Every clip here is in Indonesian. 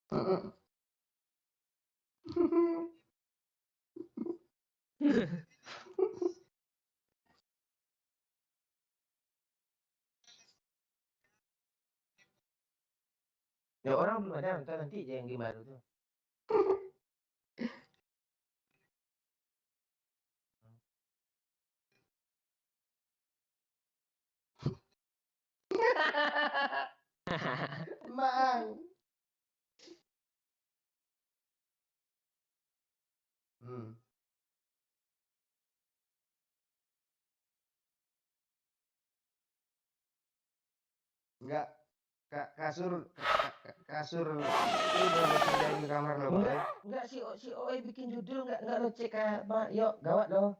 Ya orang belum ada nonton, nanti aja yang game baru tuh. Mang. Enggak, kasur itu udah disediain di kamar lo, Pak. Enggak si Oi bikin judul enggak lo cek apa? Yuk, gawat lo.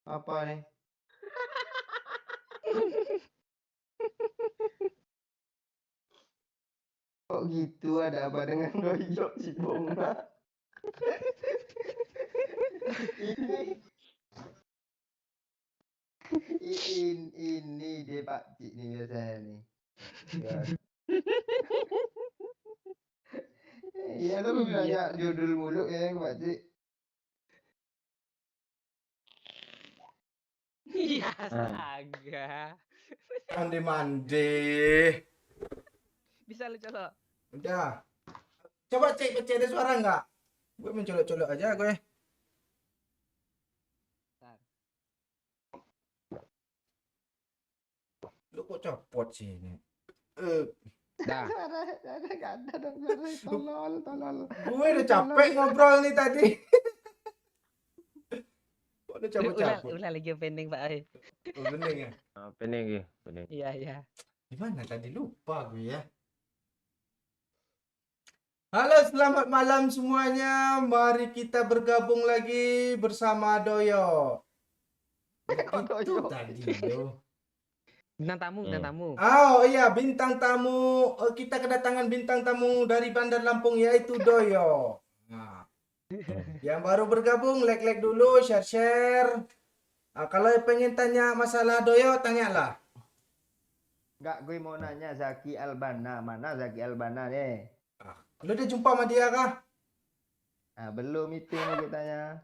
Apa nih? Kok gitu, ada apa dengan Doyok si Bonga? ini dia Pak Cik nih biasanya nih. Ya. Iya lu banyak judul mulu ya Pak Cik. Iya, astaga. Mandi. Bisa lo colok. Udah. Coba cek PC ada suara nggak? Gue mencolok-colok aja gue. Bentar. Lu kok copot sih ini? Dah. Suara gak ada dong, suara tolol. Gue udah capek ngobrol nih tadi. Kok udah cabut-cabut? Ulah lagi pending Pak Oi. Oh, bening ya? Pending ya, pending. Iya. Gimana tadi lupa gue ya. Halo, selamat malam semuanya. Mari kita bergabung lagi bersama Doyo. Itu tadi loh. Bintang tamu. Oh iya, bintang tamu. Kita kedatangan bintang tamu dari Bandar Lampung yaitu Doyo. Nah, yang baru bergabung, like dulu, share. Kalau pengen tanya masalah Doyo, tanyalah. Enggak, gue mau nanya Zaki Albana. Mana Zaki Albana nih? Lu udah jumpa sama dia kah? Nah, belum itu nih gue tanya.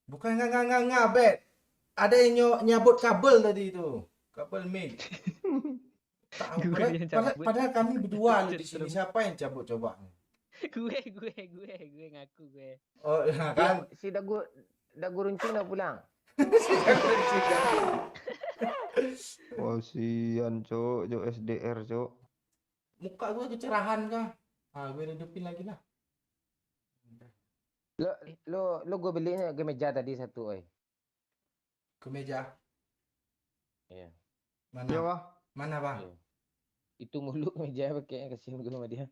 Bukan nggak, Bet. Ada yang nyabut kabel tadi itu. Kabel mic. Padahal kami berdua lu di sini. Siapa yang cabut coba? Gue ngaku gue. Oh, nah kan. Si dagu runcing udah pulang. Oh, sian, Cok. SDR, Cok. Muka gue kecerahan kah? Gue hidupin lagi lah. Lo gue belinya kemeja tadi satu, Oi. Kemeja. Iya. Mana? Iya, Wah. Mana, Bang? Iya. Itu mulu kemeja pakai, kasihan gue sama dia.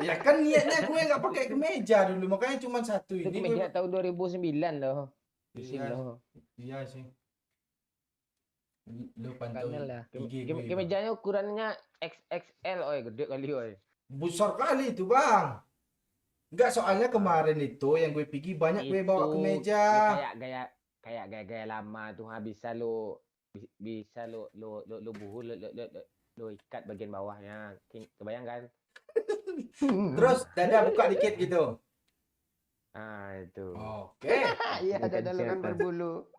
Ya kan niatnya gue nggak pakai kemeja dulu, makanya cuma satu Itu ini. kemeja tahun 2009 loh. Iya sih. Lu pantau Lah. IG gue. Kemejanya ukurannya XXL, Oi, gede kali, Oi. Besar kali itu, Bang. Enggak, soalnya kemarin itu yang gue pergi banyak gue bawa kemeja. Kayak gaya lama tuh, bisa lo buhul lo ikat bagian bawahnya. Kebayang kan? Terus dada buka dikit gitu. Itu. Oke. Iya, ada dalam berbulu.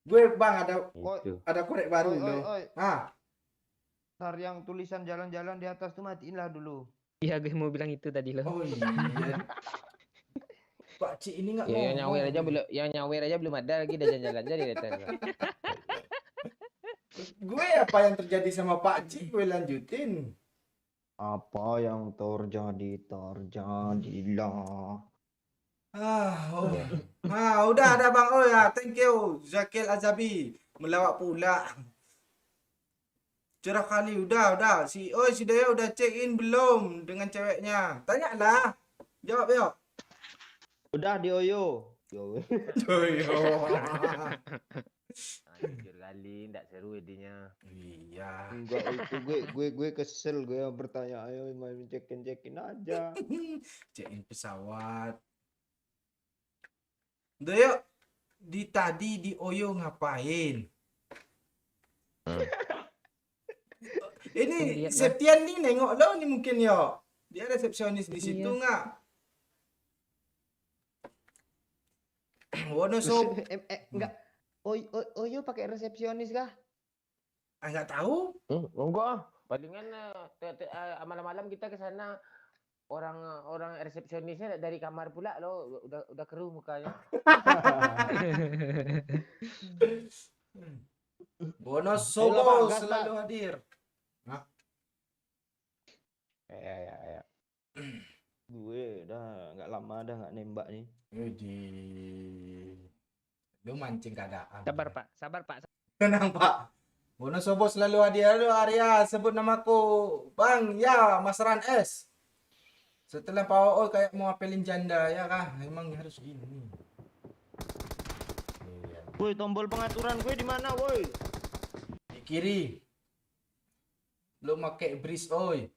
Gue Bang Itu. ada korek baru loh. Ntar yang tulisan jalan-jalan di atas tuh matiin lah dulu. Iya, gue mau bilang itu tadi loh. Oh iya. Pak Cik ini nggak Ya, ngomong. yang nyawer aja belum ada lagi, udah jalan-jalan aja di atas. Gue apa yang terjadi sama Pak Cik gue lanjutin. Apa yang terjadilah. Udah ada Bang. Oh ya, thank you Zakil Azabi melawak pula. Cerah kali. Udah. Si Daya udah check in belum dengan ceweknya? Tanyalah. Jawab yuk. Udah di Oyo. Anjir kali, enggak seru idenya. Iya. Enggak, itu gue kesel, gue yang bertanya, ayo main cekin aja. Check in pesawat. Udah yuk. Tadi di Oyo ngapain? Ini Lihat lah. Septian nih nengok lo nih mungkin yo. Dia resepsionis di situ Iya. nggak? Wonosobo. Enggak. Oyo pakai resepsionis kah? Nggak tahu. Enggak ah. Palingan malam-malam kita ke sana orang resepsionisnya dari kamar pula lo udah keruh mukanya. Wonosobo Ayolah, Pak, gas, selalu Pak. hadir. Ya. Gue udah nggak lama dah nggak nembak nih. Widih. Lu mancing keadaan. Sabar Pak. Tenang Pak. Wonosobo selalu hadir. Halo Arya, sebut namaku. Bang, ya Mas Ran S. Setelah Pak Oo kayak mau apelin janda ya kah? Emang harus gini. Iya. Woi, tombol pengaturan gue di mana, woi? Di kiri. Lu make bris oi.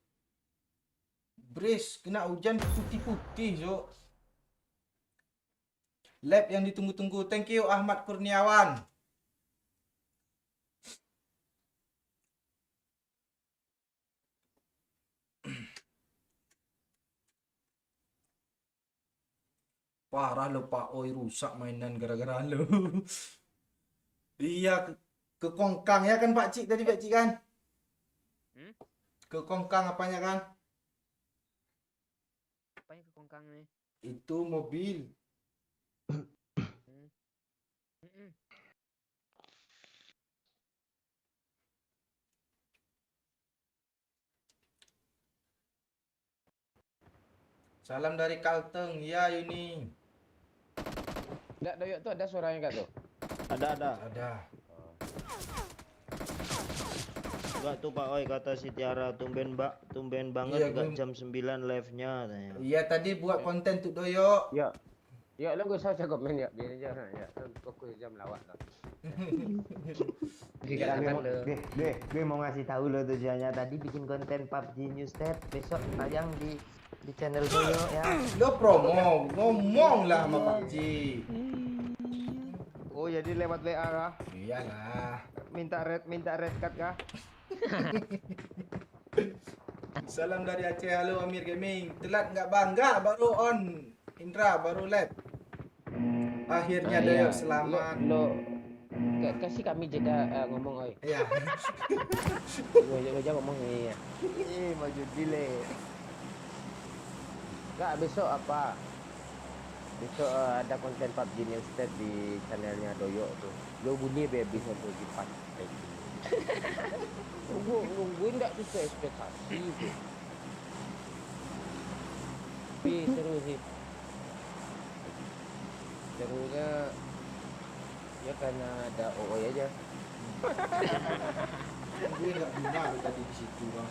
Bris kena hujan putih-putih, Zo. Lab yang ditunggu-tunggu. Thank you Ahmad Kurniawan. Parah lo Pak Oi, rusak mainan gara-gara lo. Iya, ke Kongkang ya kan Pak Cik tadi Pak Cik kan? Ke Kongkang apanya kan? Apa yang ke Kongkang nih? Itu mobil. Salam dari Kalteng, ya Yuni. Enggak doyok tuh ada suaranya enggak tuh? Ada. Ada. Enggak tuh Pak Oi, kata si Tiara, tumben Iya, banget enggak gue- jam 9 live-nya katanya. Iya tadi buat konten tuh Doyo. Ya lo gak usah komen ya, biar aja ya. Fokus jam lawak lah. Gila gue, kan mau, lo. gue mau ngasih tahu lo tujuannya tadi bikin konten PUBG News Tab, besok tayang di channel Doyo ya. Lo promo, ngomong lah sama Pak Cik. Oh, jadi lewat WA kah? Iyalah. Minta red card kah? Salam dari Aceh, halo Amir Gaming. Telat nggak bangga, baru on. Indra baru live. Akhirnya Doyo selamat. Lo kasih kami jeda ngomong oi. Iya. Lo jangan ngomong iya. Maju delay. Enggak, besok apa? Besok ada konten PUBG News Tab di channelnya Doyo tuh. Lo bunyi baby satu di pas. Nungguin enggak sesuai ekspektasi tuh. Tapi seru sih. Serunya ya karena ada OOI aja. Gue nggak benar tadi di situ bang.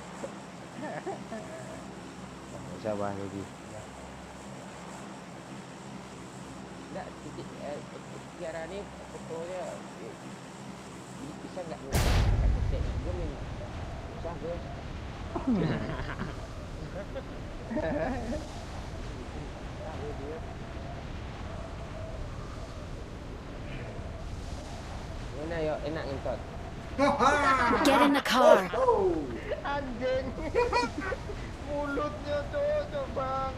Nggak usah bahas lagi. Enggak, Tiara ini fotonya bisa nggak ngecek gue nih? Susah gue. Gimana yuk, enak ngentot? Get in the car. Anjing. Mulutnya tuh bang.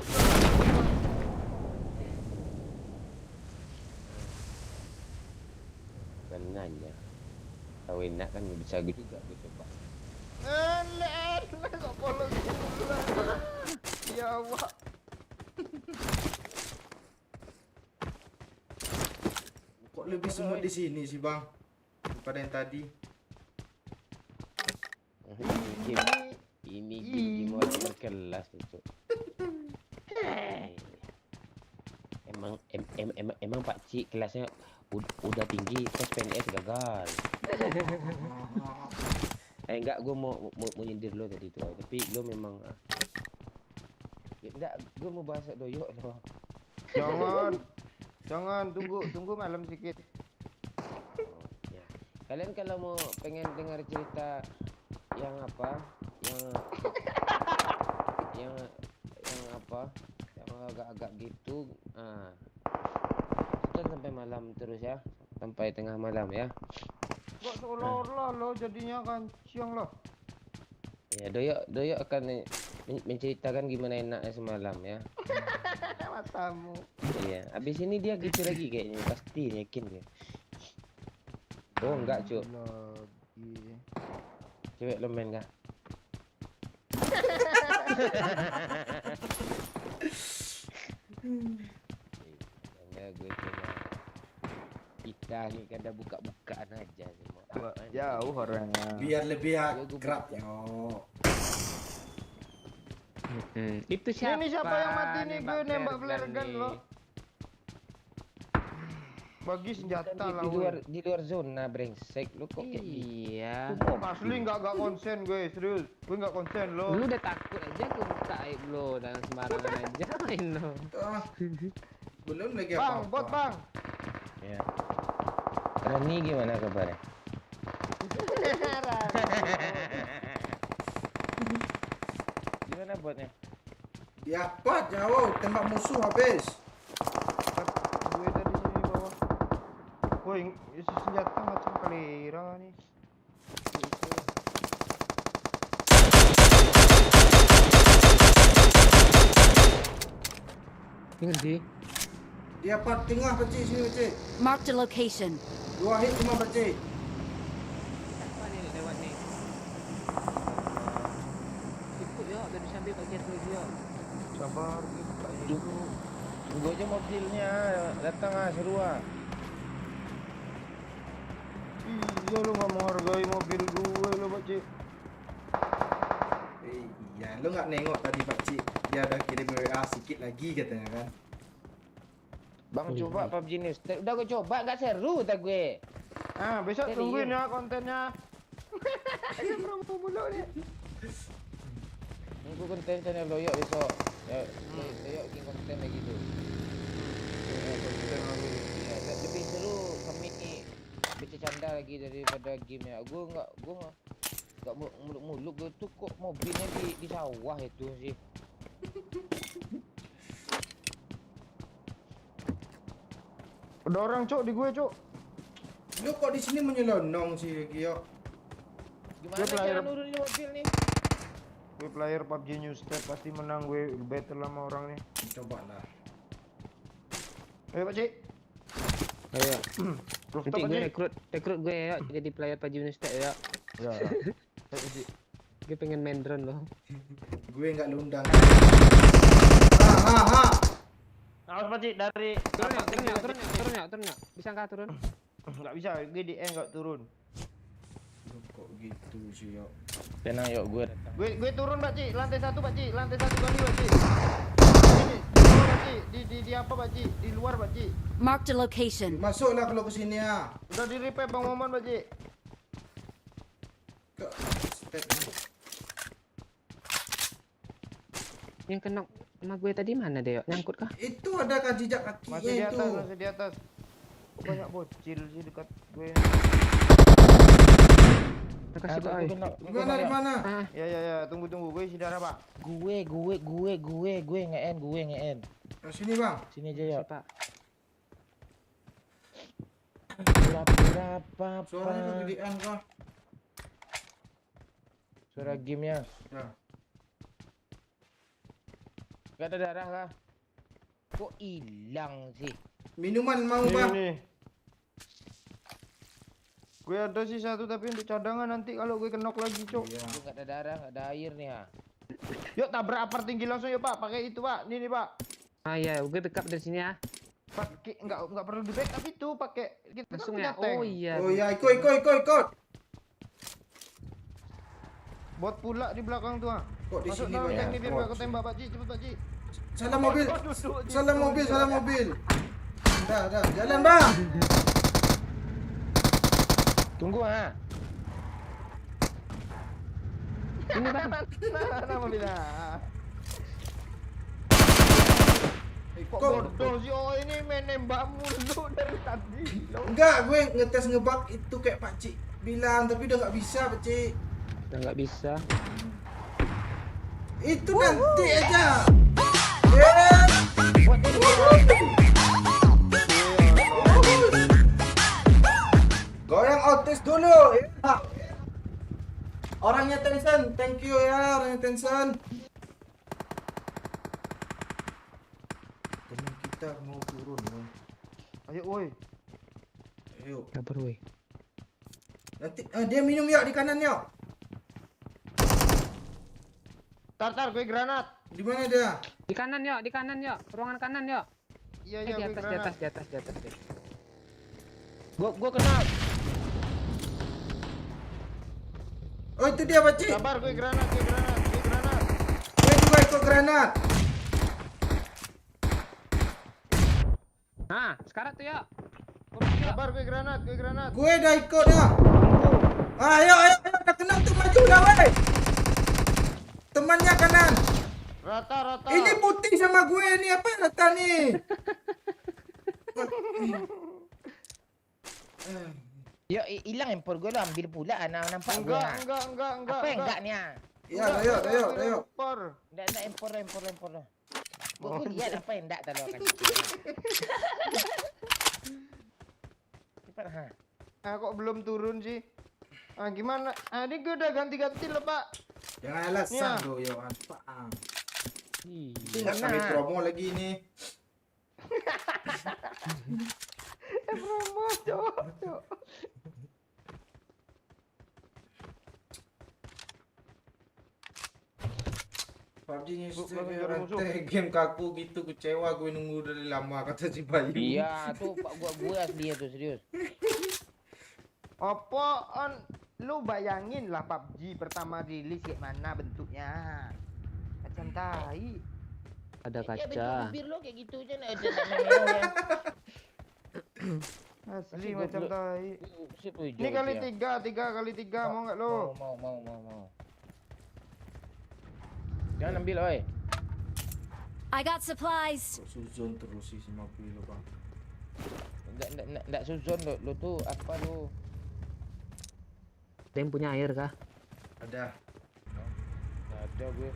Kan nanya. Tahu enak kan bisa gitu juga gitu pak. Kok polos pula. Ya Allah. Kok lebih semut di sini sih bang daripada yang tadi? Ini gigi mau berkelas tuh. Emang Pak Cik kelasnya udah tinggi, tes PNS gagal. Enggak, gue mau nyindir lo tadi tuh, tapi lo memang enggak, gue mau bahas Doyo lo. Jangan tunggu malam sedikit. Ya. Kalian kalau mau pengen dengar cerita yang apa, yang apa, yang agak-agak gitu, tonton sampai malam terus ya, sampai tengah malam ya. Kok seolah-olah lo jadinya kan siang lo. Ya, Doyok akan menceritakan gimana enaknya semalam ya. Matamu. Iya, habis ini dia gitu lagi kayaknya, pasti yakin dia. Oh, enggak, Cuk. Lagi. Cewek lo main kah? Enggak, gue cuma kita nih kada buka-bukaan aja semua. Jauh orangnya. Biar lebih Ya, gua akrab buka. yo. Itu siapa? Ini siapa yang mati nih? Gue nembak flare gun lo. Bagi senjata lah. Di luar zona brengsek lu kok kayak Iya. gitu. Asli nggak konsen gue, serius. Gue nggak konsen lo. Lu udah takut aja gue buka aib lo dan sembarangan aja main lo. Ah, belum lagi Bang, apa-apa. bot bang. Ya. Rani gimana kabarnya? Gimana botnya? Ya apa jauh tembak musuh habis. Gue tadi sini bawah. Woi, isi senjata macam kalira nih. Ngerti? Dia part tengah pecik sini pecik. Marked a location. 2 hit cuma pecik. Apa nih lewat nih? Ikut ya, dari sambil pakai tu dia. Sabar, buka itu. Tunggu aja mobilnya datang ah seru ah. Iya lo nggak menghargai mobil gue lo Pakcik. Iya, lu nggak nengok tadi pecik. Dia udah kirim WA sedikit lagi katanya kan. Bang coba PUBG News. Udah gue coba nggak seru tak gue. Ah, besok Serius. tungguin ya kontennya. Ini promo mulu nih. Tunggu konten channel Doyok besok. Ya, Doyok bikin konten lagi tuh. Ya, lebih seru kami bercanda lagi daripada game ya. Gue nggak muluk-muluk gue tuh kok mobilnya di sawah itu sih. Ada orang cok di gue cok. Lu kok di sini menyelonong sih Gio? Gimana Dia cara player. nurunin mobil nih? Gue player PUBG New Step pasti menang gue battle sama orang nih. Coba lah. Ayo Pakcik. Ayo. Rooftop Nanti gue Pakcik. rekrut gue ya jadi player PUBG News ya. Ya. Ayo Pakcik. Gue pengen main drone loh. Gue nggak lundang. Awas Pakcik dari Turun ya. Bisa nggak turun? nggak bisa, gue di nggak turun. Lu kok gitu sih yo? Tenang yuk gue datang. Gue turun Pakcik, lantai 1 Pakcik, lantai 1 kali Pakcik. Ini, Pakcik, di apa Pakcik? Di luar Pakcik. Marked a location. Masuklah kalau ke sini ya. Udah di repair Bang Moman Pakcik. Ke step ini. Yang kena sama gue tadi mana deh? Nyangkut kah? Itu ada kan jejak kakinya Masih di itu. atas, masih di atas. Banyak bocil sih dekat gue. Makasih Pak. Gimana di mana? Ah, Ya, tunggu gue isi darah Pak. gue nge-end. Ke sini bang. Sini aja ya, Pak. Berapa Suaranya kegedean kah? Suara gamenya. Ya. Gak ada darah kah? Kok hilang sih? Minuman mau bang? Nih. Gue ada sih satu tapi untuk cadangan nanti kalau gue kenok lagi cok. Iya. Gue gak ada darah, gak ada air nih ya. Yuk tabrak apar tinggi langsung ya Pak, pakai itu Pak. Nih Pak. Ah iya, gue backup dari sini ya. Pakai nggak perlu di backup itu, pakai kita Langsung kan ya. punya tank. Oh iya. Oh ya, ikut. Bot pula di belakang tuh ah. Kok di Masuk sini dalam banyak tank nih biar bot? gak ketembak Pak Ji, cepet Pak Ji. Salah mobil. Oh, duduk di Salah situ. mobil. Dah, jalan bang. Tunggu ah. Ini bang. Mana mobilnya? Kok Kok bodoh sih? Oh ini main nembak mulu dari tadi. enggak, gue ngetes ngebug itu kayak Pak Cik bilang, tapi udah nggak bisa Pak Cik. Udah nggak bisa. Itu nanti aja. Yeah. Goyang outtest dulu. Ya. Orangnya Tension, thank you ya orangnya Tension. Teman kita mau turun, woy. Ayo woi. Ayo. Sabar woi. Nanti dia minum yuk di kanan yuk. Tar gue granat. Di mana dia? Di kanan yuk, ruangan kanan yuk. Iya Di gue atas, di granat. atas, di atas, di atas. Deh. Gua kena. Oh itu dia Pakcik. Sabar gue granat. Gue juga ikut granat. Nah, sekarang tuh yuk. Kurang yuk. Sabar gue granat. Gue dah ikut dah. Ayo dah kena tuh maju dah weh. Temannya kanan. Rata. Ini putih sama gue nih apa rata nih? Yo, hilang handphone gua lu ambil pula nampak gua. Enggak. Apa yang enggak nih? Ya, ayo. Enggak handphone lu. Gua lihat apa yang enggak tadi kan. Cepat ha. Kok belum turun sih? Gimana? Ini gue udah ganti-ganti loh, Pak. Jangan alasan Ya. tuh ya apa. Ih, Ingat kami promo lagi nih. Promo, Cok. PUBG nya Baru jarum musuh. game kaku gitu kecewa gue nunggu dari lama kata si Bayu. Iya, tuh Pak gua asli tuh serius. Apaan? Lu bayangin lah PUBG pertama rilis kayak mana bentuknya. Macam tai. ada Ya kaca. bentuk bibir lo kayak gitu aja nak ada memang ya. Asli Masih macam goblok. tai. Sip Ini kali tiga kali tiga mau nggak lo? Mau. Jangan ambil oi. I got supplies. Kok suzon terus sih sama lo bang. Enggak suzon lo tuh apa lo? Ada yang punya air kah? Ada. Nggak ada gue.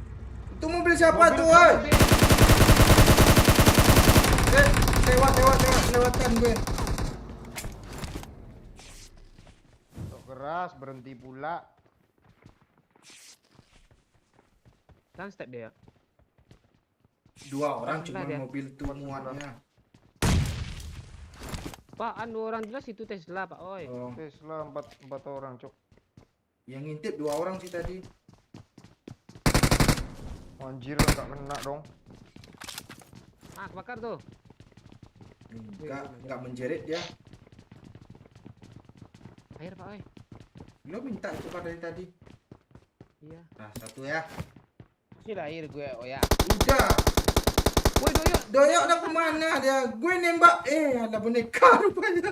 Itu mobil siapa tuh woi? Lewatan gue. Tok keras berhenti pula. Kan step dia. Dua orang cuma dia. mobil tuh muatnya. Pak, dua orang jelas itu Tesla, Pak. Oi. Oh, Tesla empat orang, Cok. yang ngintip dua orang sih tadi. Anjir enggak kena dong. Ah, kebakar tuh. Enggak menjerit dia. Air, Pak, oi. Lo minta itu Pak dari tadi. Iya. Nah, satu ya. Masih lahir gue oh ya. Udah. Woi, doyok. Doyok dah kemana dia? Gue nembak. Ada boneka rupanya.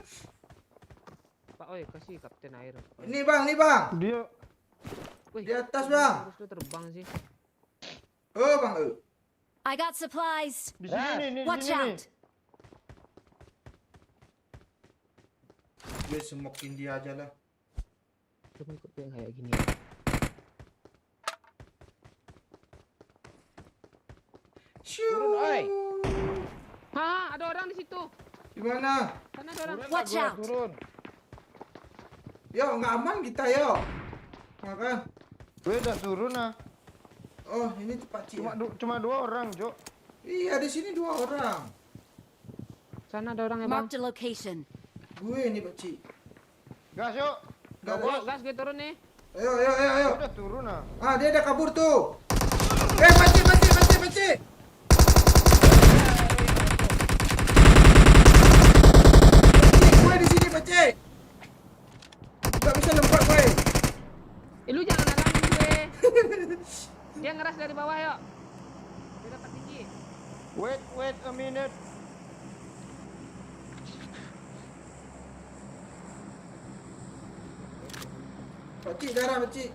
Pak, oi, kasih kapten air. Ini bang. Dia Wih, Di atas, Bang. Terus lu terbang sih. Oh bang. I got supplies. di sini nih, di Watch sini nih. out. Gue semokin dia aja lah. Coba ikut yang kayak gini. Turun, oi. Hah, ada orang di situ. Di mana? Sana ada orang. Turun Watch lah, out. gue turun. Yo, nggak aman kita yo. Makan. Gue udah turun ah. Oh, ini tempat Cik. Cuma dua orang, Cok. Iya, di sini dua orang. Sana ada orang ya, Bang. Marked a location. Gue ini Pak Cik. Gas, yuk. Nggak ada. Yuk, gas gue turun nih. Ayo. Gue udah turun ah. Ah, dia udah kabur tuh. Pak Cik. Pak Cik, gue di sini Pak Cik. Nggak bisa lompat gue. Lu jangan nalangin gue. Dia ngeras dari bawah, yuk. Dia dapat tinggi. Wait a minute. Pak Cik, darah Pak Cik.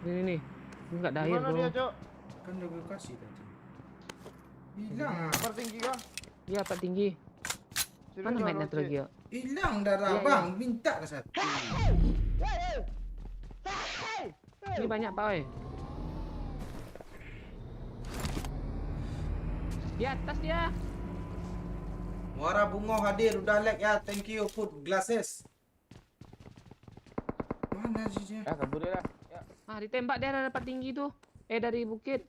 Ini nih. Ini enggak ada air, Gimana Bro. dia, Cok? Kan udah gue kasih tadi. Hilang ah. Super tinggi kah? Iya, Pak tinggi. Sini, Mana Cok, magnet Cok. lagi, yuk? Hilang darah Iya, bang. Minta ke satu. Ini banyak, Pak, oi. Di atas dia. Muara Bungo hadir udah like ya. Thank you food glasses. Mana sih dia? Kabur dia lah. Ya, Ah, ditembak dia dari tempat tinggi tuh. Dari bukit.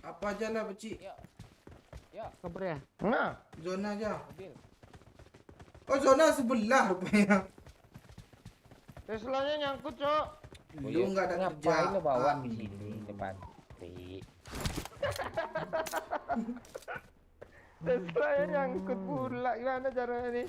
Apa aja lah Beci? ya, Kabur ya. Nah, Zona aja. mobil. Oh zona sebelah rupanya. Teslanya nyangkut, Cok. Lu nggak ada Ngapain kerjaan. lo bawa di sini depan? Teslanya nyangkut pula. Gimana caranya nih?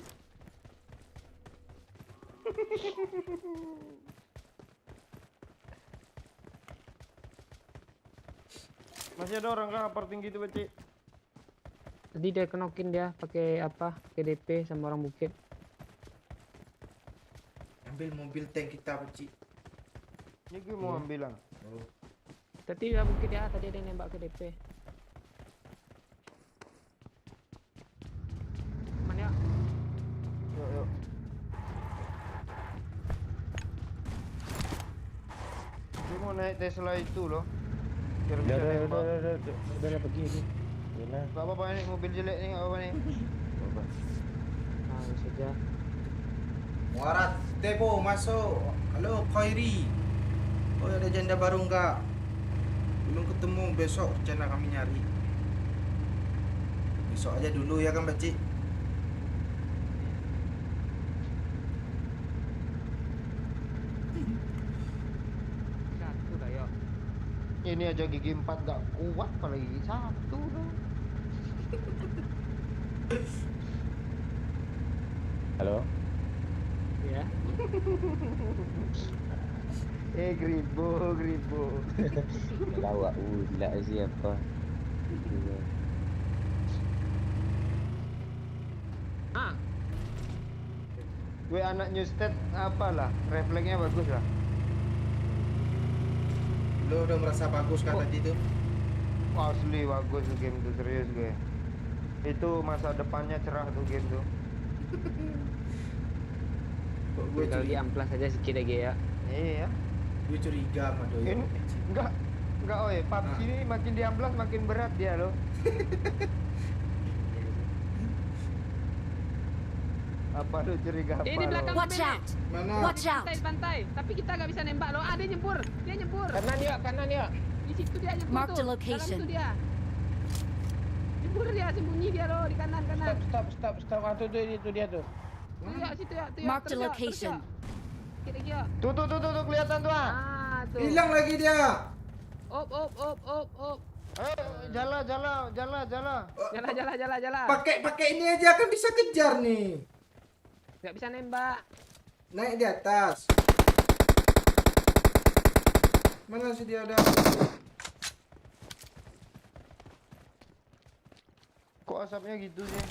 Masih ada orang kapar tinggi itu, Beci. Tadi dia kenokin dia pakai apa? Pakai DP sama orang bukit. Ambil mobil tank kita Beci. Ini gue mau ambil lah. Oh. Tadi dia bukit ya, tadi ada yang nembak ke DP. Mana ya? Yuk, yuk. Gue mau naik Tesla itu loh. Biar bisa nembak. Udah pergi ni. Yalah. Gak apa-apa ini mobil jelek nih, gak apa-apa nih. Ah, saja. Muarat Tepo masuk. Halo Khairi. Oh ada janda baru enggak? Belum ketemu, besok rencana kami nyari. Besok aja dulu ya kan Beci? Satu dah ya. Ini aja gigi 4 gak kuat, apalagi gigi 1 loh. Halo. Ya. Gribo. Lawak pula siapa? Ah, Gue anak new state apalah, refleksnya bagus lah. Lu udah merasa bagus kan tadi tuh? Asli bagus tuh game tuh, serius gue. Itu masa depannya cerah tuh game tuh. Kok gue tinggal di curiga, amplas aja sedikit lagi ya. Iya. gue curiga sama Doyo. Ini enggak oi, PUBG ini makin diamplas makin berat dia loh. Apa lu curiga apa? Di lo? belakang Watch mobil. out! Mana? Watch out! Pantai, tapi kita nggak bisa nembak loh. Ah, dia nyebur. Kanan ya. Di situ dia nyebur Mark tuh. the location. Dalam itu dia. Nyebur dia, sembunyi dia loh di kanan. Stop. Ah, tu dia tu. Tuh ya, situ ya. Tuh ya. Mark the terus ya, location. terus ya. Sikit lagi ya. Tuh kelihatan tuh. Ah. Ah, tuh. Hilang lagi dia. Op. Ayo jala. Jala. Pakai ini aja kan bisa kejar nih. Nggak bisa nembak. Naik di atas. Mana sih dia ada? Kok asapnya gitu sih?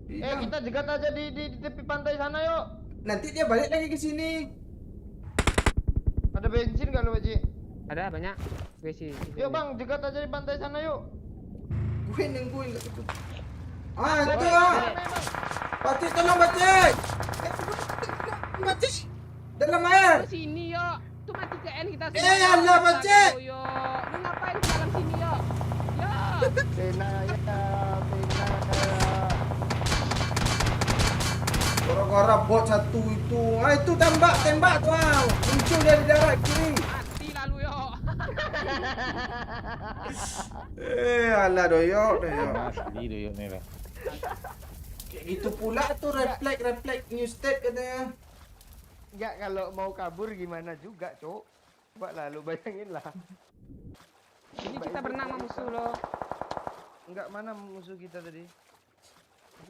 Hilang. Kita jegat aja di tepi pantai sana yuk. Nanti dia balik lagi ke sini. Ada bensin gak lo, Baji? Ada banyak. Gue sih. Yuk bang, jegat aja di pantai sana yuk. Gue nungguin gak ketemu. Ah itu ah. Batik tolong Batik. Batik dalam air. Ke sini yo. Tuh mati ke N kita alah, Bacek. Yo. Lu ngapain di dalam sini yo? Yo. Pena ya. Gara-gara bot satu itu. Ah itu tembak tuh. Ah. Muncul dari darat kiri. Mati lalu yo. Alah Doyo. Asli Doyo ni lah. Kayak gitu pula tuh refleks new state katanya. Enggak, kalau mau kabur gimana juga, Cok. Coba lah lu bayangin lah. Ini kita berenang sama musuh lo. Enggak, mana musuh kita tadi?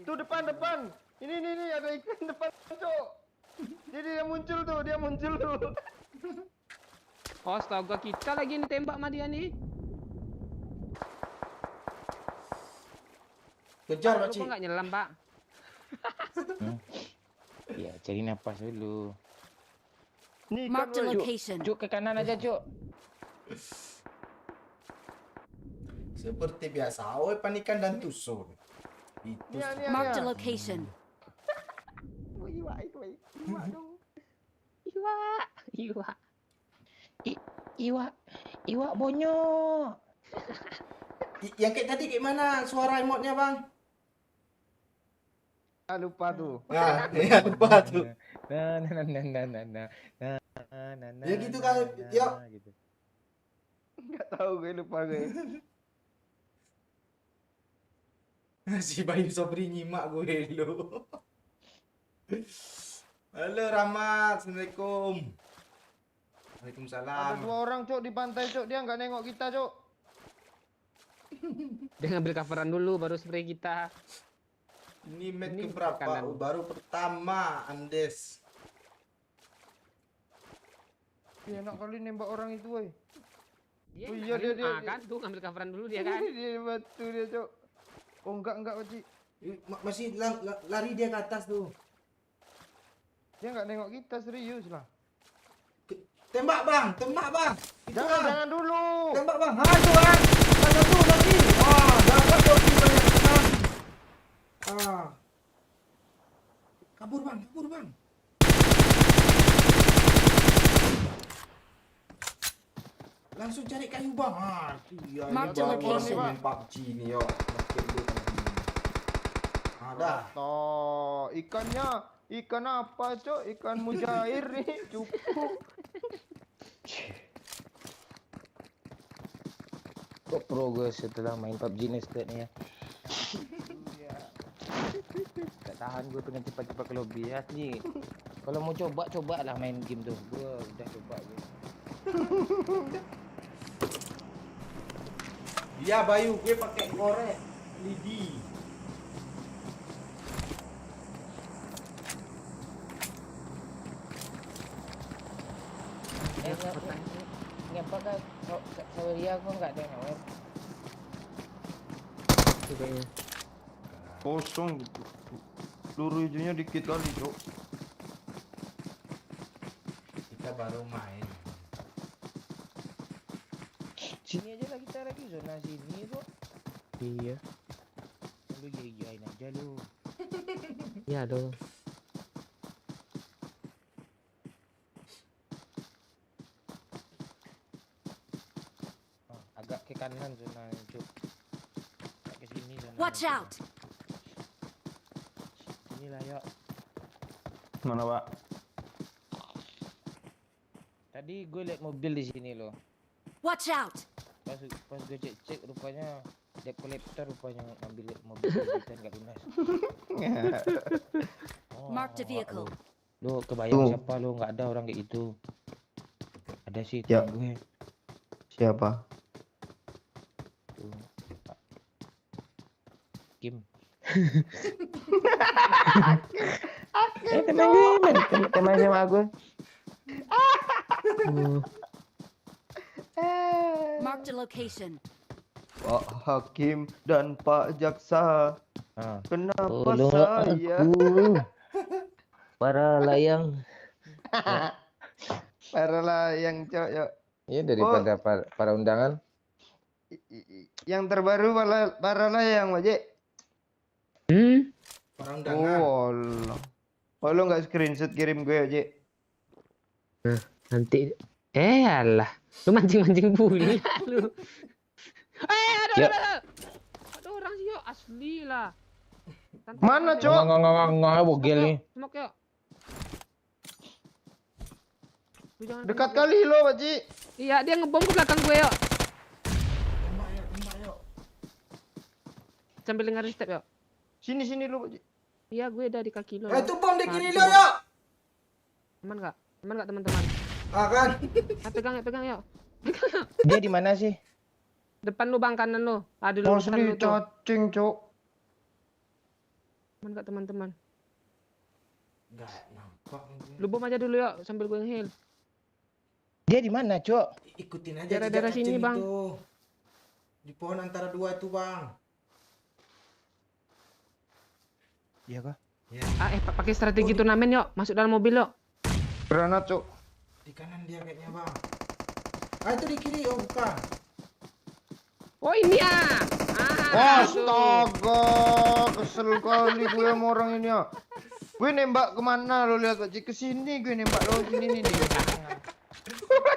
Tuh depan. Ini ada ikan depan, Cok. Jadi dia muncul tuh. Astaga, kita lagi nih tembak sama dia nih. Kejar Lu Pak kok Cik. nggak nyelam, Pak? Ya, cari nafas dulu. Nih Mark the kan, location. Cuk ke kanan aja, Cuk. Seperti biasa, oi panikan dan tusuk. Itu. Nih. Mark the location. Iwa. Iwak bonyok. Yang kayak tadi kayak mana suara emotnya, Bang? lupa tuh. Nah, ya lupa tuh. Nah. Ya gitu kali, yuk. Gitu. Enggak tahu gue, lupa gue. Si Bayu Sobri nyimak gue lo. Halo Rahmat, Assalamualaikum. Ada Waalaikumsalam. 2 orang, Cok, di pantai, Cok. Dia nggak nengok kita, Cok. Dia ngambil coveran dulu baru spray kita. Ini match Ini keberapa? kanan. Oh, baru pertama, Andes. Dia enak kali nembak orang itu, woi. Iya, Oh iya, dia. kan tuh ngambil coveran dulu dia kan. Dia batu dia, Cok. Oh, enggak, Wajib. Masih lari dia ke atas tuh. Dia nggak nengok kita, serius lah. Tembak bang. Itu Jangan dulu. Tembak bang. Aduh bang. Ada tuh lagi. Wah, dapat dong kita yang menang. Kabur bang. Langsung cari kayu bang. Iya. Mark the Bang, orang location. main PUBG nih yo. Makin dulu tadi. Ada. Toh, ikan apa, Cok? Ikan mujair nih, cukup. Kok progress setelah main PUBG nih ya? Gak tahan gue pengen cepat-cepat ke lobby asli. Kalau mau coba lah main game tuh. Gue udah coba gue. Iya Bayu, gue pakai korek lidi. Ngapa kan Saweria gue nggak ada nyawer. Kosong gitu. Peluru hijaunya dikit kali, Cok. Kita baru main. Sini aja lah kita lagi zona sini kok. Iya. Lu jain aja lu. Iya dong. Agak ke kanan zona itu. Agak ke sini zona. Watch itu. out! Sini lah yuk. Mana, Pak? Tadi gue liat mobil di sini loh. Watch out! Pas gue cek rupanya debt collector rupanya ngambil mobil kita nggak lunas. Mark the vehicle. Lu kebayang Tuh. siapa lu, nggak ada orang kayak itu. Ada sih Ya. temen gue. Siapa? Tuh, Pak. Kim. Teman sama gue. Mark the location. Pak Hakim dan Pak Jaksa. Ah. Kenapa Tolong saya? aku. Para layang. Para layang, Cok, yuk. Iya daripada para undangan. Yang terbaru para layang, Wajik. Orang undangan. Oh, Allah. Oh, lo nggak screenshot kirim gue, Wajik? Nanti alah. Lu mancing-mancing bully lu. Ya. Ada orang sih yuk, asli lah. Mana, Cok? Nggak bogel nih. Semok yuk. Lu jangan Dekat tembak, kali lo, Wajik. yuk. Iya, dia ngebom ke belakang gue yuk. Tembak yuk. Sambil dengerin step yuk. Sini lo, Wajik. Iya, gue udah di kaki lo. Itu bom di kiri Mati, lo Bang. yuk. Aman enggak? Aman enggak teman-teman? Kan? Pegang yuk. Dia di mana sih? Depan lu bang, kanan lu. Ada lu depan Asli lu tuh. cacing, Cok. Aman enggak teman-teman? Enggak nampak. Lu bom aja dulu yuk sambil gue nge-heal. Dia di mana, Cok? Ikutin aja Daerah-daerah jejak sini, cacing Bang. itu. Di pohon antara dua itu, Bang. Iya kah? Pakai strategi turnamen yuk. Masuk dalam mobil yuk. Granat, Cok. Di kanan dia kayaknya, Bang. Itu di kiri. Oh, bukan. Oh ini ya. Astaga, kesel kali gue sama orang ini ya. Gue nembak kemana lo lihat, Wajik? Ke sini gue nembak lo sini nih.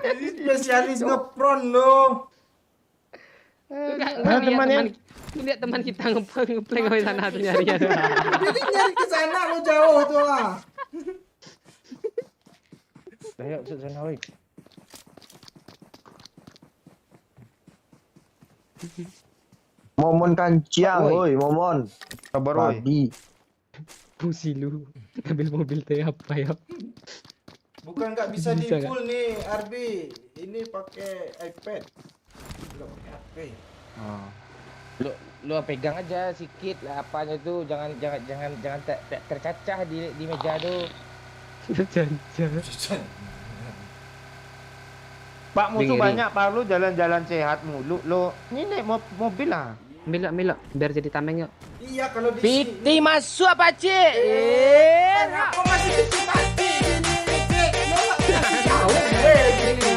Ini spesialis ngepron lo. Hah, temannya? Lu lihat teman kita ngeplay ke sana tuh nyari ya. Jadi nyari ke sana lo jauh tuh ah. Ayo masuk sana woi. Momon kanciang, Oi. woi, Momon. Kabar woi. Babi. Pusi lu. Ambil mobil teh apa ya? Bukan nggak bisa di Bisa nggak? full nih Arbi. Ini pakai iPad. Nggak pakai HP. Lu pegang aja sikit lah apanya tuh, jangan tercacah di meja tuh. Jangan. Pak musuh Ngeri. banyak, Pak lu jalan-jalan sehat mulu. Lo ini naik mobil lah. Mila, biar jadi tameng yuk. Iya kalau di sini. Piti masuk apa cik? Aku masih kecil pasti ini cek. Lo nggak kasih tahu. Gini.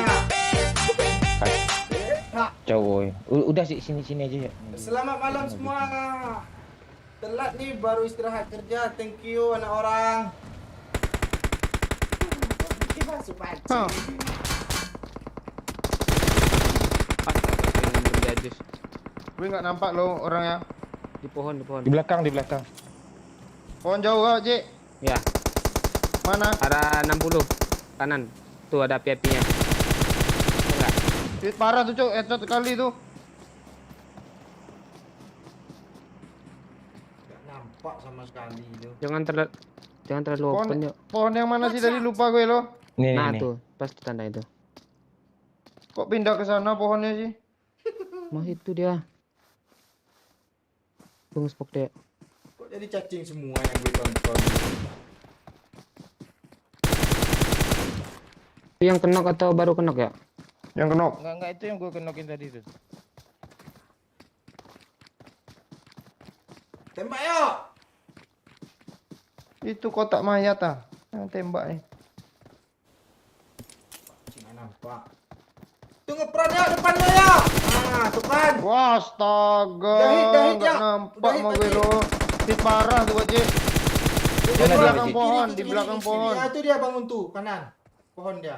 Cowok, udah sini aja ya. Selamat malam semua. Telat nih baru istirahat kerja. Thank you anak orang. Masuk paci. Hah. Gue nggak nampak lo orangnya. Di pohon. Di belakang. Pohon jauh kau, Cik. Ya, Mana? arah 60 kanan. Tuh ada api-apinya. Enggak. Hit parah tuh, Cuk. Headshot kali tuh. Nggak nampak sama sekali itu. Jangan terlalu open yuk. Pohon yang mana sih tadi lupa gue lo. Nih, Nah nih. tuh, pasti tanda itu. Kok pindah ke sana pohonnya sih? Mau itu dia. Tunggu spok dia. Kok jadi cacing semua yang gue tonton. Itu yang kenok atau baru kenok ya? Yang kenok. Enggak itu yang gue kenokin tadi tuh. Tembak yuk. Itu kotak mayat ah. Yang tembak nih. Nggak nampak. Tuh ngepron ya depannya ya. Nah tuh kan. Wah, astaga. Dahit, Nggak ya. nampak Dahit, mau gue Pak, lo. Hit parah tuh, Cik. Di Mana dia, belakang Cik? pohon, Kiri, di kiri, belakang kiri. pohon. Ya itu dia bangun tuh kanan. Pohon dia.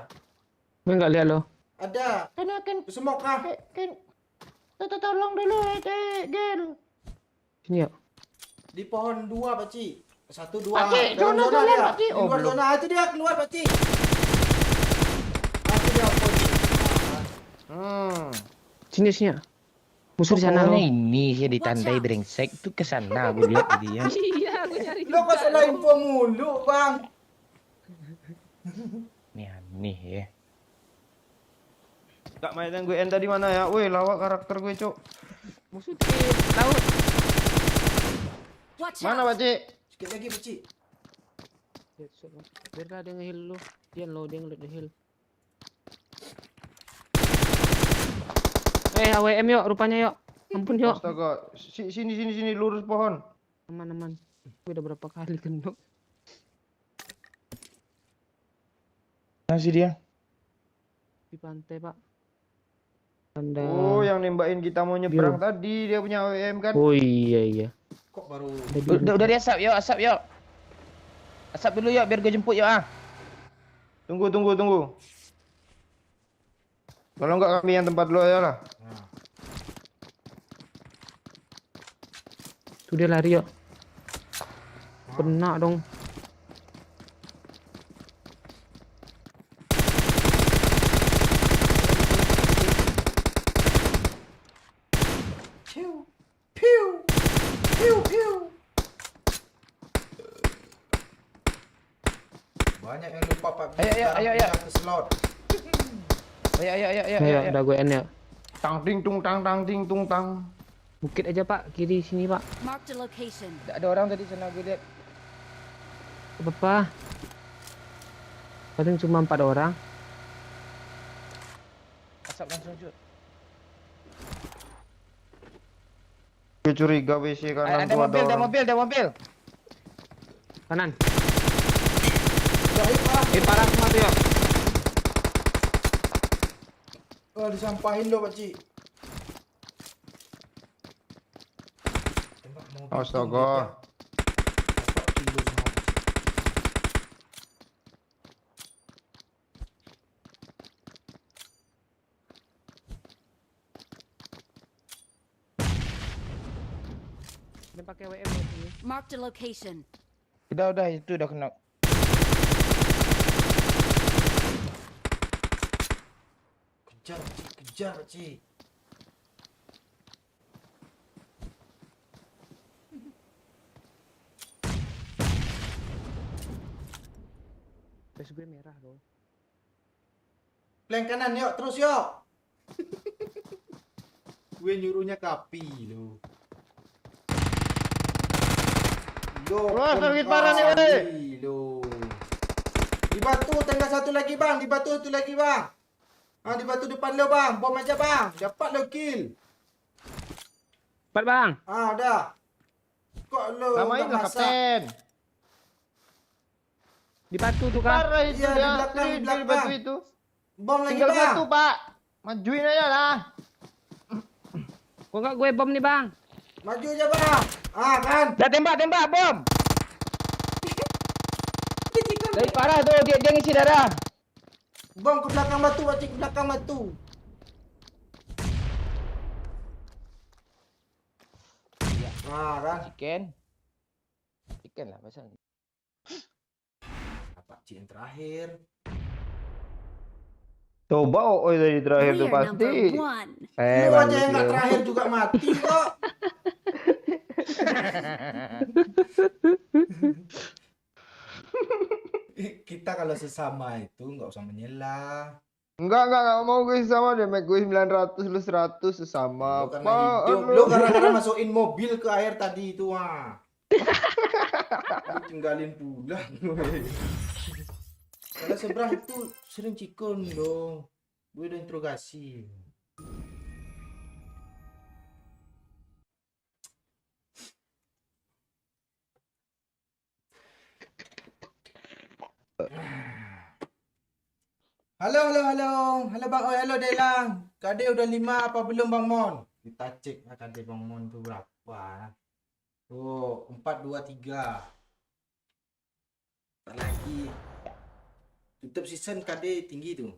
Gue nggak lihat loh. Ada. Kan Semok kah? tolong dulu, Cik. Gel. Sini yuk. Di pohon 2 Pakcik. 1 2. Pakcik, Dalam zona zona jalan, dia. Pakcik. Di Oh, luar belum. zona itu dia keluar Pakcik. Itu dia opposite. Sini yuk. Musuh di sana Pokoknya loh. ini sih ditandai brengsek tuh ke sana gue lihat tadi ya. Iya, aku nyari. Lo kok salah info mulu, Bang? Nih aneh ya. Kak main yang gue end tadi mana ya? Wih, lawak karakter gue, Cuk. Musuh di laut. Watch Mana, out! Pak Cik? Sikit lagi Pakcik. Biarlah dia nge-heal lu. Dia ngeliat dia heal. AWM yuk, rupanya yuk. Ampun yuk. Astaga. Sini lurus pohon. Aman. Gue udah berapa kali kenok. Mana sih dia? Di pantai, Pak. Tanda. Oh, yang nembakin kita mau nyebrang tadi dia punya AWM kan? Oh iya. Kok baru Udah diasap yuk, asap yuk. Asap dulu yuk biar gue jemput yuk ah. Tunggu. Kalau enggak kami yang tempat lo ya lah. Nah, Tuh dia lari yuk. Kena dong. piu. Banyak yang lupa Pak. Ayo. Ke slot. Ayo. Udah gue end ya. Tang ting tung tang. Bukit aja, Pak. Kiri sini, Pak. Marked a location. Ada orang tadi sana gue lihat. Apa? Paling cuma 4 orang. Asap langsung cut. Gue curiga WC kanan Ada tuh mobil. Kanan. Udah hit parah. Parah semua tuh yuk. Oh, disampahin lo Pakcik. Tembak mau Astaga. kilo semua Pakcik. pakai WM sini. Marked a location. Udah itu udah kena. Kejar, Cik. Kejar, Cik. Face gue merah loh. Flank kanan yuk, terus yuk. Gue nyuruhnya kapi lo. Wah, sakit parah nih, Weh. Di batu tangga satu lagi bang, di batu satu lagi bang. Ah, di batu depan lo bang, bom aja bang. Dapat lo kill. Cepat bang. Ah, dah. Kok lo Samain nggak lah, masak? Kapten. Di batu tuh kan. Parah itu Iya, di ya. belakang, di Di belakang. batu itu. Bom lagi Tinggal bang. satu, Pak. Majuin aja lah. Kok enggak gue bom nih bang. Maju aja bang. Ah kan. Dah tembak bom. Dari parah tuh dia ngisi darah. Bom ke belakang batu, Pakcik, ke belakang batu. Ah kan. Chicken lah pasal. Pakcik yang terakhir. Coba oh dari terakhir tuh We're pasti. number one. Lu aja yang nggak terakhir juga mati kok. Kita kalau sesama itu nggak usah menyela. Enggak mau gue sama deh, gue 900 lu 100 sesama. Lu karena hidup, lu gara-gara masukin mobil ke air tadi itu ah. Lu tinggalin pulang gue. Kalau seberang itu sering cikun dong. Gue udah interogasi. Halo Bang, oh halo Delang. Kade udah 5 apa belum Bang Mon? Kita cek kade Bang Mon tuh berapa. Tuh 4, 2, 3. Tak lagi. Tutup season kade tinggi tuh.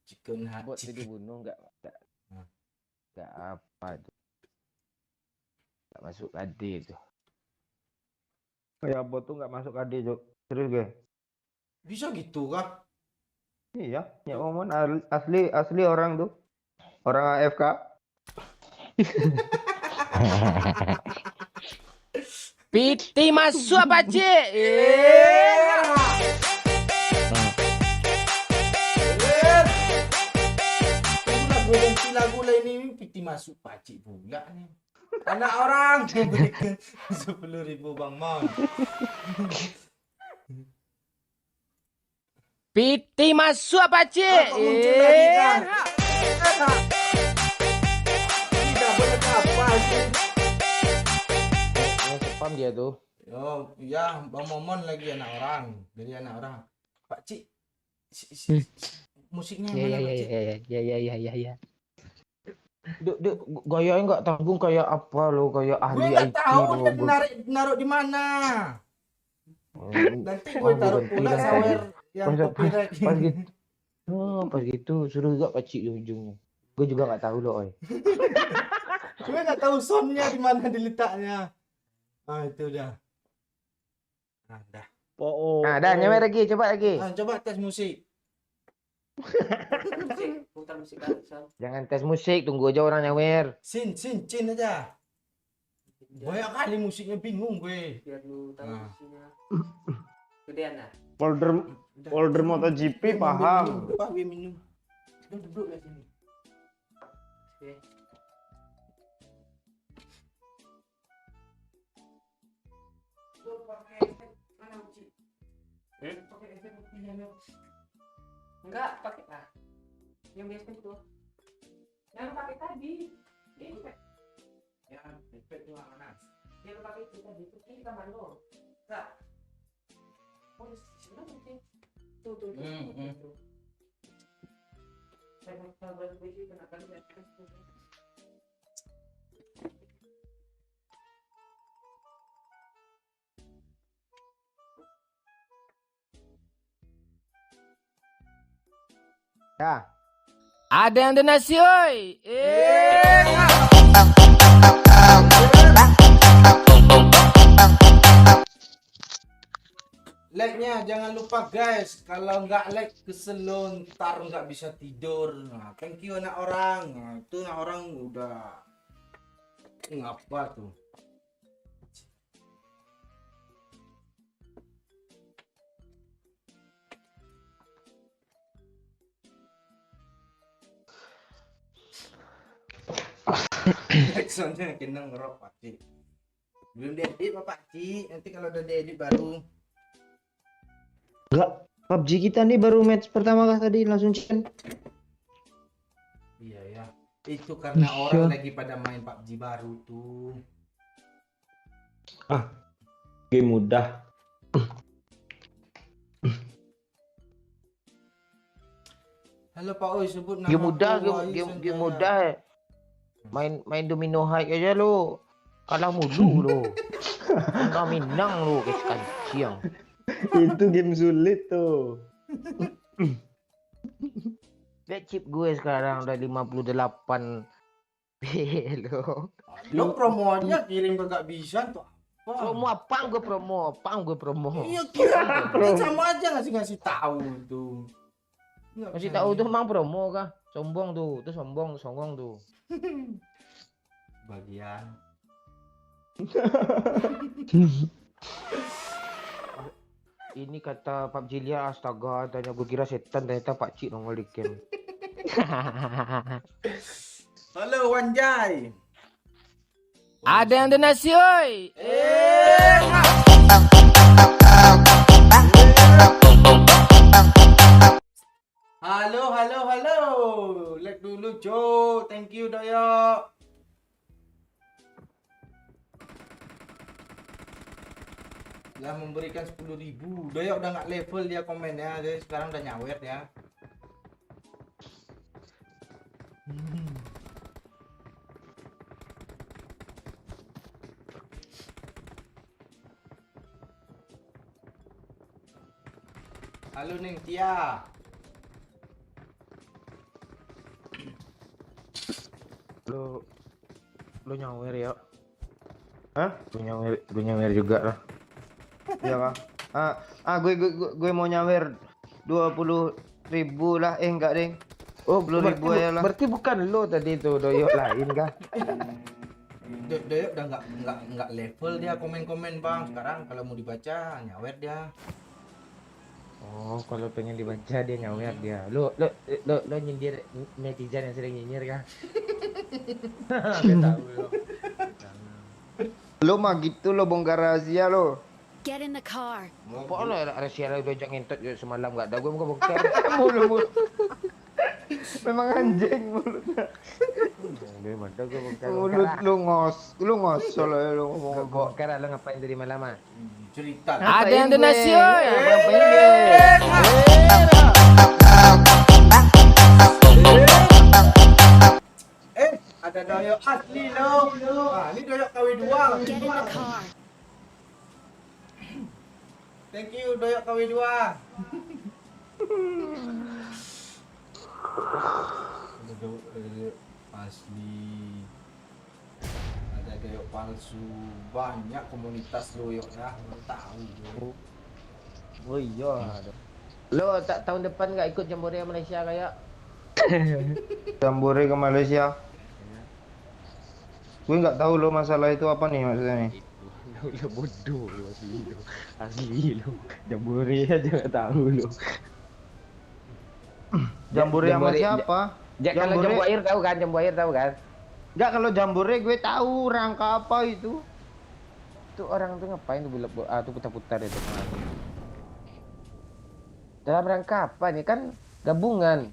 Chicken Bot hati. dibunuh enggak apa tuh. Enggak masuk KD tuh. Kayak bot tuh nggak masuk KD, Jok. Serius gue. Bisa gitu kah? Iya, ya Momon asli orang tuh. Orang AFK. Piti masuk apa cik? Lagu lah ini piti masuk pacik pula nih. Anak orang berikan 10.000 Bang Mon. Piti masuk apa cik? Kok muncul lagi kan? Tidak boleh apa sih? Spam dia tuh. Oh iya, Bang Momon lagi anak orang. Jadi anak orang. Pak Cik, musiknya mana Pak Cik? Ya. Dek, gayanya nggak tanggung kayak apa lo, kayak Gue ahli nggak IT tahu lo. dia naruh di mana. Nanti gue taruh pula sawer yang copyright. Pas gitu suruh juga pacik di ujungnya. Gue juga nggak tahu lo, oi. Gue nggak tahu soundnya di mana diletaknya. Ah itu dah. Nah, dah. Nah, dah nyewer lagi, coba lagi. Ah, coba tes musik. Putar musik kan. Jangan tes musik, tunggu aja orang nyewer. Cin aja. Banyak kali musiknya bingung gue. Biar lu tahu Nah. musiknya. Gedean dah. Folder MotoGP paham. Pak, gue minum. Duduk di sini. Oke. Lu pakai mana Uci? Pakai efek putihnya. Enggak, pakai ah. Yang biasa itu. Yang lu pakai tadi. Ini Ya, efek tuh mana? yang lu pakai itu tadi. Itu di kamar lo. Enggak. Oh, di sana mungkin. Tuh. Tuh. Saya mau coba baju kena kali ya. Ya. Ada yang donasi, oi. like-nya jangan lupa guys. Kalau nggak like kesel lo, ntar nggak bisa tidur. Nah, thank you anak orang. Nah, itu anak orang udah ngapa tuh. Soalnya kena ngerok Pak Ci. Belum diedit Pak Ci. Nanti kalau udah diedit baru. Enggak, PUBG kita nih baru match pertama kah tadi langsung Chen. Iya ya. Itu karena Iya. orang lagi pada main PUBG baru tuh. Game mudah. Halo Pak Oi, sebut nama. Game mudah, Wahyu game Sanjaya. mudah. Main domino high aja lo. Kalah mulu lo. Enggak minang lo guys kanciang. Itu game sulit tuh. Lihat chip gue sekarang udah 58 P lo. Lo promo aja kirim kagak bisa tuh. Promo apa gue promo? Iya kira kan sama aja ngasih tahu tuh. Nggak Masih bisa tahu nih. tuh emang promo kah? Sombong tuh, sombong tuh. Bagian. Ini kata PUBG Lia, astaga, tanya gue kira setan, ternyata Pak Cik nongol di camp. Halo Wanjai. Ada yang donasi, oi. Halo. Like dulu Jo. Thank you Doyok. Telah memberikan 10.000. Doyok udah nggak level dia komennya. Jadi sekarang udah nyawer ya. Halo Neng Tia. Lo nyawer ya? Hah? Gue nyawer juga lah. Iya kah? Gue mau nyawer 20.000 lah. Enggak deng. Oh, 10.000 aja lah. Berarti bukan lo tadi tuh, doyok lain kah? Doyok udah nggak level dia komen-komen bang. Sekarang kalau mau dibaca nyawer dia. Oh, kalau pengen dibaca dia nyawer dia. Lo nyindir netizen yang sering nyinyir kah? Gak tahu lo. Lo mah gitu lo bongkar rahasia lo. Get in the car. Apa lo rahasia lo diajak ngentot juga semalam gak ada gue muka bongkar. Mulu. Memang anjing mulutnya. Gue mana gue bongkar. Mulut lu ngosol ya lu ngomong kok. Bongkar lo ngapain tadi malam ah? Cerita. Ada yang Ngapain donasi, gue? oi. Ngapain gue? Ada Doyok asli lo. Ah, ini Doyok KW2. Get in the car. Thank you Doyok KW2. Ada Doyok asli. Ada Doyok palsu. Banyak komunitas Doyok ya. Baru tahu. Oh iya. Lo tak tahun depan gak ikut Jambore Malaysia kayak? Jambore ke Malaysia. Gue nggak tahu lo masalah itu apa nih maksudnya nih. Lo bodoh lo asli lo. Jambore aja gak tahu lo. Jambore sama siapa? Kalau Jambu Air tahu kan? Jambu Air tahu kan? Enggak, kalau jambore gue tahu rangka apa itu. Itu orang tuh ngapain tuh tuh putar-putar itu. Dalam rangka apa nih kan gabungan.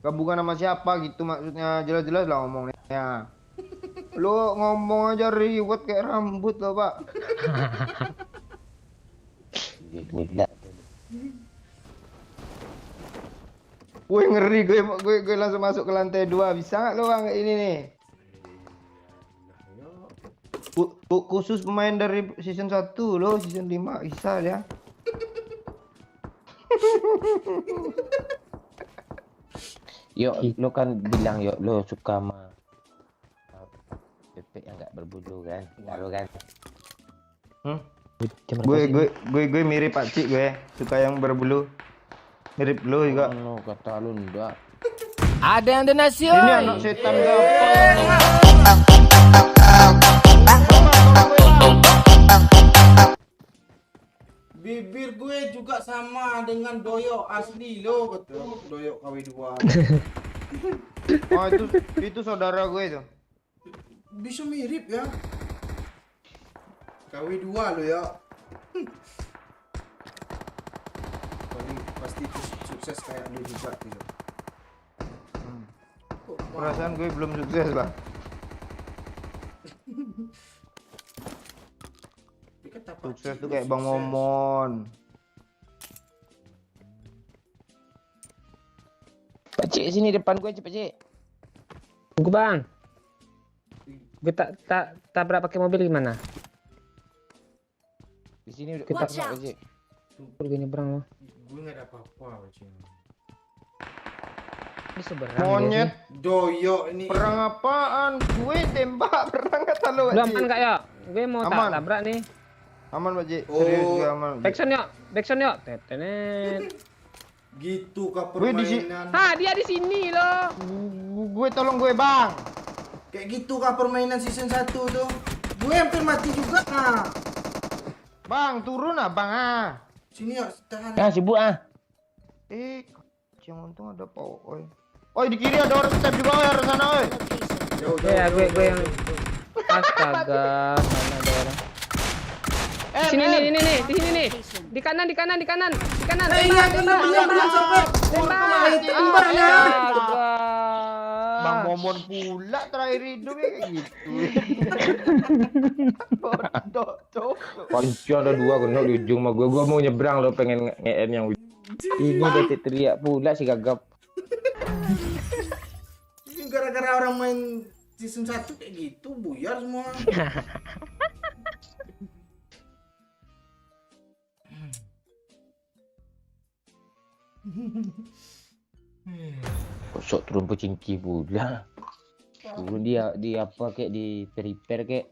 Gabungan sama siapa gitu maksudnya, jelas-jelas lah ngomongnya. Lo ngomong aja ribet kayak rambut lo, Pak. Gila. Gue ngeri, gue langsung masuk ke lantai 2. Bisa nggak lo Bang ini nih? Khusus pemain dari season 1 lo, season 5 bisa ya. Yuk, lo kan bilang yuk lo suka sama bebek yang nggak berbulu kan? Tahu kan? Gue mirip Pak Cik gue, suka yang berbulu. Mirip lu juga. Oh, kata lu enggak. Ada yang donasi. Ini oi. anak setan gapa. Bibir gue juga sama dengan Doyo asli lo, betul. Doyo KW2. Oh itu saudara gue itu. Bisa mirip ya. KW2 lo ya. Paling pasti sukses kayak lu juga gitu. Perasaan gue belum sukses lah. Sukses tuh kayak Bang Momon. Pak Cik sini depan gue cepet Cik. Tunggu bang. Gue tak tabrak pakai mobil gimana? Di sini udah Watch Pak out. Cik. Gue nyebrang loh. Gue nggak ada apa-apa Cing. Di seberang. Monyet. Doyo ini. Perang apaan? Gue tembak perang kata lu. Lu aman gak ya? Gue mau Aman. tabrak nih. Aman Pak Cik. Oh. Serius gue aman. Backsound yuk. Backsound yuk. Tetenet. Gitu kah Gue di permainan? Ah dia di sini loh. Gue tolong gue Bang. Kayak gitu kah permainan season 1 tuh? Gue hampir mati juga ah. Bang turun ah Bang ah. Sini ya, tahan. Ah sibuk ah. Yang untung ada Pau. Oi. Oi di kiri ada orang step juga oi, arah sana oi. Jauh, Ya gue jauh, yang astaga mana ada orang. Di sini nih, di sini nih. Di kanan. iya, Tembak. belum sampai. Tembak ya. Astaga. Bang Momon pula terakhir hidung ya kayak gitu. Bodoh, cok. Kunci ada dua kena di ujung mah gue mau nyebrang lo pengen nge-en yang ujung. Ini udah teriak pula si gagap. Ini gara-gara orang main season 1 kayak gitu, buyar semua. Kosok turun pecingki pula. Turun dia apa kayak di prepare kayak.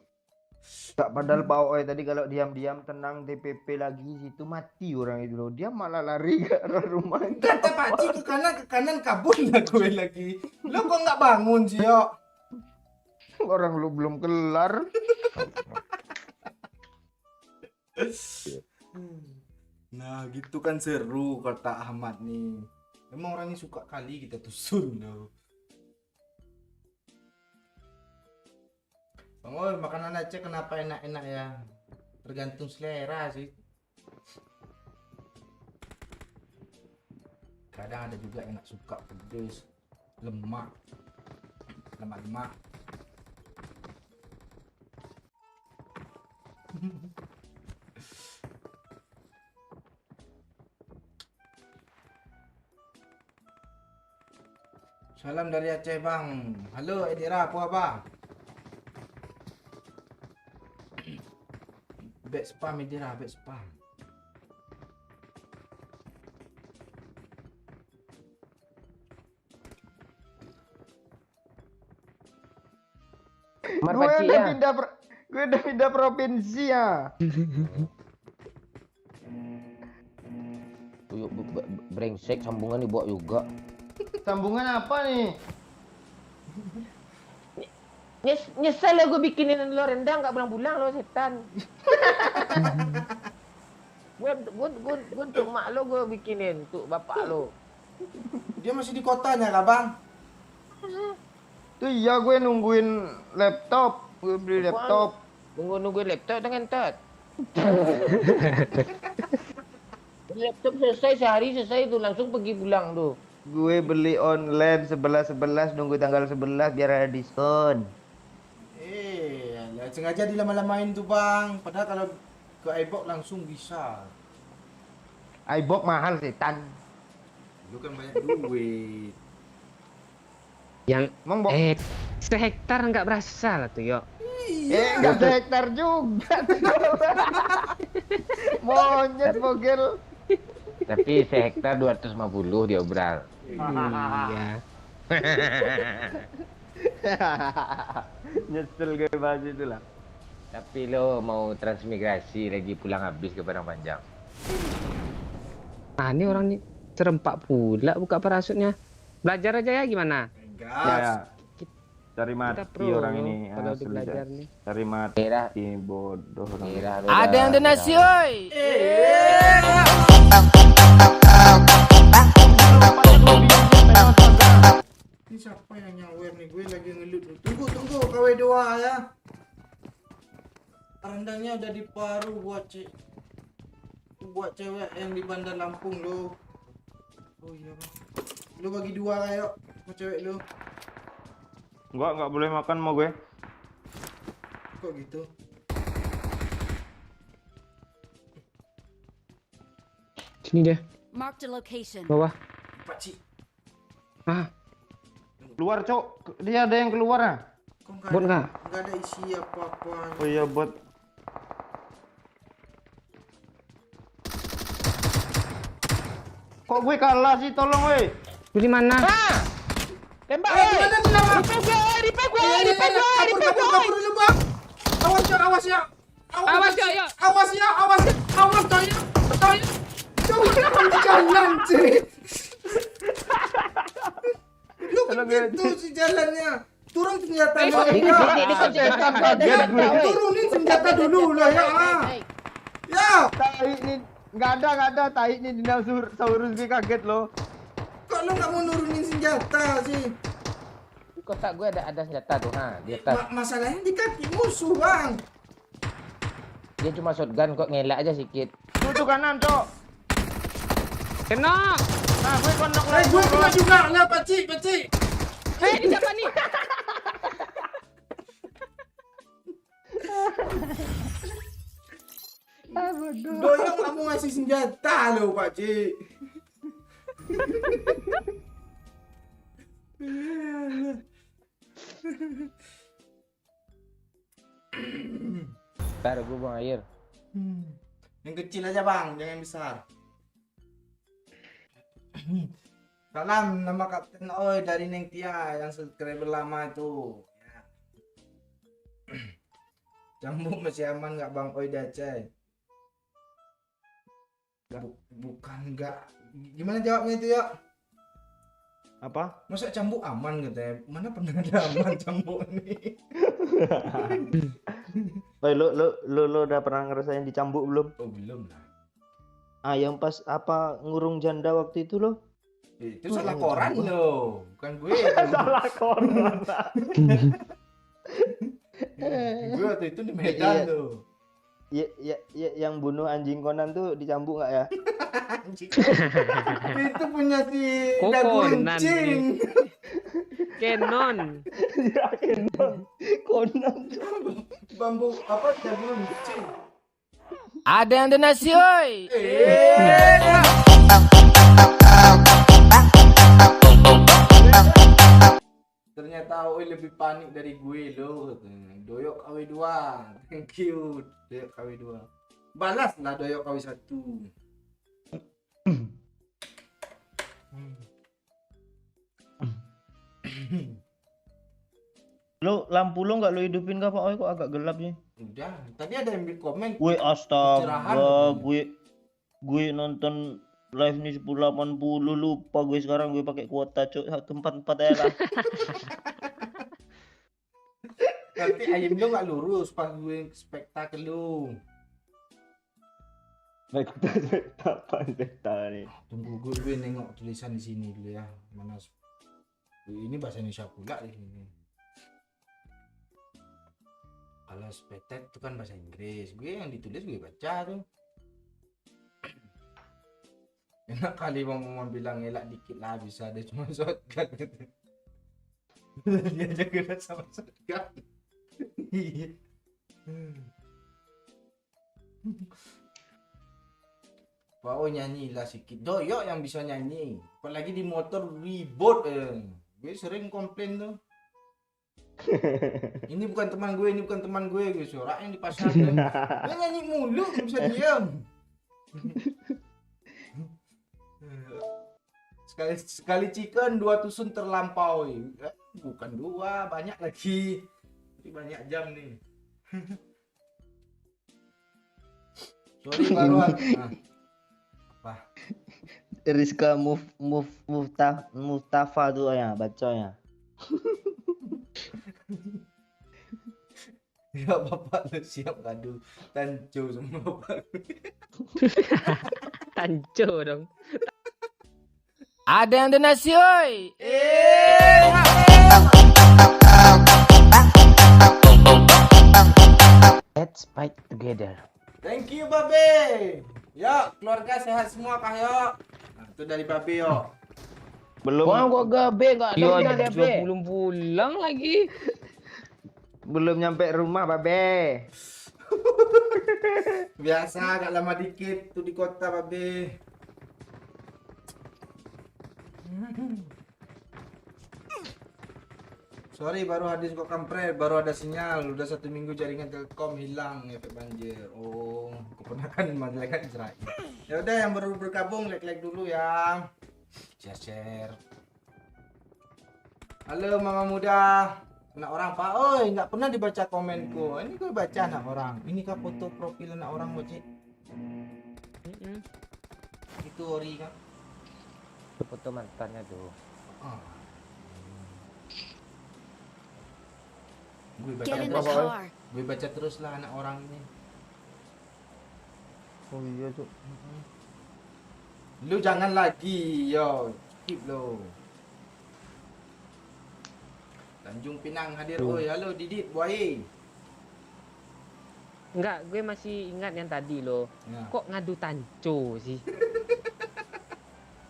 Tak padahal Pau oi tadi kalau diam-diam tenang TPP lagi situ mati orang itu loh. Dia malah lari ke arah rumah. Kata Pakcik ke kanan kabur lah gue lagi. Lo kok nggak bangun sih yo? Orang lu belum kelar. Nah gitu kan seru kata Ahmad nih. Emang orangnya suka kali kita tusun loh. Bang Oi, makanan Aceh kenapa enak-enak ya? Tergantung selera sih. Kadang ada juga yang nggak suka pedes, lemak. Salam dari Aceh bang. Halo Edira, apa bang? Back spam Edira, back spam. Mar Gue Pakcik udah ya. gue udah pindah provinsi ya. Tuyuk brengsek sambungan dibawa juga. Sambungan apa nih? Nyesel lah gue bikinin lo rendang nggak bulang-bulang lo setan. gue untuk mak lo gue bikinin untuk bapak lo. Dia masih di kotanya kah bang? Tuh iya gue nungguin laptop. Gue beli laptop. Nunggu laptop dengan tat. Laptop selesai sehari selesai tuh langsung pergi pulang tuh. Gue beli online 11 nunggu tanggal 11 biar ada diskon. Sengaja dilama-lamain tuh bang. Padahal kalau ke iBox langsung bisa. iBox mahal setan. Lu kan banyak duit. Yang Emang Bok? sehektar nggak berasa lah tuh yo. Enggak hektar juga. Monyet bogel. Tapi sehektar 250 dia obral. Iya. Nyesel gue bahas itu lah. Tapi lo mau transmigrasi lagi pulang habis ke Padang Panjang. Ah, ini orang nih serempak pula buka parasutnya. Belajar aja ya gimana? Enggak. Ya, cari Kita mati pro orang ini. kalau Asli, belajar guys. nih. Cari mati Kira. bodoh orang ini. Ada yang donasi, oi. Ini siapa yang nyawer nih? Gue lagi ngelut nih. Tunggu KW2 ya. Rendangnya udah diparu buat cewek yang di Bandar Lampung lo. Oh iya bang. Lo bagi 2 ayo sama cewek lo. Enggak boleh makan mau gue. Kok gitu? Sini dia, Marked a location. bawah. Pakcik. Ah, Keluar, Cok. Dia ada yang keluar ah. Kok bot nggak? Enggak ada isi apa-apa. Oh iya, bot. Kok gue kalah sih, tolong weh. Lu di mana? Tembak, Eh, oi. mana kenapa? Di peg. Kabur dulu bang. Awas ya. Awas ya, yuk. Awas Toyo. Jangan di jalan sih. Lu Tolong, gitu sih jalannya. Turun senjata lu. Turunin senjata dulu lah ya. Ya, Tai ini nggak ada tai ini dinosaurus gue kaget loh. kok lu nggak mau nurunin senjata sih? Di kotak gue ada senjata tuh, di atas. Masalahnya di kaki musuh bang. Dia cuma shotgun kok, ngelak aja sedikit. Tuh kanan, Cok. Kena. Nah, gue kondok Eh, gue kena juga lah, Pakcik. Di depan nih. Doyong nggak mau ngasih senjata lo, Pakcik. Ntar gue buang air. Yang kecil aja bang, jangan yang besar. Salam, nama Kapten Oi dari Neng Tia yang subscriber lama itu. Ya. Cambuk masih aman nggak bang Oi Dacai? Bukan nggak. Gimana jawabnya itu ya? Apa? Masa cambuk aman katanya? Mana pernah ada aman cambuk nih? Woi, lo udah pernah ngerasain dicambuk belum? Oh belum lah. Ah, yang pas apa ngurung janda waktu itu lo? Itu salah koran lo, bukan gue. Salah koran. Gue waktu itu di Medan Iya. lo. Ya, yang bunuh anjing Conan tuh dicambuk nggak ya? Itu punya si Kok dagu Conan runcing. Kenon. Yakin dong. Conan. Bambu apa dagu runcing? Ada yang donasi, oi. Ternyata Oi lebih panik dari gue lo. Doyok KW2. Thank you. Doyok KW2. Balas lah Doyok KW1. Lo lampu lo nggak lo hidupin nggak Pak? Oh, kok agak gelap sih? Udah, tadi ada yang komen. Gue Pencerahan astaga, katanya. gue nonton live nih 1080 lupa gue sekarang gue pakai kuota cok 144 ya lah. Nanti ayam lo nggak lurus pas gue spektakel lo. Spekta nih. Tunggu gue nengok tulisan di sini dulu ya. Mana ini bahasa Indonesia pula di sini. Kalau spektak itu kan bahasa Inggris. Gue yang ditulis gue baca tuh. Enak kali mau bilang elak dikit lah bisa deh cuma shotgun gitu. Dia aja kena sama shotgun. Iya. Wow nyanyi lah sedikit. Doyok yang bisa nyanyi. Apalagi di motor ribut. Gue sering komplain tuh. Ini bukan teman gue, ini bukan teman gue. Gue suara yang di pasar. Dia nyanyi mulu, gak bisa diam. Sekali chicken 2 tusun terlampaui. Bukan 2, banyak lagi. Ini banyak jam nih. Sorry baru. Apa? Rizka Mustafa tuh ya bacanya. Ya bapak lu siap ngadu tanco sama bapak lu. Tanco dong. Ada yang donasi oi. Let's fight together. Thank you Babe. Yo, keluarga sehat semua kah yo? Nah, itu dari Babe yo. Belum Kau gabe enggak Yo, ada jo. Belum pulang lagi. Belum nyampe rumah, Babe. Biasa agak lama dikit tuh di kota Babe. Sorry baru habis kok kampret, baru ada sinyal. Udah 1 minggu jaringan Telkom hilang efek banjir. Oh, keponakan malaikat Israel. Ya udah yang baru bergabung like dulu ya. Share. Halo mama muda. Anak orang Pak, oi nggak pernah dibaca komenku. Ini gue baca anak orang. Ini kah foto profil anak orang Bocik? Itu ori kan? Foto mantannya tuh. Ah. Gue baca Get in the terus, car. gue baca terus lah anak orang ini. Oh iya, Cuk. Lu jangan lagi, yo. Skip lo. Tanjung Pinang hadir. Oi, halo Didit, Buai. Enggak, gue masih ingat yang tadi loh. Ya. Kok ngadu tanco sih?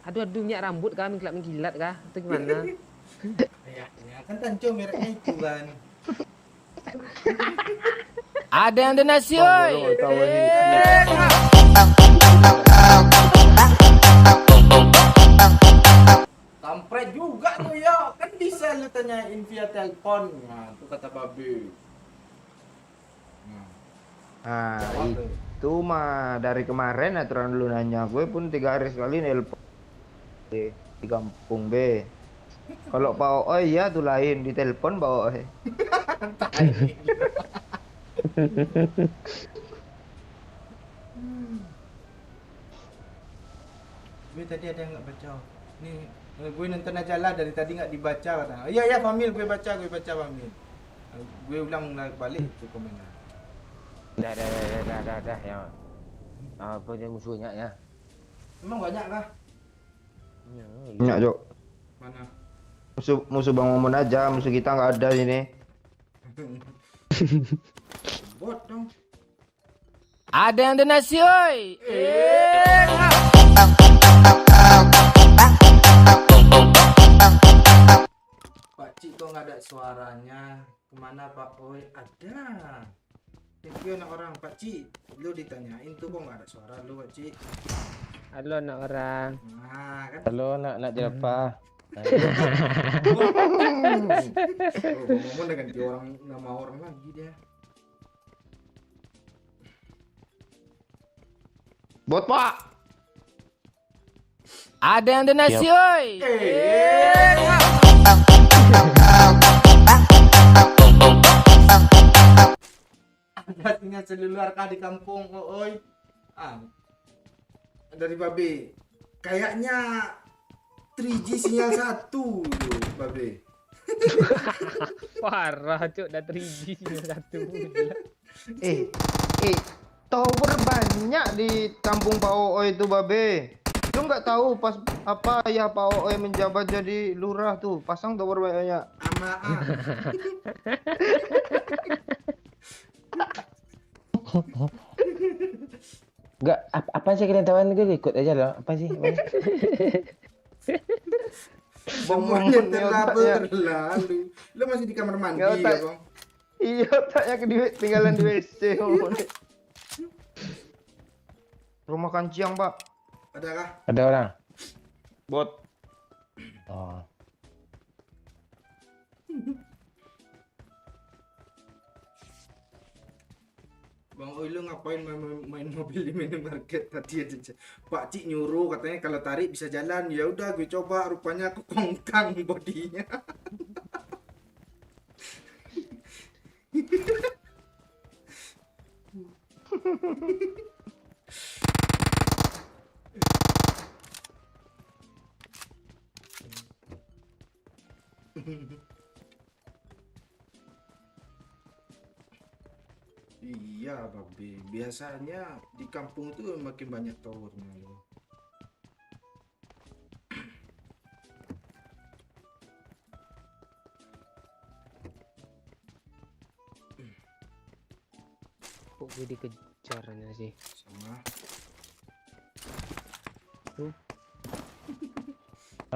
Aduh minyak rambut kah mengkilat kah? Atau gimana? Ya, kan Tanco mereknya itu kan. Ada yang donasi oi. Kampret juga tuh yo. Kan bisa lu tanyain via telepon. Nah, itu kata Babe. Nah, Nah, jawab tuh. itu mah dari kemarin aturan lu nanya. Gue pun 3 hari sekali nelpon di kampung B. Kalau Pak Oi ya tuh lain di telepon Pak Oi. Gue tadi ada yang nggak baca. Nih, gue nonton aja lah dari tadi nggak dibaca katanya. Iya Famil gue baca Famil. Gue ulang balik tuh komennya. Dah ya. Apa dia musuhnya ya? Emang banyak kah? Banyak, Cuk. Mana? Musuh Bang Momon aja, musuh kita nggak ada ini. Bot dong. Ada yang donasi oi. Pak Cik kok nggak ada suaranya? Kemana Pak Oi? Ada. Thank you anak orang Pak Cik. Lu ditanyain tuh kok nggak ada suara lu Pak Cik. Halo anak orang. Nah kan. Halo nak jerapah. Oh, Momon udah ganti nama orang lagi dia. Bot, Pak. Ada yang donasi oi. Ada sinyal seluler kah di kampung Oi? Dari Babe. Kayaknya 3G sinyal 1 tuh Babe. Parah cuk, udah 3G satu. Tower banyak di kampung Pak Oi itu, Babe. Lu nggak tahu pas apa ya Pak Oi menjabat jadi lurah tuh, pasang tower banyak. Amaan. Enggak, apa sih kalian tawan gue ikut aja loh. Apa sih? Semuanya otaknya. terlalu. Lu masih di kamar mandi Nggak, ya, otak. Bang? Iya, otaknya tinggalan di WC. Rumah kanciang, Pak. Adakah? Ada orang. Bot. Oh. Bang Oi lu ngapain main mobil di minimarket tadi aja. Pak Cik nyuruh katanya kalau tarik bisa jalan. Ya udah gue coba rupanya aku kongkang bodinya. Iya, Babe. Biasanya di kampung itu makin banyak towernya loh. Kok gue dikejarnya sih? Sama.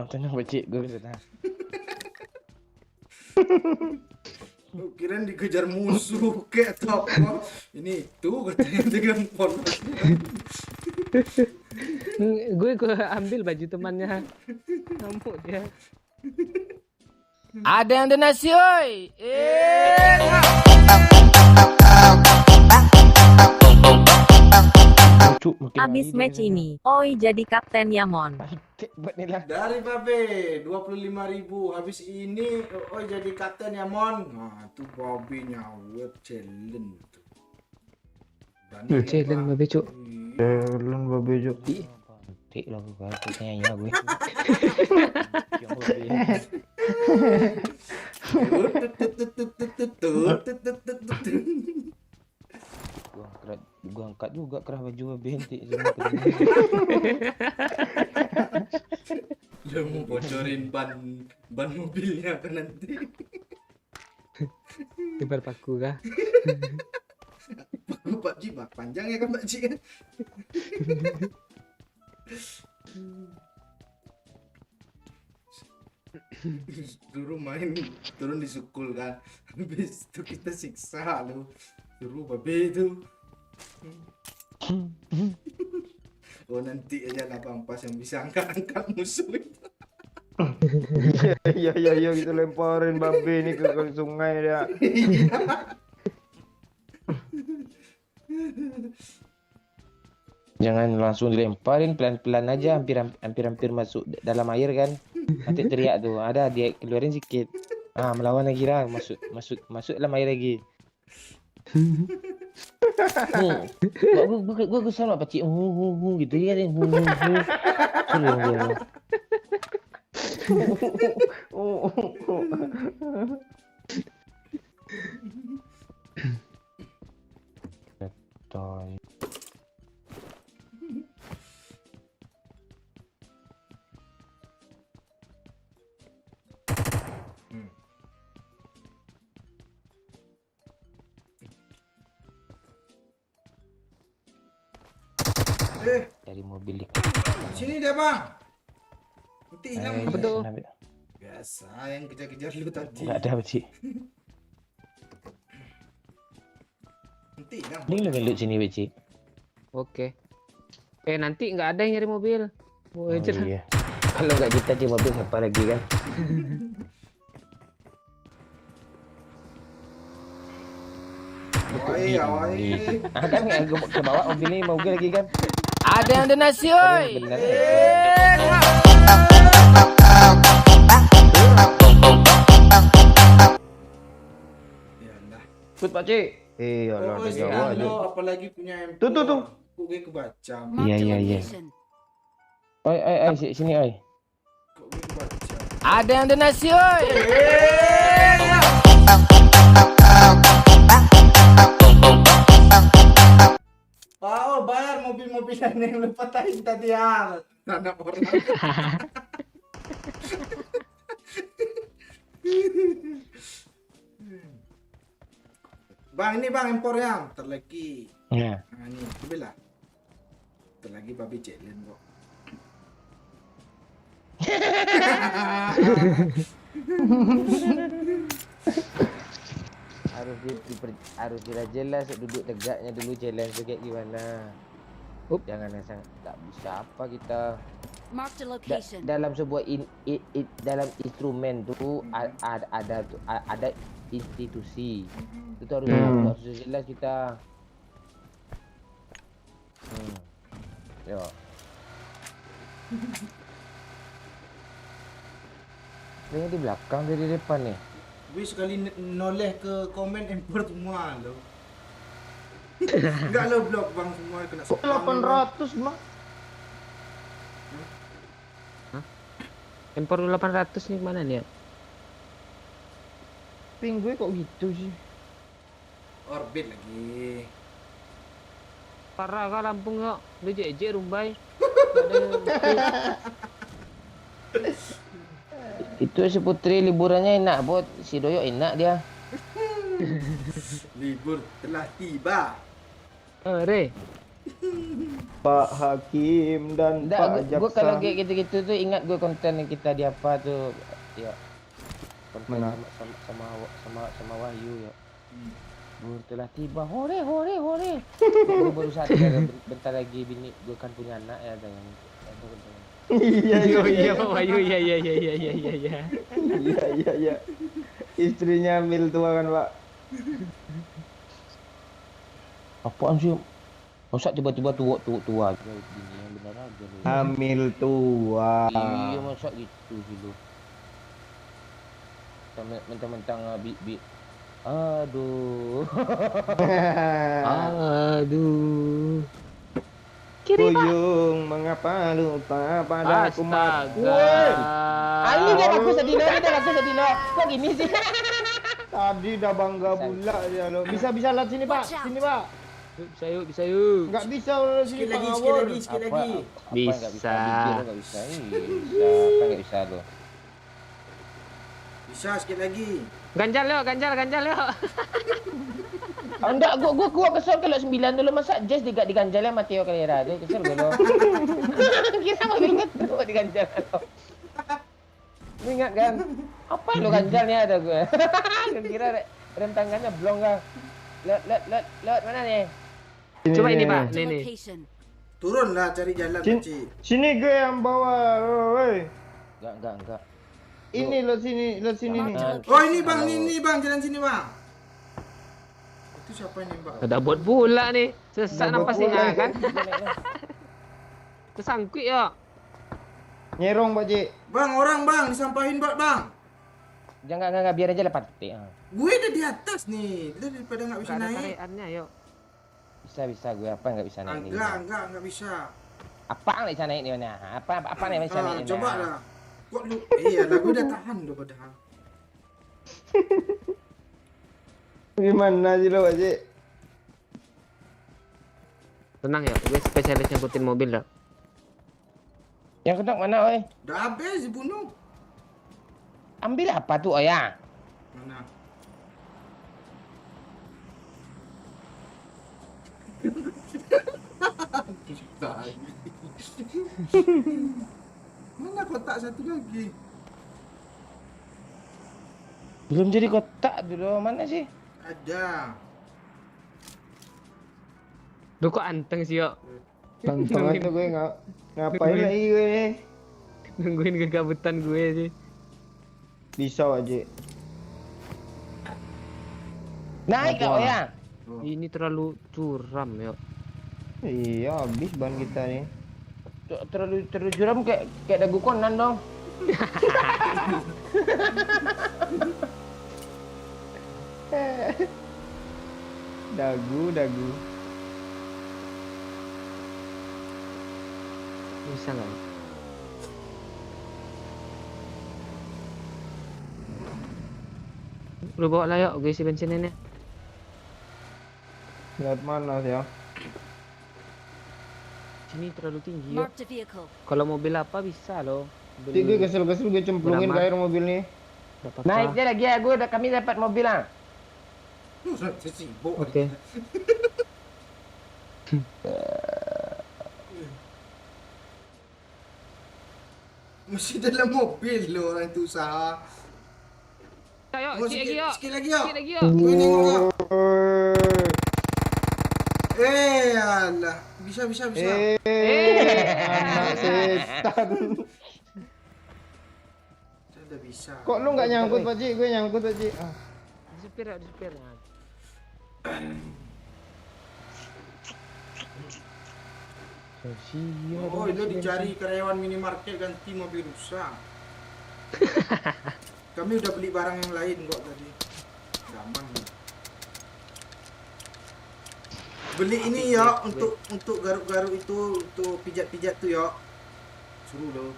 Tenang becik gue sudah. Oh, kirain dikejar musuh kayak atau apa. Ini itu katanya dengan polos. Gue ambil baju temannya. Ngamuk dia. Ada yang donasi oi. Abis match ini, Oi jadi kapten Yamon. Dari Babe 25.000 habis ini oh jadi kapten ya Mon. Nah, itu Babe nyawet challenge tuh. Berani Challenge apa? Babe, Cuk. Iya. Jalan babe Cuk. Tik lah gue tanya gue. Gua angkat juga kerah baju bentik semua. Dia mau bocorin ban mobilnya apa nanti? Tibar paku kah? Pak Ji, panjang ya kan Pak Ji kan? Turun disukul kan. Habis itu kita siksa lu. Suruh Babe itu. Oh nanti aja lah Bang Pas yang bisa angkat-angkat musuh itu. Iya kita lemparin babe ini ke sungai dia. Jangan langsung dilemparin, pelan-pelan aja, hampir masuk dalam air kan. Nanti teriak tuh, ada dia keluarin sedikit. Ah, melawan lagi lah, masuk dalam air lagi. Gua sama Pak Cik, gitu ya kan. Toy. Dari mobil di Sini dia Bang. Nanti hilang. Apa tuh? Biasa yang kejar-kejar lu tadi. Enggak ada Pak Cik. Nanti hilang. Ini lu ngelut sini Pak Cik. Oke. Nanti nggak ada yang nyari mobil. Oh, iya. Kalau nggak kita di mobil siapa lagi kan? Awai. Kan nggak ke bawah mobil lagi kan? Ada yang donasi oi. Bener. Ya dah. Ikut Pak Cik. Iya lah, Oh, ada Jawa aja. lo apalagi punya MP. Tuh. Kok gue kebaca. Marked a Iya. location. Oi, sini oi. Kok gue kebaca. Ada yang donasi oi. Oh, bayar mobil-mobilan yang lu patahin tadi ya. Anak orang. Bang, ini Bang impornya. Ntar lagi. Ya. Nah, ini, ambil lah. Ntar lagi babi challenge kok. Harus jelas duduk tegaknya dulu challenge kayak gimana. Jangan asal tak bisa apa kita. Marked a location. Dalam sebuah dalam instrumen tuh ada institusi. Itu harus jelas kita. Yo. Ini di belakang dari depan nih. Gue sekali noleh ke komen import semua lo. Enggak lo blok Bang semua kena spam. 800 Bang. Empor 800 nih mana nih ya? ping gue kok gitu sih? Orbit lagi. Parah kah Lampung yuk. Lu jejek rumbai. Itu si Putri liburannya enak, Bot. Si Doyo enak dia. Libur telah tiba. Re. Pak Hakim dan Enggak, Pak gue kalau Jaksa. kayak gitu-gitu tuh ingat gue konten yang kita di apa tuh. Ya. Konten Mana? sama Wahyu ya. Libur telah tiba. Hore hore hore. Gue baru sadar bentar lagi bini gue kan punya anak ya dengan Iya Iya Pak Wahyu, iya. iya. Istrinya hamil tua kan Pak. Apaan sih? Masa tiba-tiba tua gini yang benar aja lu. Hamil tua. Iya masa gitu sih lu. Mentang-mentang aduh. Aduh. Buyung mengapa lupa padaku Astaga. Ini kan aku sedih Kok gini sih? Tadi udah bangga pula dia lo. Bisa lewat sini Pak. Watch out. Sini Pak. Bisa yuk. Enggak bisa lewat sini Pak. Sekali lagi. Apa Bisa. nggak bisa? Bibir nggak bisa. Apa nggak bisa lo? Bisa sikit lagi. Ganjal yuk. Oh, enggak, gua kesel kalau 9 dulu masa Jazz diganjalnya sama Theo Calera tuh kesel gue lo. Kira mau inget tuh diganjal lo. Lu ingat kan? Apa lo ganjalnya ada gue? Kira rentangannya blong kan. Lihat mana nih? Coba ini Pak, Marked a nih. location. Turunlah cari jalan kecil. Sini gue yang bawa. Woi. Enggak. Ini lo sini nih. Marked a Oh location. ini bang, jalan sini bang. Itu siapa ini bang? Ada bot pula nih. Sesak Ada bot nampasnya pula. kan. Kesangkut ya. Nyerong Pak Ji. Bang, orang bang, disampahin bang. Jangan biar aja lepas. Gue udah di atas nih, daripada nggak bisa Gak ada naik. tariannya yuk. Bisa gue apa nggak bisa naik nih? Enggak bisa. Apa nggak bisa naik nih mana? Apa nih bisa naik? Coba lah. Kok lu? Iya, lah gue udah tahan lo padahal. Gimana sih lo Pak Ji? Tenang ya, gue spesialis nyangkutin mobil dah. Yang kedok mana oi? Udah habis dibunuh. Ambil apa tuh ya? Mana? Mana kotak satu lagi? Belum jadi kotak dulu mana sih? Ada. Lu kok anteng sih yuk? Ganteng aja gue ngapain lagi gue nih? Nungguin kegabutan gue sih. Bisa Pak Ji. Naik Apa? kau ya? Ini terlalu curam yuk. Iya, habis ban kita nih. Terlalu curam kayak dagu Conan dong. Dagu. Bisa nggak? Lu bawa lah yuk, gue isi bensin ini. Lihat mana sih ya? Sini terlalu tinggi yuk. Marked a vehicle. Kalau mobil apa bisa loh. Jadi gue kesel-kesel gue cemplungin ke Beramat. air mobil nih. Gak apa-apa. Naik dia lagi ya, kami dapat mobil lah. Sibuk. Oke. Mesti dalam mobil lo orang itu usaha. Ayo, Oh, sikit lagi yuk. Sikit lagi yuk. Sikit lagi yuk. Gue nengok yuk. Alah. Bisa. Anak setan. Saya udah bisa. Kok lu nggak nyangkut Pak Ji? Gue nyangkut Pak Ji. Ah. Di supir ya, di supir. Oh, itu dicari karyawan minimarket ganti mobil rusak. Kami udah beli barang yang lain kok tadi. Gampang. Beli ini ya untuk garuk-garuk itu, untuk pijat-pijat tuh ya. Suruh lo.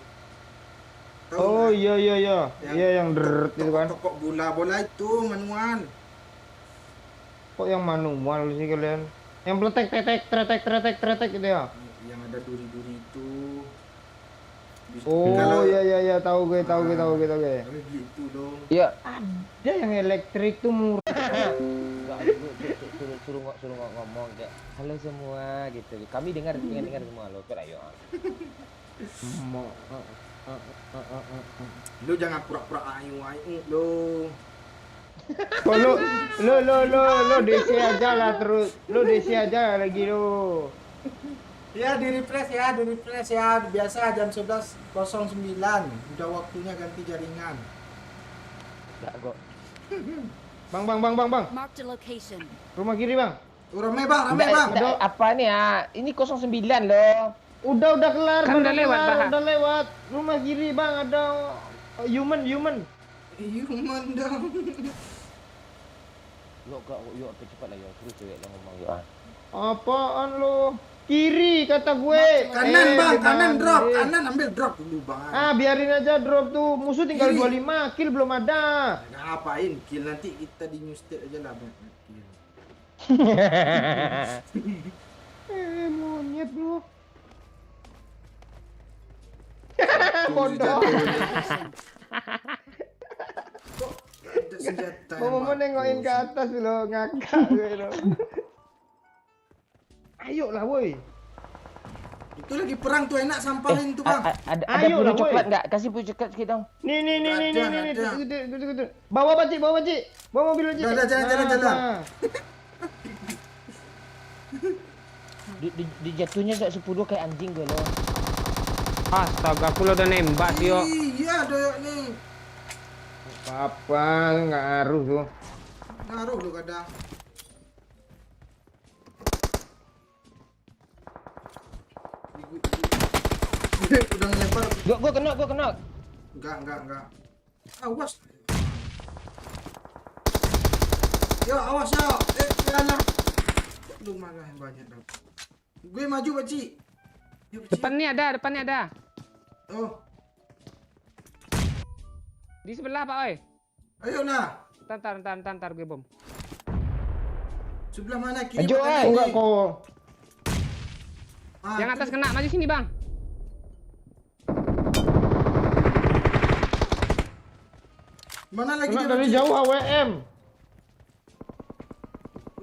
Tahu Oh nggak? iya iya iya. Yang Iya yang deret itu kan. Tokok bola itu manual. Kok yang manual sih kalian? Yang peletek tetek tretek tretek tretek gitu ya? Yang ada duri-duri itu. Oh Kalau iya iya iya tahu gue tahu gue tahu gue tahu gue. kami beli itu dong. Iya. Ada yang elektrik tuh murah. Enggak, suruh ngomong kayak halo semua gitu. Kami dengar semua lo. Ayo. Lu jangan pura-pura ayu lu. Oh, lo DC aja lah terus. Lo DC aja lagi lo. Ya di refresh ya. Biasa jam 11.09. Udah waktunya ganti jaringan. Enggak kok. Bang. Marked a location. Rumah kiri bang. Oh, rame bang. Apa nih ya? Ini 09 loh. Udah kelar. Kan udah lewat, kelar, Bah. udah lewat. Rumah kiri bang ada human. Human dong. Yuk cepat lah yuk. Terus cewek lo ngomong yuk. Apaan lo? Kiri kata gue. Kanan bang, di kanan mana? drop. Kanan ambil drop dulu bang. Ah biarin aja drop tuh. Musuh tinggal Kiri. 25 kill belum ada. Ngapain kill nanti kita di new state aja lah bang. Kill. Monyet lo. Tuh, Bodoh. jatuh nih. Kok ada senjata yang Mau nengokin ke bagus? atas lo ngakak gue lo. Ayo lah woi. Itu lagi perang tuh enak sampahin tuh bang. Ada Ayo lah, peluru coklat woi. enggak? Kasih peluru coklat sikit dong. Nih. Ada. Gitu. Bawa Pak Cik. Bawa mobil aja. Udah, jalan. Nah. Di jatuhnya tak 10 kayak anjing gue loh. Astaga, aku lo udah nembak sih yo. Iya doyok nih. Apa nggak ngaruh tuh. Ngaruh lu kadang. Udah ngelempar. Gua kena. Enggak. Awas. Yo, awas yo. Jalan. Lu malah yang banyak dong. Gue maju, Pakcik. Yuk, Pakcik. Depannya ada. Oh, Di sebelah Pak oi. ayo nah. Ntar gue bom. Sebelah mana kiri? Maju, apa kanan Enggak nih? kok. Ah, Yang itu. atas kena, maju sini bang. Mana lagi Kena dia? dari Pakcik? jauh AWM.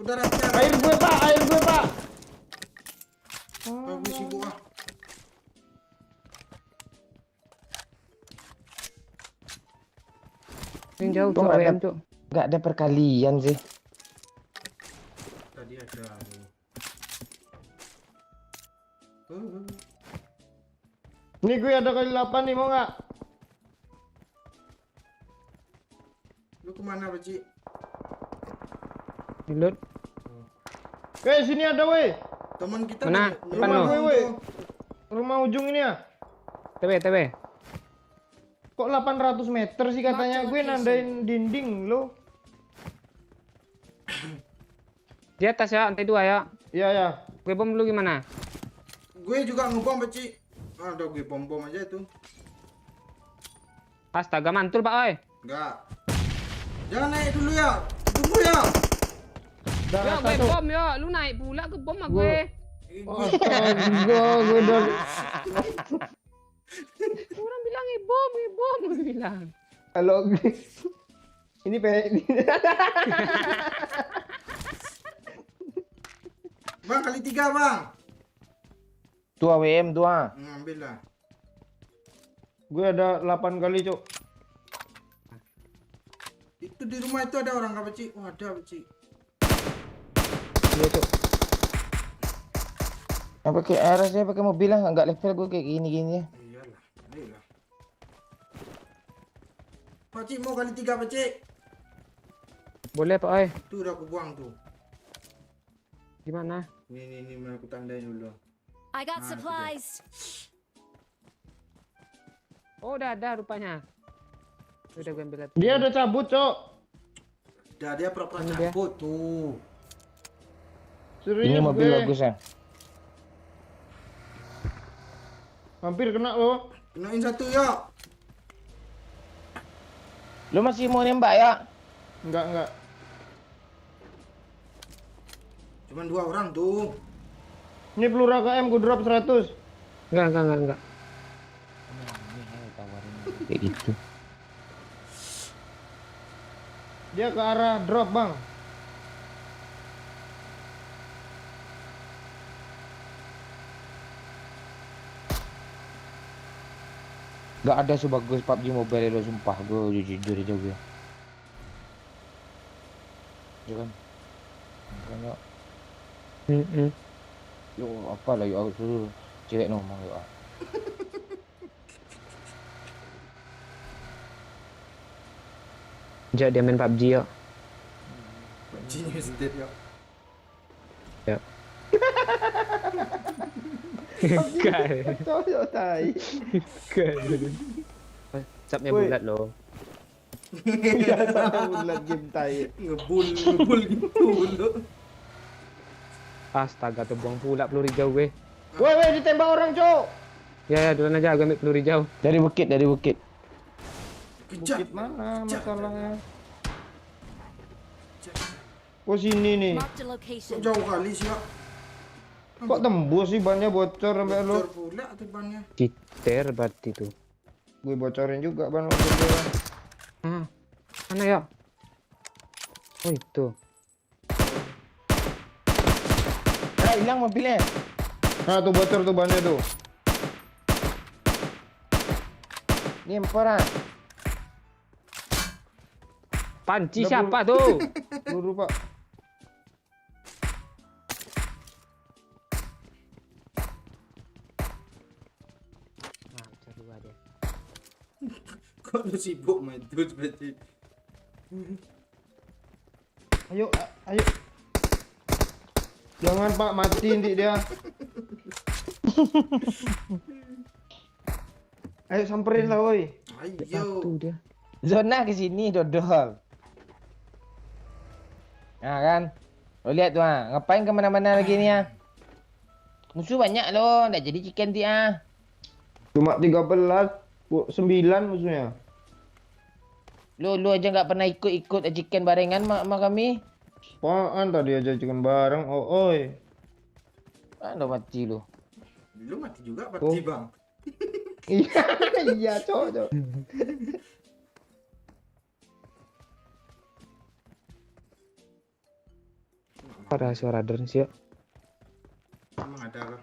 Udah rapian. Air gue Pak. Bagus sih gua. Yang jauh Tuh, tuh ada. OM tuh. Enggak ada perkalian sih. Tadi ada. Nih gue ada kali 8 nih mau nggak? Lu kemana, Pakcik? Di loot. Sini ada woi. Teman kita Mana? di- Depan di lo. rumah Woi. tuh. Rumah ujung ini ya. TW. Kok 800 meter sih katanya? Mark the Gue location. nandain dinding lo. Di atas ya, lantai 2 ya. Iya. Gue bom dulu gimana? Gue juga ngebom, Pakcik. Ada gue bom-bom aja itu. Astaga, mantul Pak oi. Enggak. Jangan naik dulu ya. Tunggu ya. Udah Yo, rata gue tuh. bom yo. Lu naik pula ke bom sama gue. Astaga, gue udah. Orang bilang ngebom. Gue bilang. Halo. Ini Bang, kali 3, Bang. Tuh AWM tuh ah. Ambil lah. gue ada 8 kali, Cuk. Itu di rumah itu ada orang nggak, Pakcik? Oh, ada, Pakcik. Iya tuh. Yang pakai RS saya pakai mobil lah, enggak level gue kayak gini-gini. Iyalah, ayolah. Pakcik mau kali 3, Pakcik. Boleh Pak oi. Tuh udah aku buang tuh. Gimana? Ini mana aku tandain dulu. I got Ah, supplies. Oh, udah ada rupanya. Udah gue ambil aja. Dia ada cabut, Cok. Udah dia pura-pura Ini dia. cabut tuh. Serius Ini mobil gue. bagus ya. Hampir kena lo. Kenain satu ya. Lu masih mau nembak ya? Enggak. Cuman 2 orang tuh. Ini peluru AKM gue drop 100. Enggak. Kayak gitu. Dia ke arah drop, Bang. Gak ada sebagus PUBG Mobile lo, sumpah gue jujur aja gue. Ya kan? Makanya yo apa lah yo aku suruh cewek ngomong yo. Jauh dia main PUBG ya. Genius dead ya. Cocok tai. Sapnya Woi. bulat lo. Biasa bulat game tai. Ngebul gitu dulu. Astaga, tuh buang pula peluru hijau gue. Woi, ditembak orang, Cok. Ya, duluan aja gue ambil peluru hijau. Dari bukit. Kejap. Bukit mana masalahnya? Oh, sini nih. Marked a Kok location. jauh kali sih ya? Kok tembus sih bannya bocor sampai lu? Bocor pula tuh bannya. Citer berarti tuh. Gue bocorin juga ban waktu itu. Mana ya? Oh itu. Hilang mobilnya. Nah, tuh bocor tuh bannya tuh. Ini empor ah. Panci Udah siapa tuh? Peluru, Pak. Nah, cari dua deh. Kok lu sibuk main terus berarti? Ayo. Jangan, Pak, mati nanti dia. Ayo samperin lah, woi. Ayo. Tuh dia. Zona ke sini dodol. Nah kan, lo lihat tuh ah, ngapain kemana-mana lagi nih ah? Musuh banyak loh, nggak jadi chicken dia. Cuma 13, 9 musuhnya. Lu aja nggak pernah ikut chicken barengan sama kami. Apaan tadi aja chicken bareng, oi. Udah mati lu. Lu mati juga berarti, Bang. Iya, Cok. Ada suara drone sih ya. Emang ada kah?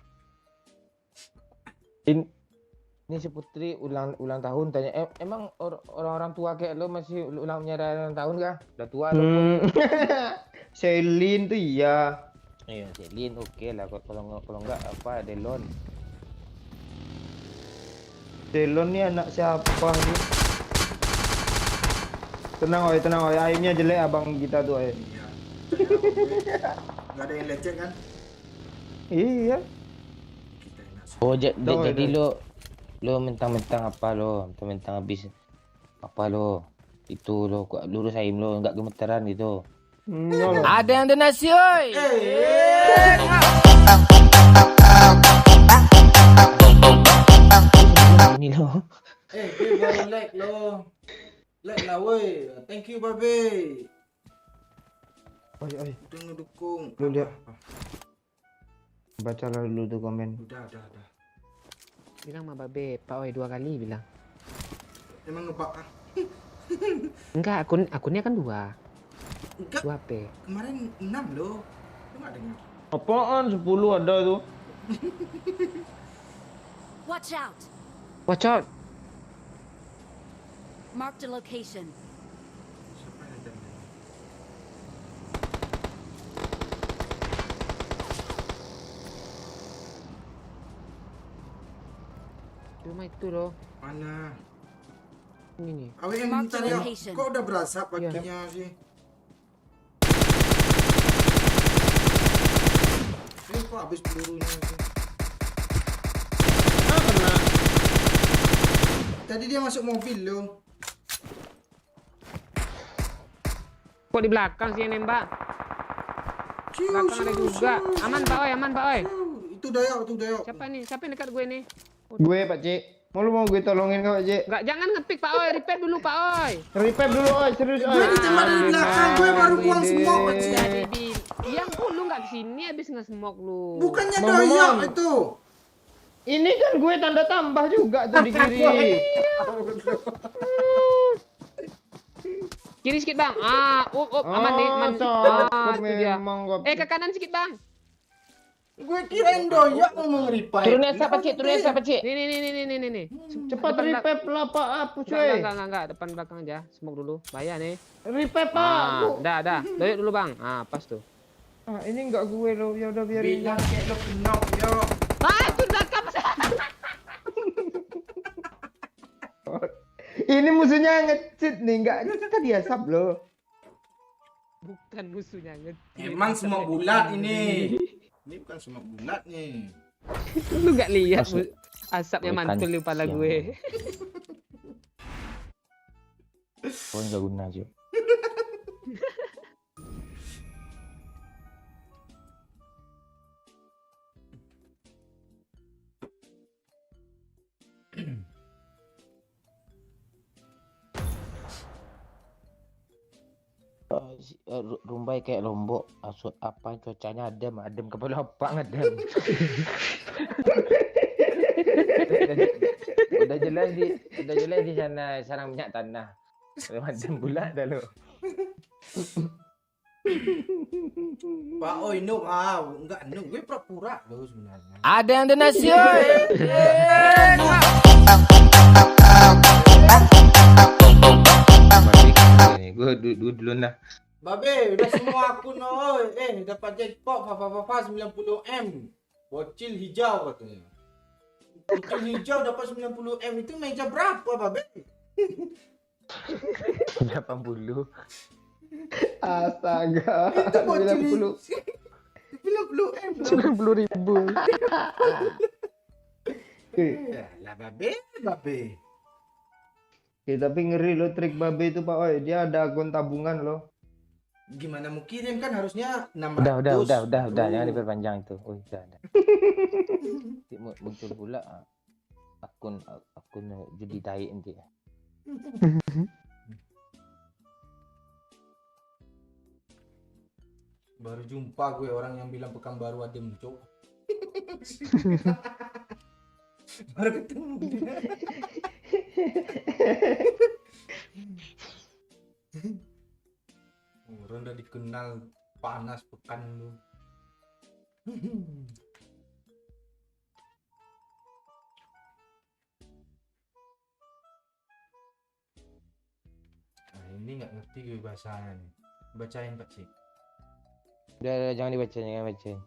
Ini si Putri ulang tahun tanya, emang orang-orang tua kayak lo masih ulang tahun kah? Udah tua lo. Selin tuh iya. Iya, Celin oke lah kalau enggak apa Delon. Delon nih anak siapa nih? Tenang oi, aimnya jelek abang kita tuh Iya. oi. Gak ada yang lecet kan? Iya. Kita enak sih. Oh Tahu, jadi tahu. lo mentang-mentang apa lo? Mentang-mentang habis apa lo? Itu lo lurus aim lo enggak gemeteran gitu. Enggak. Ada yang donasi oi. Ini lo. Dia baru like lo. Like lah woi. Thank you babe. Oi. Udah ngedukung. Lu lihat. Baca lah dulu tuh komen. Udah. Bilang sama Babe, Pak Oi 2 kali bilang. Emang ngebak ah? Enggak, akunnya kan 2. Enggak. 2 P. Kemarin 6 loh. Lu nggak dengar? Apaan 10 ada tuh? Watch out. Watch out. Marked a location. Siapa yang ada? Cuma itu loh. Mana? Ini nih. AWM Mark bentar the ya. location. Kok udah berasap paginya sih? Ini kok habis pelurunya sih? Kena. Tadi dia masuk mobil loh. Kok di belakang sih yang nembak? Belakang ada juga. Aman Pak Oi. Itu Dayo. Siapa nih? Siapa yang dekat gue nih? Gue Pak Cik. Mau gue tolongin kau aja. Enggak, jangan ngepick Pak Oi, repair dulu Pak Oi. Repair dulu oi, serius oi. Gue ditembak dari belakang, gue baru buang smoke kecil. Jadi yang lu nggak kesini habis nge-smoke lu. Bukannya Mon, doyok mon. itu. Ini kan gue tanda tambah juga tuh di kiri. Kiri sedikit bang. Aman nih, aman. Cakep Itu dia. memang kau. Ke kanan sedikit bang. Gue kirain doyok ngomong repair. Turunnya siapa cik? Turunnya siapa cik? Nih. Cepat repair lah Pak, apa cuy? Enggak, depan belakang aja. Smoke dulu. Bahaya nih. Repair Pak. Dah. Doyok dulu bang. Pas tuh. Ini enggak gue lo, ya udah biarin. Bilang kayak lo kenok yo. Itu belakang. Ini musuhnya nge-cheat nih, enggak kita diasap loh. Bukan musuhnya Emang semua bulat ini. Ini bukan semua bulat nih. Lu nggak lihat asapnya Bukan mantul di kepala siang. gue. Oh, nggak guna aja. Rumbai kayak Lombok, asut apa cuacanya adem kepala apa ngadem. udah jelas di sana sarang minyak tanah. Adem pula dah lo. Pak Oi no, enggak no, gue pura-pura lo sebenarnya. Ada yang donasi, oi. Gue dulu nah. Babe, udah semua akun oi. Dapat jackpot Fafa 90M. Bocil hijau katanya. Bocil hijau dapat 90M itu meja berapa, Babe? 80. Astaga. Itu bocil 90. 90M. 90.000. Lah Babe. Tapi ngeri lo trik babe itu Pak Oi. Dia ada akun tabungan loh. Gimana mau kirim kan harusnya 600. Udah, jangan diperpanjang itu. Oh, udah. Muncul pula akun judi tai nanti ya. Baru jumpa gue orang yang bilang Pekanbaru adem, Cok. Baru ketemu dia. Orang udah dikenal panas pekan lu. Nah, ini nggak ngerti gue bahasanya nih. Bacain Pak Cik. Udah, jangan dibacain.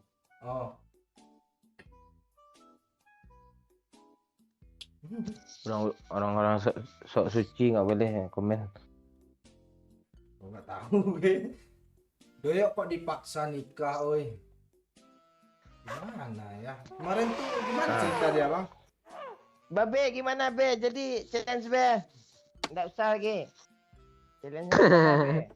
Oh. Orang-orang sok suci nggak boleh ya, komen. Oh, nggak tahu gue. Doyok kok dipaksa nikah, oi. Gimana ya? Kemarin tuh gimana cerita dia, Bang? Babe gimana be? Jadi challenge be? Nggak usah lagi. Challenge be.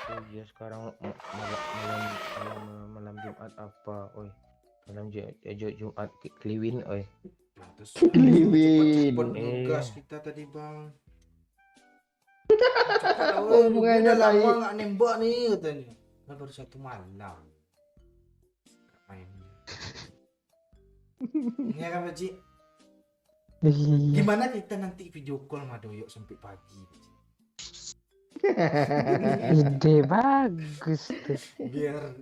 Oh iya, sekarang malam Jumat apa? Oi, malam Jumat Kliwin, oi. Kliwin. Cepet ngegas kita tadi, Bang. Hubungannya lama baik. nggak nembak nih katanya. Nah, baru 1 malam. Main. Ini kan Pak Cik? Gimana kita nanti video call sama Doyok sampai pagi, Pak Cik? Ide bagus tuh. Biar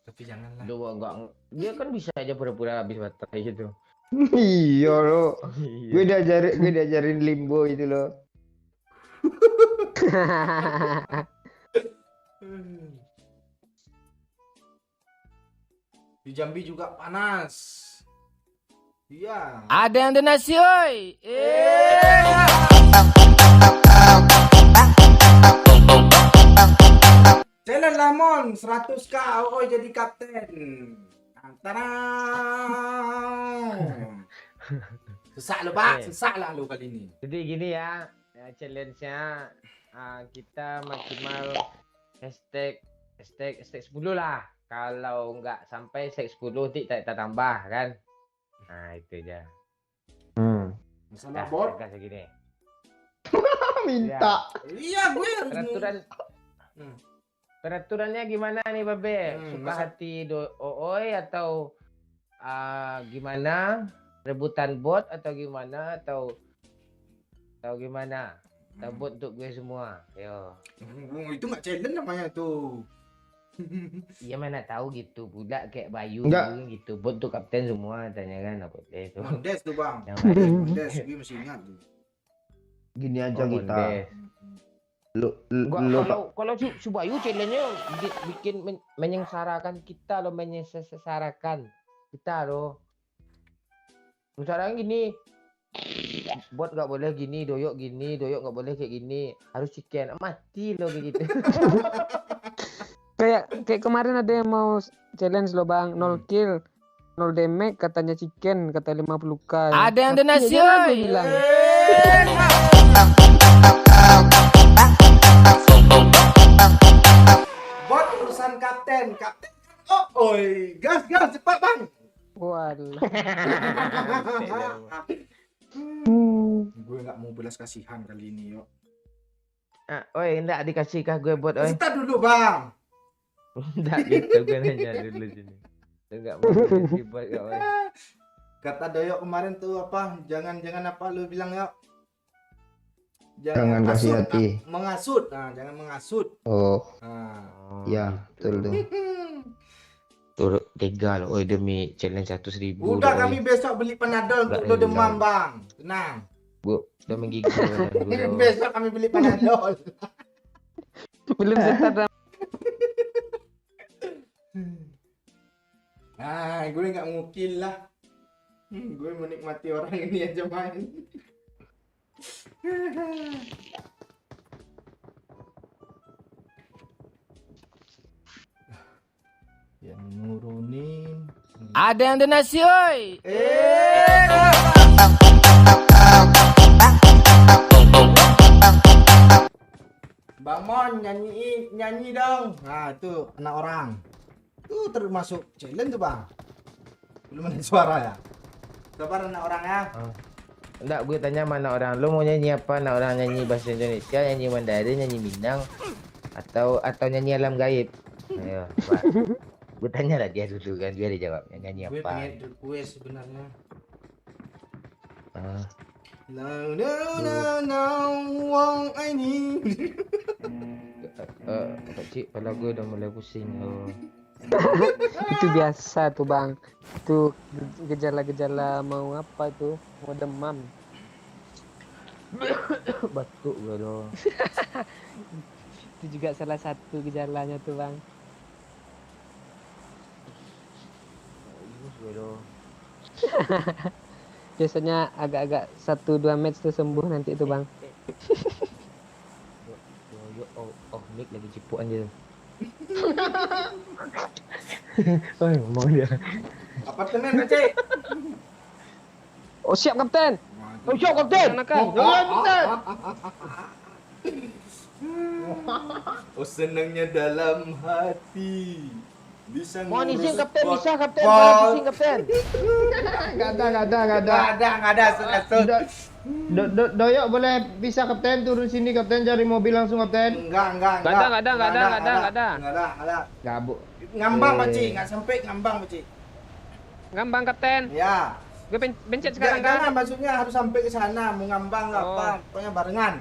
tapi janganlah. Duh, enggak, dia kan bisa aja pura-pura habis baterai gitu. Iya lo. Gue diajarin limbo itu loh. Di Jambi juga panas. Iya. Ada yang donasi, oi. Jalan Lamon 100k oh jadi kapten. Antara. Sesak lo Pak, sesak lah lo kali ini. Jadi gini ya, challenge-nya kita maksimal hashtag 10 lah. Kalau nggak sampai hashtag 10 nanti kita tambah kan. Nah itu aja. Masalah bot. Kayak segini. Minta. Iya, gue harus Peraturannya gimana nih Babe? Suka masa- hati Ooi atau gimana? Rebutan bot atau gimana? Atau gimana? Tabut untuk gue semua. Yo. Itu nggak challenge namanya tuh. Iya mana tahu gitu. Budak kayak Bayu Enggak. dulu gitu. Bot tuh kapten semua tanya kan apa itu. Mondes tuh bang. Yang lain. Mondes, gue masih ingat tuh. Gini aja Oh, kita. Mondes. Enggak, Lu kalau si Bayu challenge-nya bikin menyengsarakan kita loh, menyengsarakan kita loh. Misalnya gini, bot nggak boleh gini, doyok nggak boleh kayak gini, harus chicken, mati loh kayak gitu. Kayak kemarin ada yang mau challenge loh bang, 0 kill, 0 damage katanya chicken, kata 50k. Ada yang donasi, Iya, oi. gue bilang. Bot urusan kapten. Oi, gas cepat bang. Waduh. Gue nggak mau belas kasihan kali ini yo. Oi, enggak dikasih kah gue bot, oi? Kita dulu bang. Enggak gitu, gue nanya dulu sini. Enggak mau dikasih bot kok, oi. Kata Doyok kemarin tuh apa? Jangan apa lu bilang ya? Jangan kasih asut, hati. Mengasut. Nah, jangan mengasut. Oh, Nah. ya, betul tuh. Turut tega loh, oi demi challenge 100.000. Udah kami besok beli panadol untuk Nggak lo demam hilang. bang. Tenang. Bu, udah menggigil badan gue loh. Besok kami beli panadol. Belum start. Nah, gue nggak ngukil lah. Gue menikmati orang ini aja main. Yang nurunin. Ada yang donasi, oi. Bang Mon nyanyi dong. Nah itu anak orang. Tuh termasuk challenge tuh bang. Belum ada suara ya. Sabar anak orang ya. Enggak, gue tanya mana orang. Lu mau nyanyi apa? Anak orang nyanyi bahasa Indonesia, nyanyi Mandarin, nyanyi Minang, atau nyanyi alam gaib. Ayo, Pak. Gue tanya lah dia dulu kan, dia dijawabnya nyanyi Gue apa. pengen request sebenarnya. Ah, No no no no wong ini. Pakcik, kepala gue udah mulai pusing. Oh. Itu biasa tuh bang. Itu gejala-gejala mau apa tuh? Mau demam. Batuk gue loh. Itu juga salah satu gejalanya tuh bang. Ingus gue loh. Biasanya agak-agak 1-2 match tuh sembuh nanti itu bang. Oh, mic lagi cipuk anjir. Oh, ngomong dia. Apartemen Pak. Oh siap kapten. Oh, siap kapten. Oh senangnya dalam hati bisa Mohon izin ngurus kapten, bisa kapten, spot. boleh pusing kapten. Nggak ada. Nggak ada sudah. Doyok boleh bisa kapten turun sini kapten cari mobil langsung kapten. Enggak ada. Gabuk. Ngambang Pakcik, nggak sampai ngambang Pakcik. Ngambang kapten. Ya. Gue pencet sekarang Jangan kan. maksudnya harus sampai ke sana, mau ngambang nggak Oh. apa, pokoknya barengan.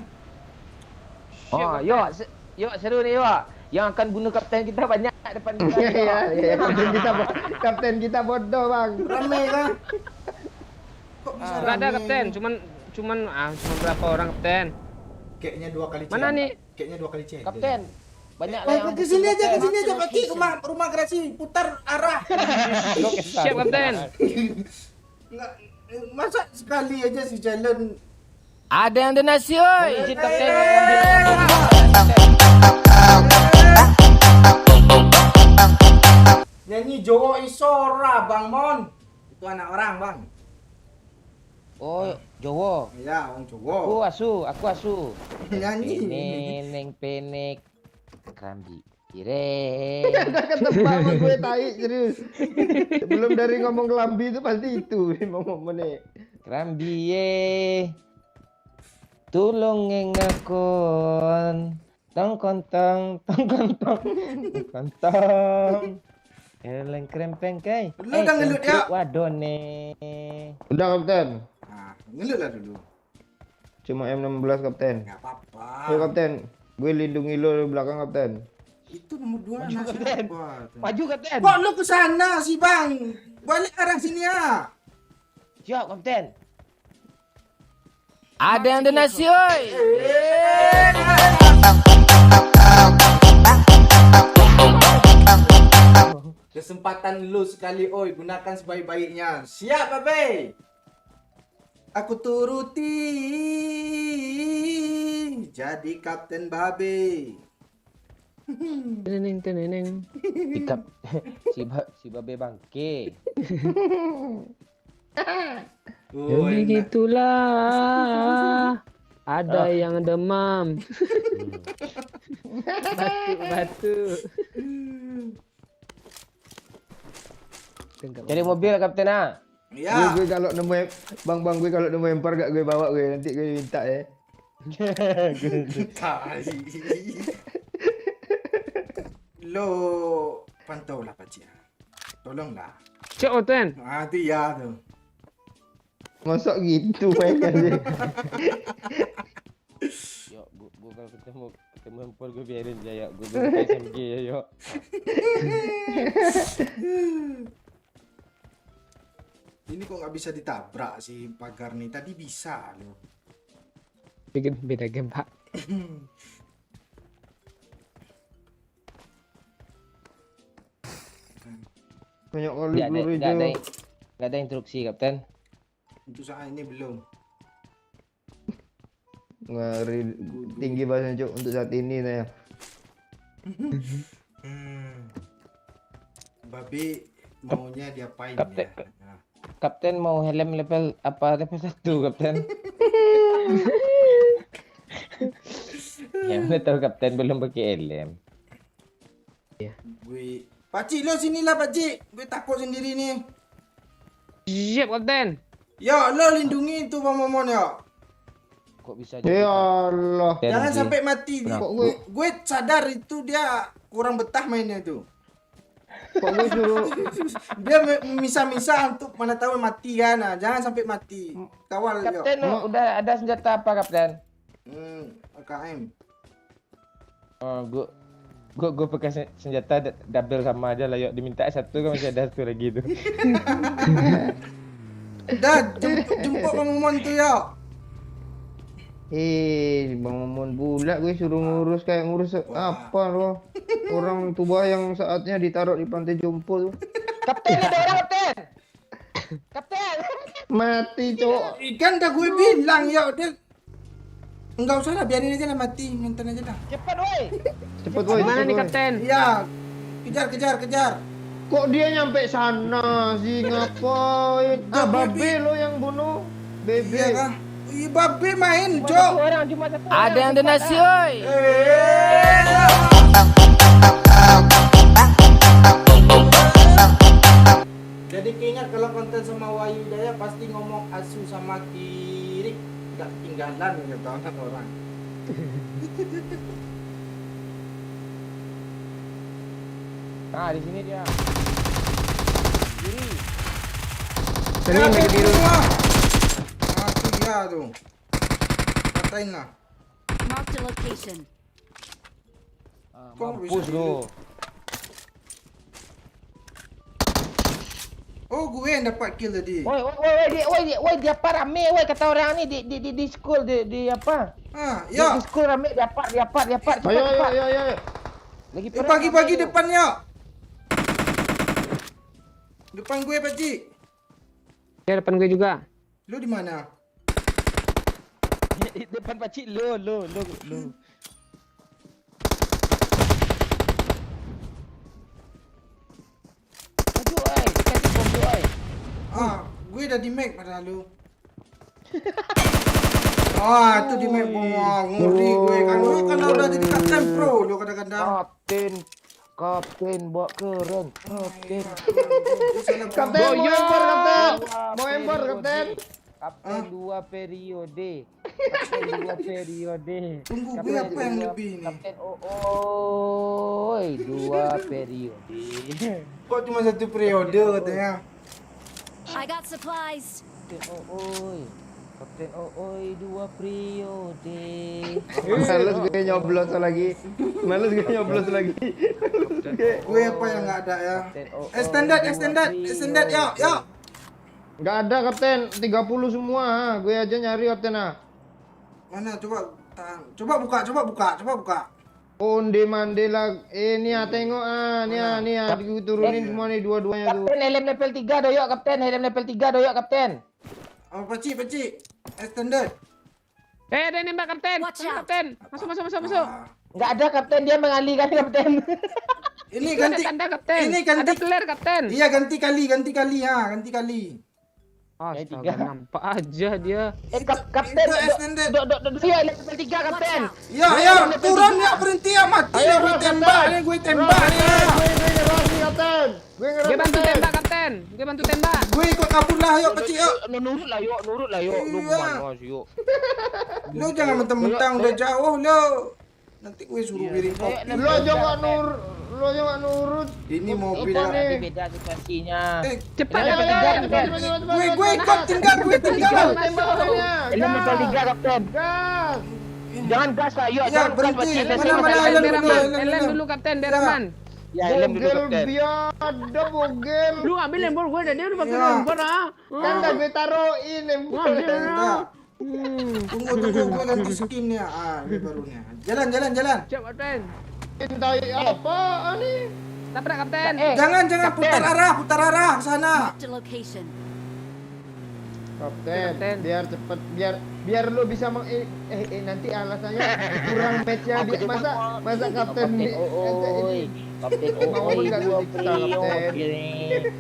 Oh, yuk seru nih yuk. Yang akan bunuh kapten kita banyak depan kita. Iya, kapten kita bodoh bang. Rame kan? Kok bisa Enggak ada rame? kapten, cuman berapa orang kapten? Kayaknya 2 kali Mana nih? Kayaknya 2 kali cek. Kapten, banyak lah yang Ke sini aja Pakcik, ke rumah Grasi, putar arah. Siap kapten. Nggak, masa sekali aja si challenge. Ada yang donasi, oi. izin kapten. Nyanyi Jowo Isora Bang Mon. Itu anak orang bang. Oh, Jowo. Ya, orang Aku Jawa. asu. Nyanyi. Neng penek kerambi. Ireng. Ketebak sama gue tai serius. Sebelum dari ngomong kelambi itu pasti itu momen-momennya. Kerambi ye. Tulung ngakon. Tong kontong. Eleng krempeng kai. Lu udah ngelut ya? Wadone. Udah kapten. Nah, ngelut lah dulu. Cuma M16 kapten. Nggak apa-apa. Ayo kapten, gue lindungi lo di belakang kapten. Itu nomor 2 Maju, anak Kapten. siapa tuh? Maju kapten. Kok lu ke sana sih, Bang? Balik arah sini ya. Siap kapten. Ada yang donasi, oi. Kesempatan lu sekali, oi, gunakan sebaik-baiknya. Siap, Babe? Aku turuti jadi Kapten Babe. Teneng. Sikap si babe bangke. Oh, Jadi enak. gitulah. Ada yang demam. Batuk. Cari mobil kapten ah. Ya. Gue kalau nemu bang gue kalau nemu empar gak gue bawa gue nanti gue minta ya. Tai. Lo pantau lah Pakcik. Tolonglah. Cek Oten. Ah, tu ya tu. Masuk gitu mereka sih. Yuk, gua kalau ketemu handphone gue biarin aja yuk. Gue buka SMG ya yuk. Ini kok nggak bisa ditabrak sih pagar nih. Tadi bisa loh. Bikin beda game, Pak. Banyak kali Nggak ada, peluru nggak ada, itu. nggak ada instruksi kapten. Untuk saat ini belum. Ngeri tinggi bahasa Cuk untuk saat ini saya. Babi maunya diapain Kapten. ya? Nah. Kapten mau helm level apa level 1 kapten? Ya udah tahu kapten belum pakai helm. Gue Pakcik lo sinilah Pakcik. Gue takut sendiri nih. Siap, Kapten. Ya lo lindungi itu Bang Momon ya. Kok bisa Ya Allah. Dan Jangan di- sampai mati. Kok Gue sadar itu dia kurang betah mainnya tuh. kok gue suruh Dia misa-misa untuk mana tahu mati kan. Nah, jangan sampai mati. Kawal ya. Kapten udah ada senjata apa kapten? AKM. Oh, gua pakai senjata double sama aja lah yuk. Diminta satu kan masih ada satu lagi tuh. Dah jemput Bang Momon tuh ya. Bang Momon pula gue suruh ngurus kayak ngurus apa loh. Orang tua yang saatnya ditaruh di pantai jompo tuh. Kapten ada orang kapten. Kapten. Mati Cuk. Kan dah gue bilang ya dia. Enggak usah lah biarin aja lah mati. Nonton aja lah. Cepat woi. Cepet woi. Mana cepet, nih, woi. Kapten? Iya. Kejar. Kok dia nyampe sana sih ngapain? Ah, Babe lo yang bunuh. Bebe. Iya kah? Iya babe main, Cuma Cok. satu orang, cuma satu orang. Ada yang donasi, oi. Jadi keingat kalau konten sama Wahyu Daya pasti ngomong asu sama kiri. Enggak ketinggalan kata orang. Nah, di sini dia. Kiri. Sini meja biru. Ah, tu dia tu. Katain lah. Marked a location. Kok bisa Mampus lu. Oh, gue yang dapat kill tadi. Woi, dia apa rame, woi kata orang ni di school di apa? Ah, Di ya. school rame, dia apa, cepat. Ayo. Lagi Eh, perang pagi-pagi rame tu. depan ya. Depan gue, Pakcik. Ya, depan gue juga. Lu di mana? Depan pakcik lo. Maju oi, dikasih bom tu oi. Ah, gue dah di mag pada lu. Ah, itu di map wah, ngeri gue kan. Lu kan udah jadi kapten pro lu kadang-kadang. Kapten bawa keren. Kapten mau empor kapten. Mau empor kapten. Kapten 2 periode. Kapten 2 periode. Tunggu gue apa yang lebih nih? Kapten Oi 2 periode. Kok cuma 1 periode katanya? I got supplies. Kapten Oi. Kapten Oi 2 periode. Males gue nyoblos lagi. Males gue nyoblos lagi. Gue apa yang nggak ada ya? Kapten Oi Extended, yuk. Nggak ada kapten, 30 semua. Gue aja nyari kapten ah. Mana coba buka. Onde Mandela, ini ya tengok nih ya, turunin semua nih dua-duanya tuh. Kapten helm level 3 doyok kapten. Helm level 3 doyok kapten. Oh, peci. Extended. Ada yang nembak kapten. Watch out. Kapten. Masuk. Enggak ada kapten, dia mengalihkan kapten. Ini Ada ganti. tanda kapten. Ini ganti. Ada flare kapten. Iya ganti kali ya, ganti kali. Astaga, nampak aja dia. Kapten. Itu extended. Iya level 3 kapten. Ya, turun ya, berhenti ya, mati ya, gue tembak nih. Gue nyerah nih kapten. Dia bantu tembak kapten. Dia bantu tembak. Gue ikut kabur lah, yuk peci yuk. Nurut lah yuk. Lu Iya. mana sih yuk. Lu jangan mentang-mentang udah jauh lu. Nanti gue suruh kirim kopi. Lo aja nggak nurut. Ini mobil Apa lah. nih? Tapi beda situasinya. Cepat Helm level level 3 3 kapten. Gue ikut tinggal. Tembak kaptennya. Helm level 3 kapten. Gas. Jangan gas lah yuk. Ya, Jangan gas berhenti. Peci. Mana Helm helm dulu, helm dulu kapten, biar aman. Ya helm dulu Bogel kapten. biada bogel. Lu ambil lembor gue, dia udah pakai Iya. lembor ah. Kan udah gue taruhin empor. Enggak. Tunggu gue ganti skin ya. Ini barunya. Jalan. Cepat kapten. Cintai apa nih? Tabrak kapten. Jangan putar arah sana. Marked a location. Kapten, biar cepet, biar lo bisa nanti alasannya kurang matchnya masa kapten Kapten mau Oi nggak 2 disiksa, kapten? periode.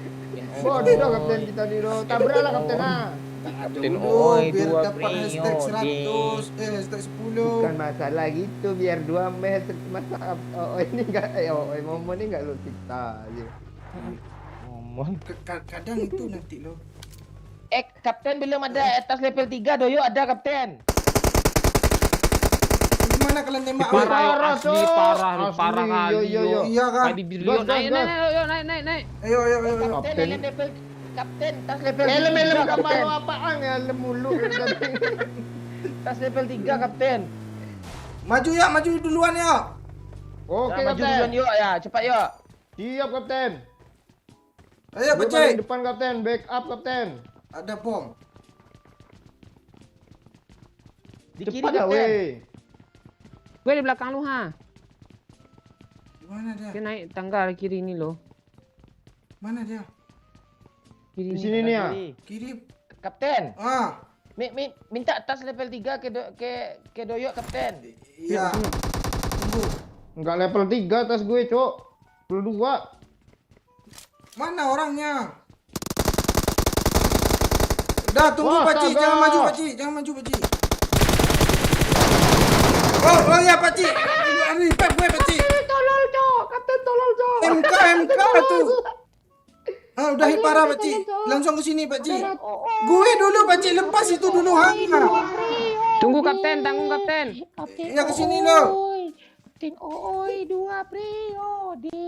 Bodoh kapten kita nih lo, tabrak lah kapten ah. Kapten Dulu, Oi biar 2 dapat hashtag 100, hashtag 10. Bukan masalah gitu, biar 2 match masa ini enggak Momo ini enggak lo siksa aja. Ngomong. Kadang itu nanti lo. Kapten belum ada atas level 3 doyo ada kapten. Gimana kalian tembak? Parah, Asli, asli parah asli, kali. yo. Iya kan? Kayak bibir Gas, lu. Naik. Ayo. Kapten helm level kapten tas level Helm 3 kapal kapten. lo apaan ya, helm mulu. Tas level 3 kapten. Maju duluan ya. Oke Maju duluan kapten. yuk ya, cepat yuk. Siap kapten. Ayo Gue peci. paling depan kapten, backup kapten. Ada bom. Di kiri Cepat dah kapten. weh. Gue di belakang lu ha. Mana dia? Dia naik tangga kiri ini loh. Mana dia? Kiri Di ini. sini nih ya. Kiri. Kapten, Ah, minta tas level 3 ke doyok kapten. iya. Tunggu. Enggak level 3 atas gue, Cok. Level 2. Mana orangnya? Udah, tunggu Wah, Paci, astaga. jangan maju Paci. Oh ya Paci. Ini pep gue Paci. Tolol, Cok. Kapten tolol, Cok. MK tuh. Udah parah Paci. Langsung ke sini Paci. Gue dulu Paci, lepas itu dulu ha. Tunggu kapten, tanggung kapten. Ya ke sini lo. Kapten Oi 2 periode.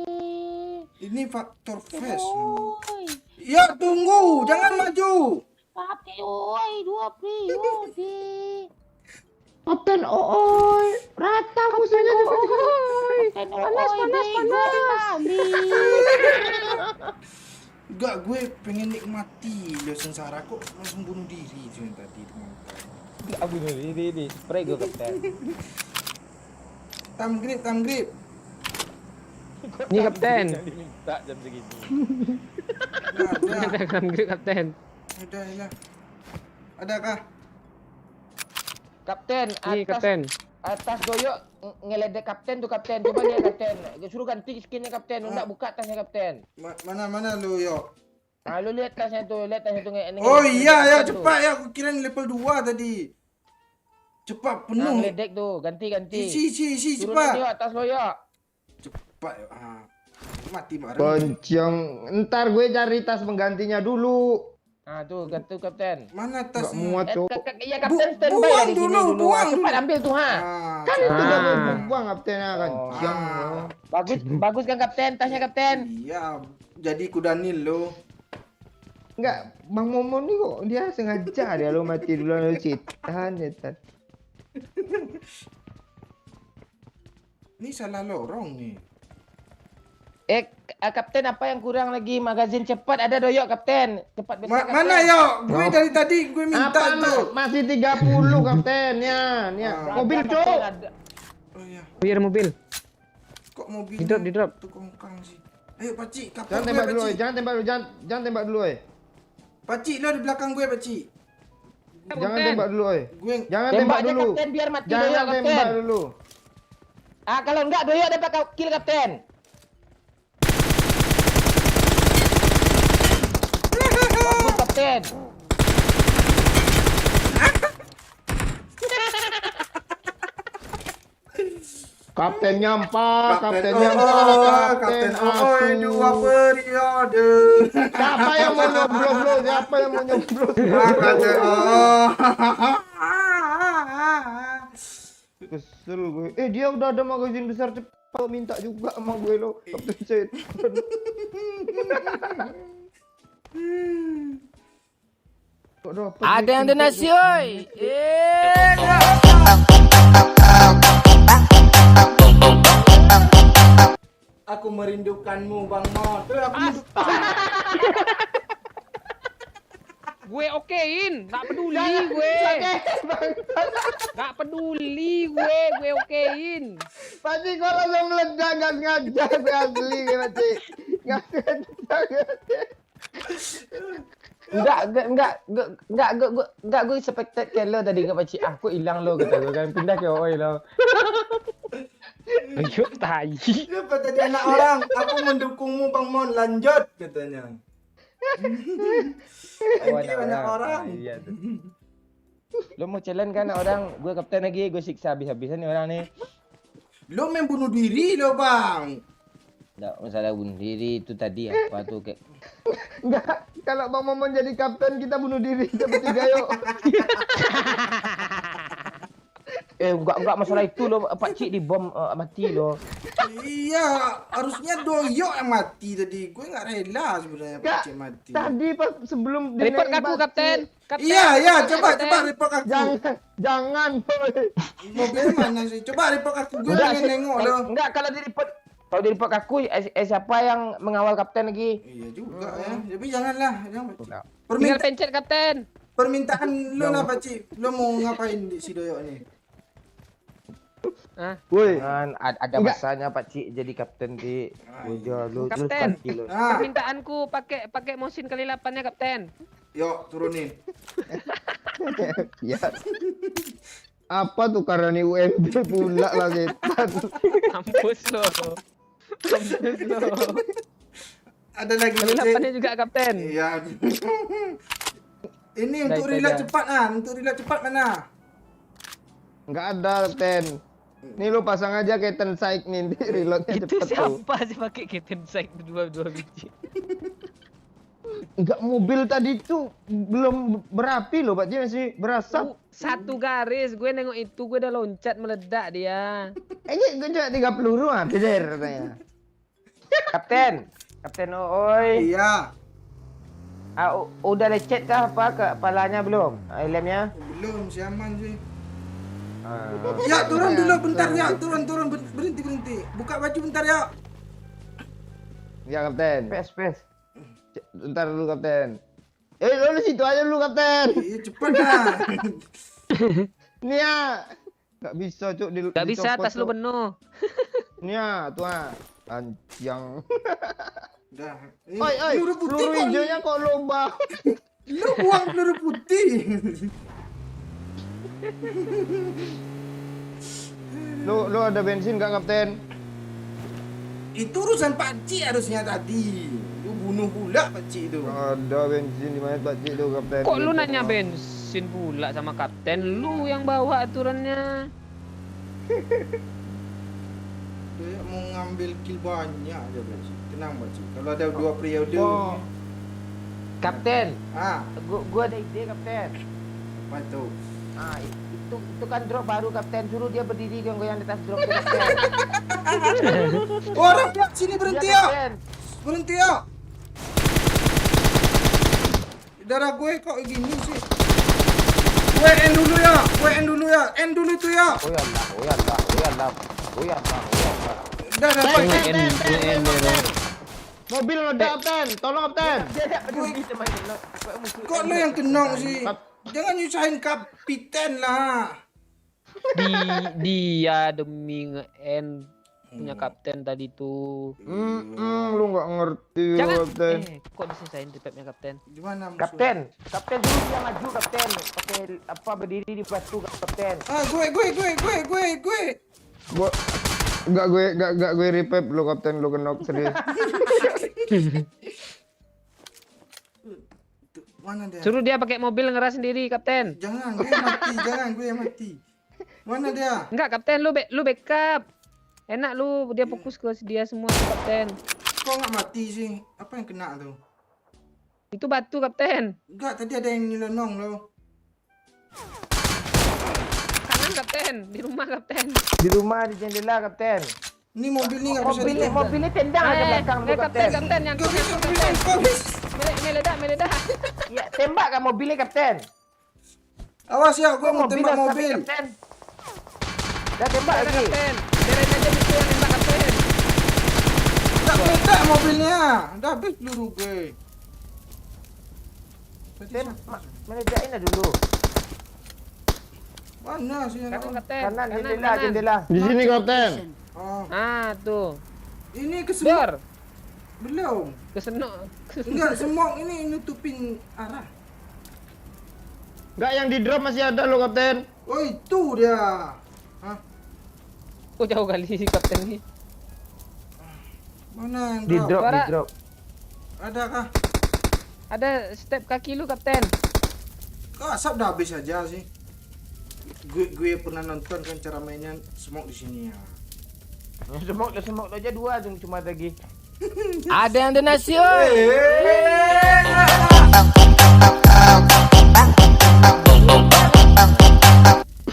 Ini faktor face. Ya tunggu, jangan maju. Kapten Oi 2 periode. Kapten Oi. Rata musuhnya cepet. Kapten panas. Enggak, gue pengen nikmati lo sengsara kok langsung bunuh diri sih tadi teman-teman. Enggak bunuh diri, spray gue kapten. Tam grip. Ini kapten. Diminta jam segini. Nah, Ada kapten. udah ya. Adakah? Kapten, Ini kapten. atas doyok ngeledek kapten tuh kapten. Coba lihat kapten. Suruh ganti skinnya kapten. Enggak buka tasnya kapten. Mana lu yo? Ah, lu lihat tasnya tuh, Oh iya ya, cepat ya. Aku kira level 2 tadi. Cepat Nah, penuh. ngeledek tuh, ganti. Isi Turunin cepat. yuk, tas lo yuk. Cepat. Mati bareng. Boncong. Ntar gue cari tas penggantinya dulu. Ah, tuh, ganti Kapten. Mana Nggak tasnya? muat, Cuk. Iya, Kapten standby buang lah di sini dulu, dulu. buang Cepat dulu. ambil tuh, ha. Kan itu udah Ah. gue buang kaptennya kan. Siang. Bagus kan Kapten, tasnya Kapten. Iya, jadi kuda nil lo. Enggak, Bang Momon nih kok dia sengaja dia lo mati duluan lo tahan ya Tan. Ini salah lorong nih. Kapten apa yang kurang lagi? Magazin cepat ada doyok Kapten. Cepat besar Kapten. Mana ya? Gue dari tadi gue minta Apa tuh. masih 30 kapten ya. Mobil Ada, Cuk. Kapten, ada. Oh iya. Biar mobil. Kok mobil Di drop. tuh kongkang sih. Ayo Pakcik, kapal Jangan gue tembak dulu, Pakcik. jangan tembak dulu, jangan tembak dulu, Pakcik lo di belakang gue Pakcik. Jangan tembak dulu, Gue Jangan Tembak tembak aja dulu. Kapten biar mati Jangan doyok tembak Kapten. dulu. Ah, kalau enggak doyok dapat kill Kapten. Bagus Kapten. Kapten nyampa, Kapten kapten nyampa, Kapten asu. dua periode. Siapa yang mau nyoblos lo? Siapa yang mau nyoblos? Kapten Kesel gue. Dia udah ada magazin besar cepat minta juga sama gue lo. Kapten Set. Kok dapat Ada yang magazin donasi, kok? oi. Aku merindukanmu Bang Mon. Aku merindukan. Gue okein, nggak peduli gue. Nggak peduli gue okein. Pasti kalau langsung meledak gak sengaja gue asli pasti. Gak sengaja. Enggak, gue expected ke lo tadi enggak pacik. Aku hilang lo kata gue kan pindah ke Oi lo. Ayo tai. Siapa tadi anak orang? Aku mendukungmu Bang Mon. Lanjut katanya. Thank you anak orang. Iya tuh. Lo mau challenge kan orang? Gue kapten lagi, gue siksa habis-habisan nih orang nih. Lo main bunuh diri lo Bang. Enggak masalah bunuh diri itu tadi apa tuh kayak Enggak, kalau Bang Momon jadi kapten kita bunuh diri kita bertiga yuk. enggak masalah itu lo Pak Cik dibom mati lo. Iya, harusnya Doyok yang mati tadi. Gue nggak rela sebenarnya Enggak, Pakcik mati. tadi pas sebelum Report dinaikin aku Pakcik. Kapten. Kapten. Iya, coba report aku. Jangan boy. Mobil mana sih? Coba report aku. Gue Enggak, pengen nengok lo. enggak kalau di report aku siapa yang mengawal kapten lagi? Iya juga ya. Tapi janganlah, jangan. Tinggal pencet Kapten. Permintaan lo lah Pakcik. Lo mau ngapain di si Doyok nih? Woi, Kan ada Enggak. masanya Pak Cik jadi kapten di Ujo lu terus Kapten. mati lo. Permintaanku pakai motion kali 8-nya Kapten. Yuk, turunin. ya. Apa tuh karena nih UMP pula lah setan. Mampus lo. Mampus lo. Ada lagi Kali Pakcik. 8-nya juga Kapten. Iya. Ini untuk Dah, reload dah. cepat ah. Untuk reload cepat mana? Enggak ada kapten. Nih lu pasang aja Keten Saik nih di reloadnya Itu cepet tuh. siapa sih pakai kitten sight dua biji? Enggak, mobil tadi tuh belum berapi loh Pak Ji, masih berasap. Satu garis, gue nengok itu gue udah loncat meledak dia. Ini gue cuma 3 peluru ah, beder katanya. Kapten oi. Iya. Udah lecet kah apa kepalanya belum? Helmnya? Belum, si aman sih. Ya, turun dulu bentar ya. Turun. Berhenti. Buka baju bentar ya. Ya kapten. Pes. Bentar dulu kapten. Lu di situ aja dulu kapten. Iya, cepet dah. Nih ya. Enggak bisa cuk di Gak bisa, dicopot, tas lu Cuk. penuh. Nih ya, tuh ah. Anjang. Dah. Oi, Peluru putih peluru kok. hijaunya kok lomba. Lu buang peluru putih. Lu ada bensin enggak kapten? Itu urusan Pakcik harusnya tadi. Lu bunuh bunuh pula pakcik tu. Ada bensin di mana pakcik tu kapten. Kok lu nanya bensin pula sama kapten? Lu yang bawa aturannya. Dia mau ngambil kill banyak aja pakcik. Tenang pakcik. Kalau ada 2 periode. Oh. Kapten, Ah, gua ada ide kapten. apa tu? Ah, itu kan drop baru kapten, suruh dia berdiri goyang-goyang di atas drop tu, kapten. Orang pula sini berhenti Iya, ya. kapten. Berhenti ya. Darah gue kok gini sih. Gue end dulu ya. Gue end dulu ya. End dulu itu ya. Oh ya Allah, oh ya Allah, oh ya Allah. Oh ya Allah, oh ya Allah. Dah dapat. Mobil meledak kapten, tolong kapten. Dia tak peduli sama ini. Kok lo yang kenong sih? Jangan nyusahin kapiten lah. Dia demi nge-end punya kapten tadi tuh. Lu nggak ngerti Jangan. kapten. Kok diselesain tripnya kapten? Di mana musuh? Kapten dulu dia maju kapten. Pakai apa berdiri di batu kapten. Ah, gue. Gua enggak gue revive lu kapten, lu kenok serius. Mana dia? Suruh dia pakai mobil ngeras sendiri kapten. Jangan, gue mati. Jangan, gue mati. Mana dia? Enggak kapten, lu backup. Enak lu, dia fokus ke dia semua tuh, kapten. Kok nggak mati sih? Apa yang kena tuh? Itu batu kapten. Enggak, tadi ada yang nyelonong lo. Kanan kapten, di rumah kapten. Di rumah di jendela kapten. Ini mobil nih nggak bisa Mobilnya tendang aja belakang lu kapten, kapten. kapten yang Gak bisa, habis. meledak. Ya tembak kan mobilnya kapten. Awas ya, gue mau tembak Mobil mobil. kapten. Dah tembak Ada lagi. kapten. Biarin aja musuh yang nembak kapten. Tak meledak mobilnya. Dah habis peluru gue. Meledakin dah dulu. Mana sih yang Kanan kapten. Kanan Kanan. jendela. Di sini kapten. Oh, Ah, tuh. ini kesemok. Dor. Belum. Kesenok. Enggak, semok ini nutupin arah. Enggak, yang di drop masih ada lo kapten. Oh, itu dia. Hah? Kok jauh kali si kapten ini. Mana yang Di drop, di Suara. drop. Ada kah? Ada step kaki lu kapten. Kok asap dah habis aja sih. Gue pernah nonton kan cara mainnya semok di sini ya. Semok aja dua cuma lagi. Ada yang donasi, oi.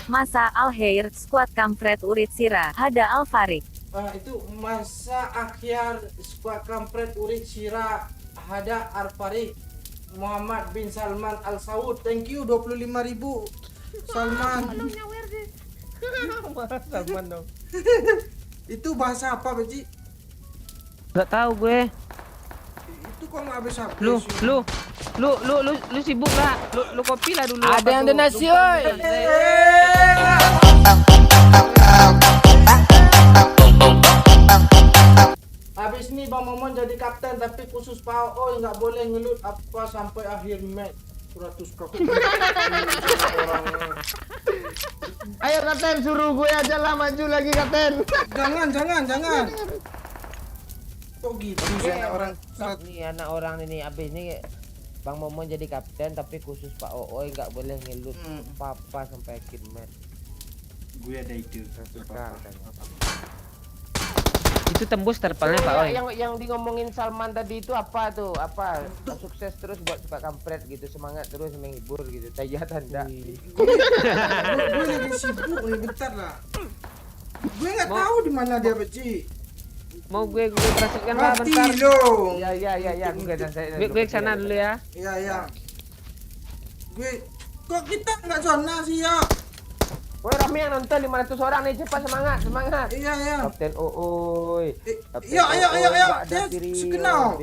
Masa Al-Khair, Squad Kampret Urit Sira, Hada Al-Farik. Itu masa akhir skuad kampret Urit Syira Hada Arfari Muhammad bin Salman Al Saud. Thank you 25.000 Salman. Salman dong. Itu bahasa apa, Beji? Gak tahu gue. Itu kok nggak habis habis. Lu sibuk lah. Lu kopi lah dulu. Ada yang donasi, oi. Habis ini Bang Momon jadi kapten tapi khusus PAO nggak boleh ngelut apa sampai akhir match. 100 kok. Ayo kapten, suruh gue aja lah maju lagi kapten. Jangan. Kok gitu sih anak orang? Nih anak orang ini abis ini Bang Momon jadi kapten tapi khusus Pak Ooi nggak boleh ngelut apa-apa sampai akhir match. Gue ada ide. Itu tembus terpalnya Pak Oi. Yang di ngomongin Salman tadi itu apa tuh? Apa? Sukses terus buat suka kampret gitu, semangat terus menghibur gitu. Tanya tanda. Gue lagi sibuk nih, bentar lah. Gue nggak tahu di mana dia, Beji. Mau gue perhatikan lah Mati bentar. lo. Ya, Gue kesana dulu ya. Ya. Gue kok kita nggak zona sih ya? Woi rame yang nonton 500 orang nih, cepat semangat. Iya. Kapten Ooi. Ayo. Dia sekenal.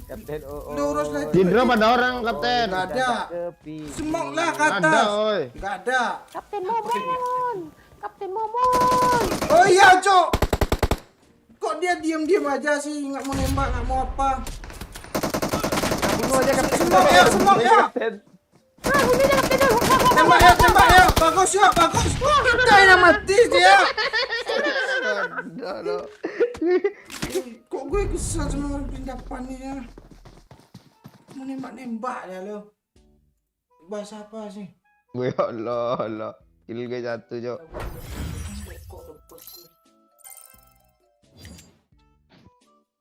Kapten Ooi. Lurus lagi. Di drop ada orang kapten. Nggak ada. Semok lah ke Ada atas. oi. Nggak ada. Kapten Momon. Oh iya, Cok. Kok dia diam-diam aja sih, nggak mau nembak, nggak mau apa? Bunuh aja kapten. Semok ya. Tembak ya. Bagus. Kita yang mati dia. Kok gue kesel sama pindapannya ya. Mau nembak-nembak ya lo. Bahasa apa sih? Gue Allah. Kill gue satu, Cok.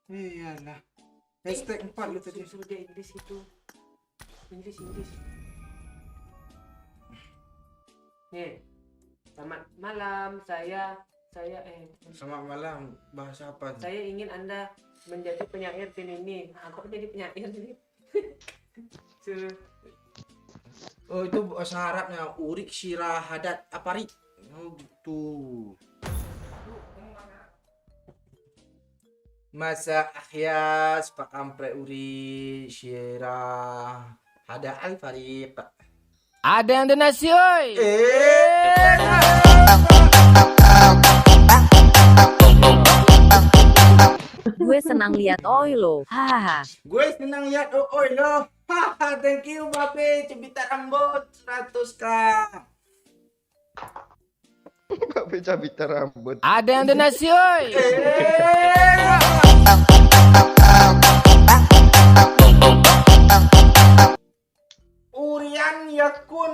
Iyalah. Hashtag 4 lu tadi. Suruh dia Inggris itu. Inggris. Nih. Selamat malam. Selamat malam. Bahasa apa? Saya ingin Anda menjadi penyair tim ini. Aku jadi penyair nih. Suruh. Oh itu bahasa Arabnya urik syirah hadat apari. Oh gitu. Masa ahyas pak ampre uri syirah hada al fariq. Ada yang donasi, oi. Gue senang lihat oi lo. Hahaha. Gue senang lihat oi lo. Haha, thank you babe, cebita rambut 100k. Babe cabita rambut. Ada yang donasi, oi. Urian yakun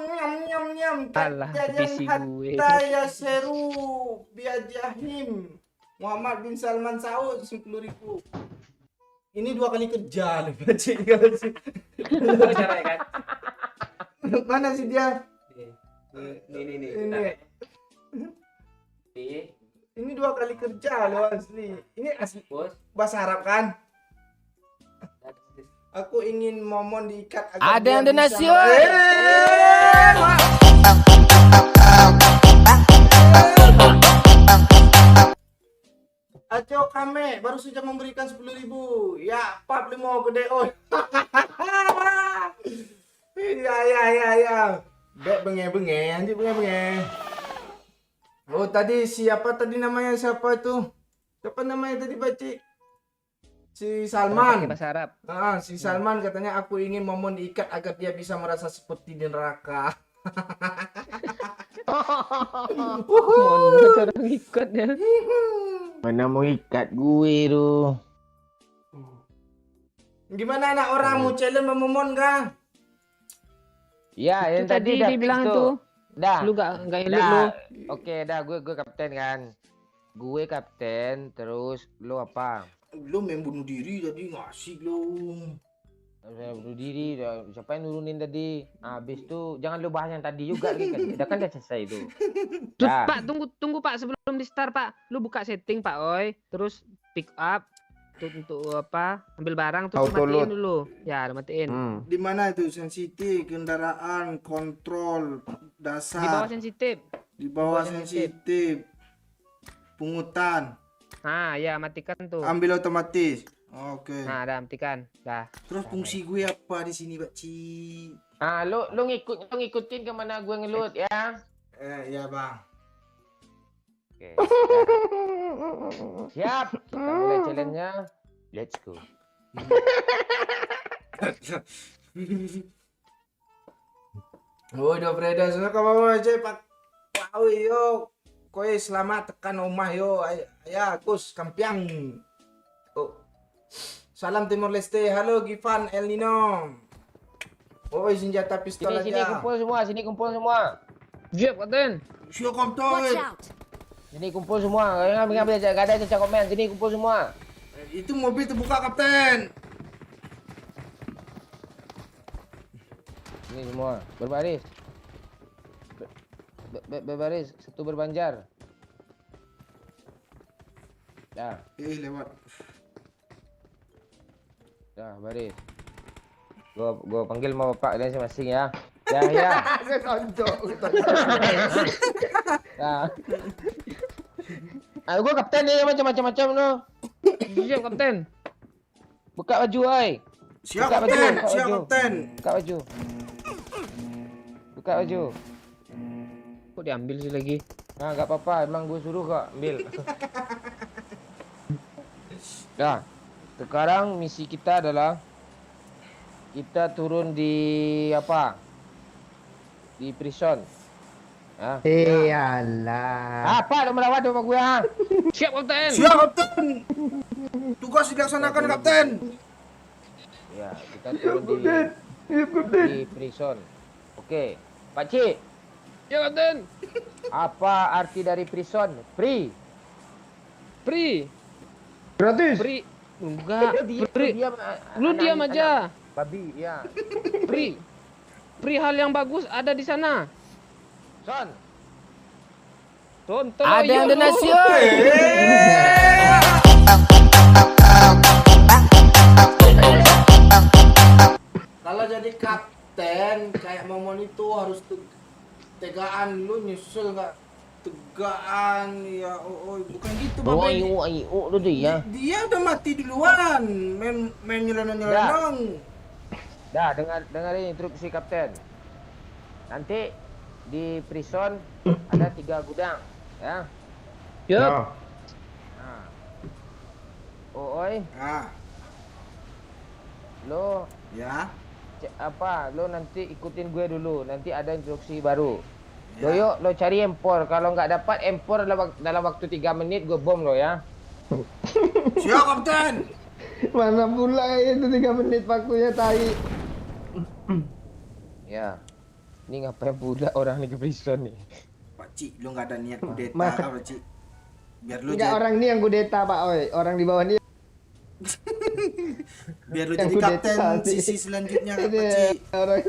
nyam Alah, PC gue. hatta ya seru biajahim. Muhammad bin Salman Saud 10.000. Ini 2 kali kerja loh bacik kalau sih. Cara kan? Mana sih dia? Nih. Ini 2 kali kerja loh asli. Ini asli Bos. bahasa Arab kan? Aku ingin momon diikat agar Ada dia yang donasi, bisa- oi. Aco kame baru saja memberikan 10.000. Ya, pap limo gede oi. Ya. Bek benge anjir benge. Oh, tadi siapa tadi namanya siapa itu? Siapa namanya tadi Bacik? Si Pakai Salman. bahasa Arab. Si Salman katanya aku ingin momon diikat agar dia bisa merasa seperti di neraka. Mana cara ngikut ya? Mana mau ikat gue tuh. Gimana anak orang mau challenge sama momon kah? Ya, yang Itu tadi dah dia bilang fix tuh. Dah. Lu gak elit lu. Dah. Oke, dah gue kapten kan. Gue kapten, terus lu apa? Lu main bunuh diri tadi ngasih lu. Saya bunuh diri, siapa yang nurunin tadi? Habis tuh jangan lu bahas yang tadi juga lagi kan. Udah kan udah selesai itu. Tuh, Ya. Pak, tunggu Pak sebelum di start Pak. Lu buka setting Pak, oi. Terus pick up untuk apa? Ambil barang terus Auto matiin load. dulu. Ya, udah matiin. Di mana itu sensitif, kendaraan, kontrol, dasar. Di bawah sensitif. Di bawah bawah sensitif. Pungutan, Nah, ya matikan tuh. ambil otomatis. Oke. Nah, udah matikan. Dah. Terus fungsi gue apa di sini, Pak Ci? Lu ngikutin kemana gue ngelut ya. Ya, Bang. Oke. Siap. Kita mulai challenge-nya. Let's go. Oh, udah berada sana ke bawah aja, Pak. Wow, yo. Koe selamat tekan omah yo. Ya, Gus Kampiang. Oh. Salam Timor Leste. Halo Gifan El Nino. Oh, senjata pistol Sini aja. kumpul semua. Siap, Kapten. Siap, Watch Kapten. out! Sini kumpul semua. Ngambil aja, gak ada caca komen. Sini kumpul semua. Itu mobil terbuka, Kapten. Ini semua berbaris. Berbaris, satu berbanjar. Dah, Lewat. dah baris. Gua panggil sama bapak dan masing-masing ya. Ya. Dah. Gua kapten ni macam-macam lo. Siap, Kapten. Buka baju, oi. Siap, Buka baju, Kapten. buka Siap, baju. Kapten. Buka baju. Buka baju. Kok diambil sih lagi? Enggak apa-apa, emang gue suruh kok ambil. Dah. Sekarang misi kita adalah kita turun di apa? Di prison. Iyalah. Apa lu melawan sama gue ha? Siap, Kapten. Siap, Kapten. Tugas dilaksanakan, Kapten. Ya, kita turun di prison. Oke, Pak Cik. Ya, Kapten. Apa arti dari prison? Free. Free. Gratis. Free. Enggak. Free. Diam, Lu diam aja. Babi, ya. Free. Free hal yang bagus ada di sana. Son. Tonton. Ada yang donasi. Kalau jadi kapten kayak Momon itu harus tegaan, lu nyusul nggak tegaan ya. Bukan gitu Oh, Babe. lu dia. Dia udah mati duluan, main nyelenong. Dah, dengar ini instruksi kapten. Nanti di prison ada 3 gudang, ya. Yup. Nah, Nah. Oi, Ah, lo ya. lo nanti ikutin gue dulu. Nanti ada instruksi baru. Ya. Doyo, lo cari empor. Kalau nggak dapat empor dalam waktu 3 menit gue bom lo ya. Siap, Kapten. mana pula itu 3 menit waktunya tai. Ya. Ini ngapain pula orang nih ke prison nih? Pak Cik, lu nggak ada niat kudeta Ma- kan, Pak Cik? Biar lu Enggak, orang ini yang kudeta Pak Oi. Orang di bawah dia. biar lu yang jadi kudeta kapten sih. sisi selanjutnya, Pak Ini Cik. orang.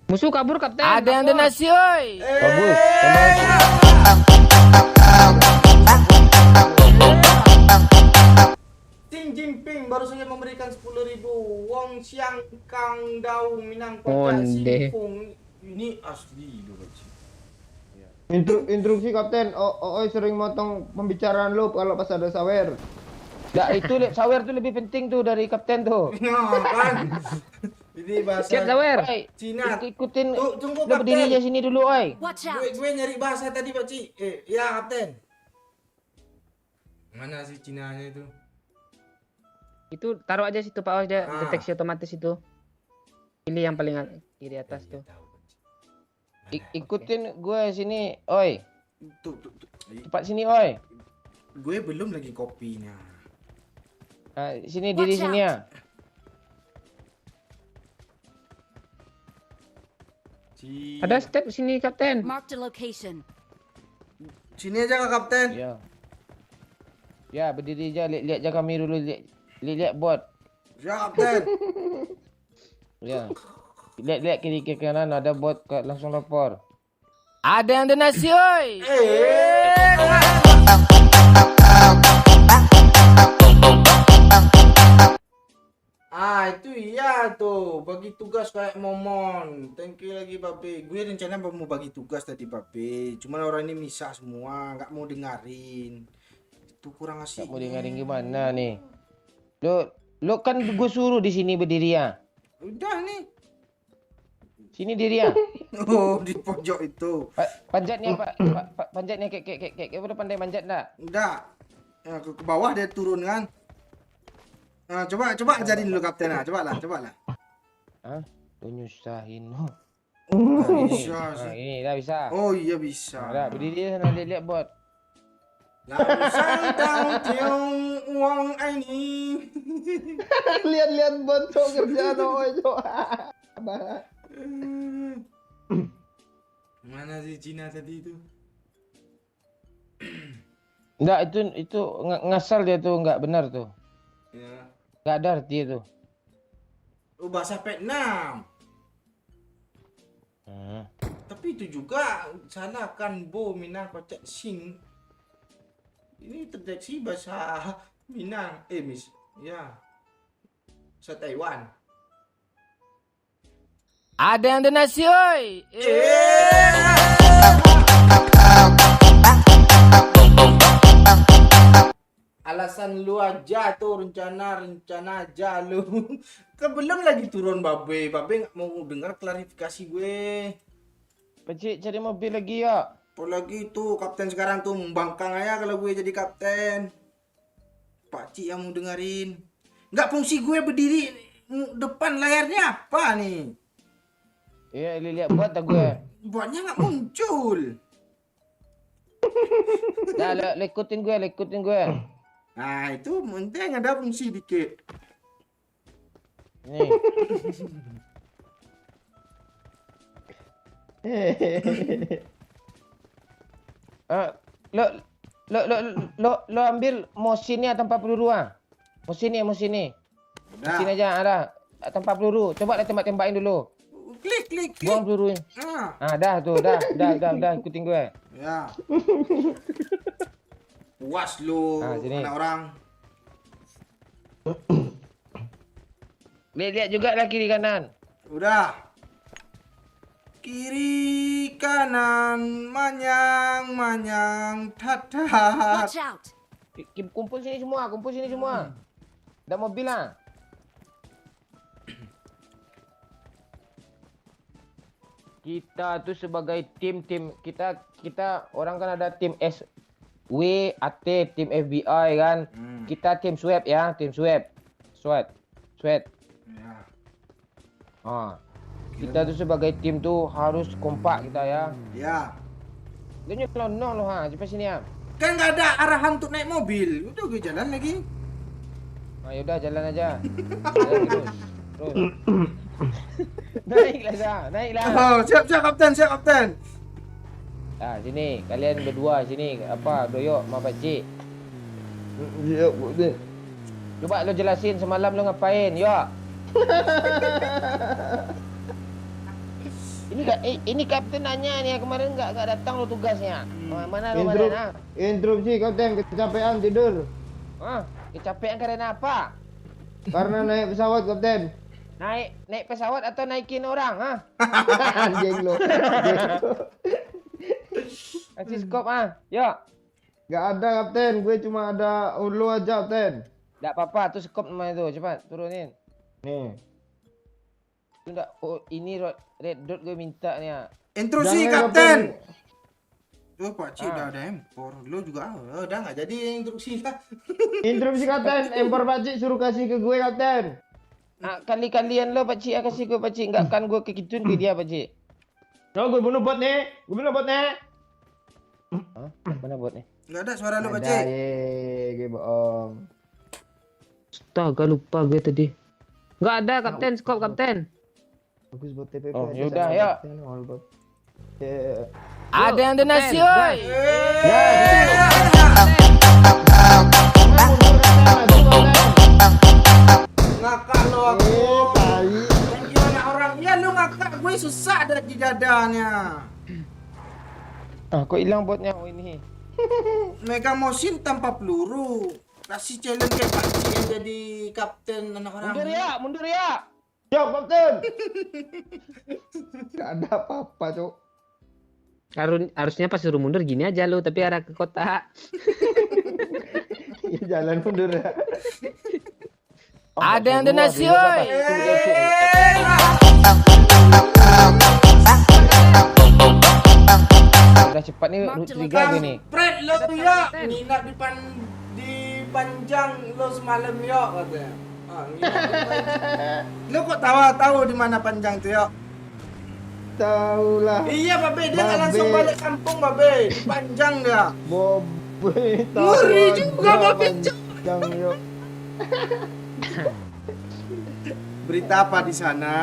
Musuh kabur, Kapten. Ada yang Kabur. donasi, oi. Bagus. Xi Jinping baru saja memberikan 10.000 wong siang kang dau minang Onde. simpung. Ini asli loh, Pak Cik. Instruksi Kapten. Oi sering motong pembicaraan lu kalau pas ada sawer. Nah, itu sawer tuh lebih penting tuh dari kapten tuh. Nah, kan. Ini bahasa Siap, Sawer. Oi, Cina. ikutin. Tunggu, Lo berdiri aja Kapten. sini dulu, oi. Watch out! Gue nyari bahasa tadi, Pak Cik. Ya, Kapten. Mana sih Cinanya itu? Itu taruh aja situ Pak Os, dia Ah. deteksi otomatis itu. Pilih yang paling kiri atas tuh. Tahu, Pak Cik. Ikutin gue sini, oi. Tuh. Cepat sini, oi. Gue belum lagi kopinya. Nah, sini diri Watch sini ya. Ada step sini Kapten. Marked a location. Sini aja, Kak Kapten. Ya. Ya, berdiri aja, lihat aja kami dulu, lihat bot. Ya, Kapten. Ya. Lihat kiri ke kanan ada bot, langsung lapor. Ada yang donasi, oi. Itu iya tuh, bagi tugas kayak Momon. Thank you lagi, Babe. Gue rencana mau bagi tugas tadi, Babe. Cuman orang ini misah semua, nggak mau dengerin. Itu kurang asik. Gak mau dengerin gimana nih? Lo kan gue suruh di sini berdiri ya. Udah nih. Sini diri ya. Oh, di pojok itu. Panjatnya Pak, panjatnya kayak udah pandai manjat enggak? Udah. Ya, ke bawah dia turun kan. Nah, coba ajarin dulu Kapten. Nah, coba lah. Hah? Lo nyusahin. Nggak bisa sih. Ini dah bisa. Oh iya bisa. Dah berdiri sana lihat bot. Lalu sang tiong uang ini. Lihat-lihat bocok kerja tuh Oi. Mana sih Cina tadi itu? Enggak, itu ngasal dia tuh, enggak benar tuh. Ya. Enggak ada arti itu. Oh, bahasa Vietnam. Tapi itu juga salah kan Bo Minang Kocak Sing. Ini terdeteksi bahasa Minang. Mis. Ya. Bahasa Taiwan. Ada yang donasi, oi. Alasan lu aja tuh rencana aja lu. Kan belum lagi turun Babe nggak mau dengar klarifikasi gue. Pecik cari mobil lagi ya. Apalagi tuh kapten sekarang tuh membangkang aja kalau gue jadi kapten. Pak Cik yang mau dengerin. Nggak fungsi gue berdiri depan layarnya apa nih? Iya, lihat buat tak gue. Buatnya nggak muncul. Dah, ikutin gue. Nah, itu penting ada fungsi dikit. Nih. Lo lo ambil mesinnya tanpa peluru ah. Mesin ni. Mesin Udah. aja ada tanpa peluru. Coba lah tembak-tembakin dulu. Klik. Buang pelurunya. Ah, Dah tu, dah, ikutin gue. ya. Puas lu, Sini. anak orang. Lihat juga lah kiri kanan. Udah. Kiri kanan manyang tatat. Watch out! Kumpul sini semua. Ada mobil lah. Kita tuh sebagai tim kita orang kan ada tim SW, AT, tim FBI kan. Kita tim swab ya, SWAT. Ya. Kita tuh sebagai tim tuh harus kompak kita ya. Ya. Dia nyelonong loh cepat sini ya. Kan nggak ada arahan untuk naik mobil. Udah gue jalan lagi. Yaudah jalan aja. Jalan terus. Naiklah. Oh, siap kapten. Sini kalian berdua sini doyok sama pakcik. Iya, Kapten. Coba lo jelasin semalam lo ngapain, yo. Ini kapten nanya nih kemarin nggak datang lo tugasnya. Mana lo badan? Interupsi Kapten, kecapean tidur. Kecapean karena apa? Karena naik pesawat Kapten. Naik pesawat atau naikin orang, Anjing lo. Kasih skop yo. Gak ada Kapten, gue cuma ada ulu aja Kapten. Nggak apa-apa, tuh skop namanya itu, cepat turunin. Nih. Itu enggak, ini red dot gue minta nih ya. Intrusi Jangan, kapten. Tuh Pak Cik udah ada empor. Lo juga udah nggak jadi instruksi lah. Interupsi Kapten, empor pakcik suruh kasih ke gue Kapten. Kali-kalian lo pakcik kasih ke pakcik, enggak kan gue kekitun ke dia pakcik. No, gue bunuh bot nih. Mana botnya? Nggak ada suara lo Pak Ada, Cik. gue bohong. Astaga, lupa gue tadi. Nggak ada kapten, skop kapten. Bagus buat TPP Oh, aja yaudah, sama ya. Kapten, all bot. Ya. Ada yang donasi, oi. Ngakak lo aku. Tai. Thank you anak orang. Ya lu ngakak gue susah ada di dadanya. Kok hilang botnya? Oh ini. Mega Motion tanpa peluru. Kasih challenge kayak Pak Cik yang jadi kapten anak orang. Mundur ya. Siap Kapten. Gak ada apa-apa cok. Harusnya pas suruh mundur gini aja lu, tapi arah ke kota. Ya, jalan mundur ya. Ada yang donasi, oi. Udah cepat nih, tiga gue nih. Kampret lo tuh ya. Nginap di panjang lo semalam ya katanya. Lo kok tahu di mana panjang tuh ya? Tahu lah. Iya Babe, dia nggak Babe. langsung balik kampung Babe. Di panjang dia. Bobe tahu. Ngeri juga, Babe, Cok. Panjang yuk. Berita apa di sana?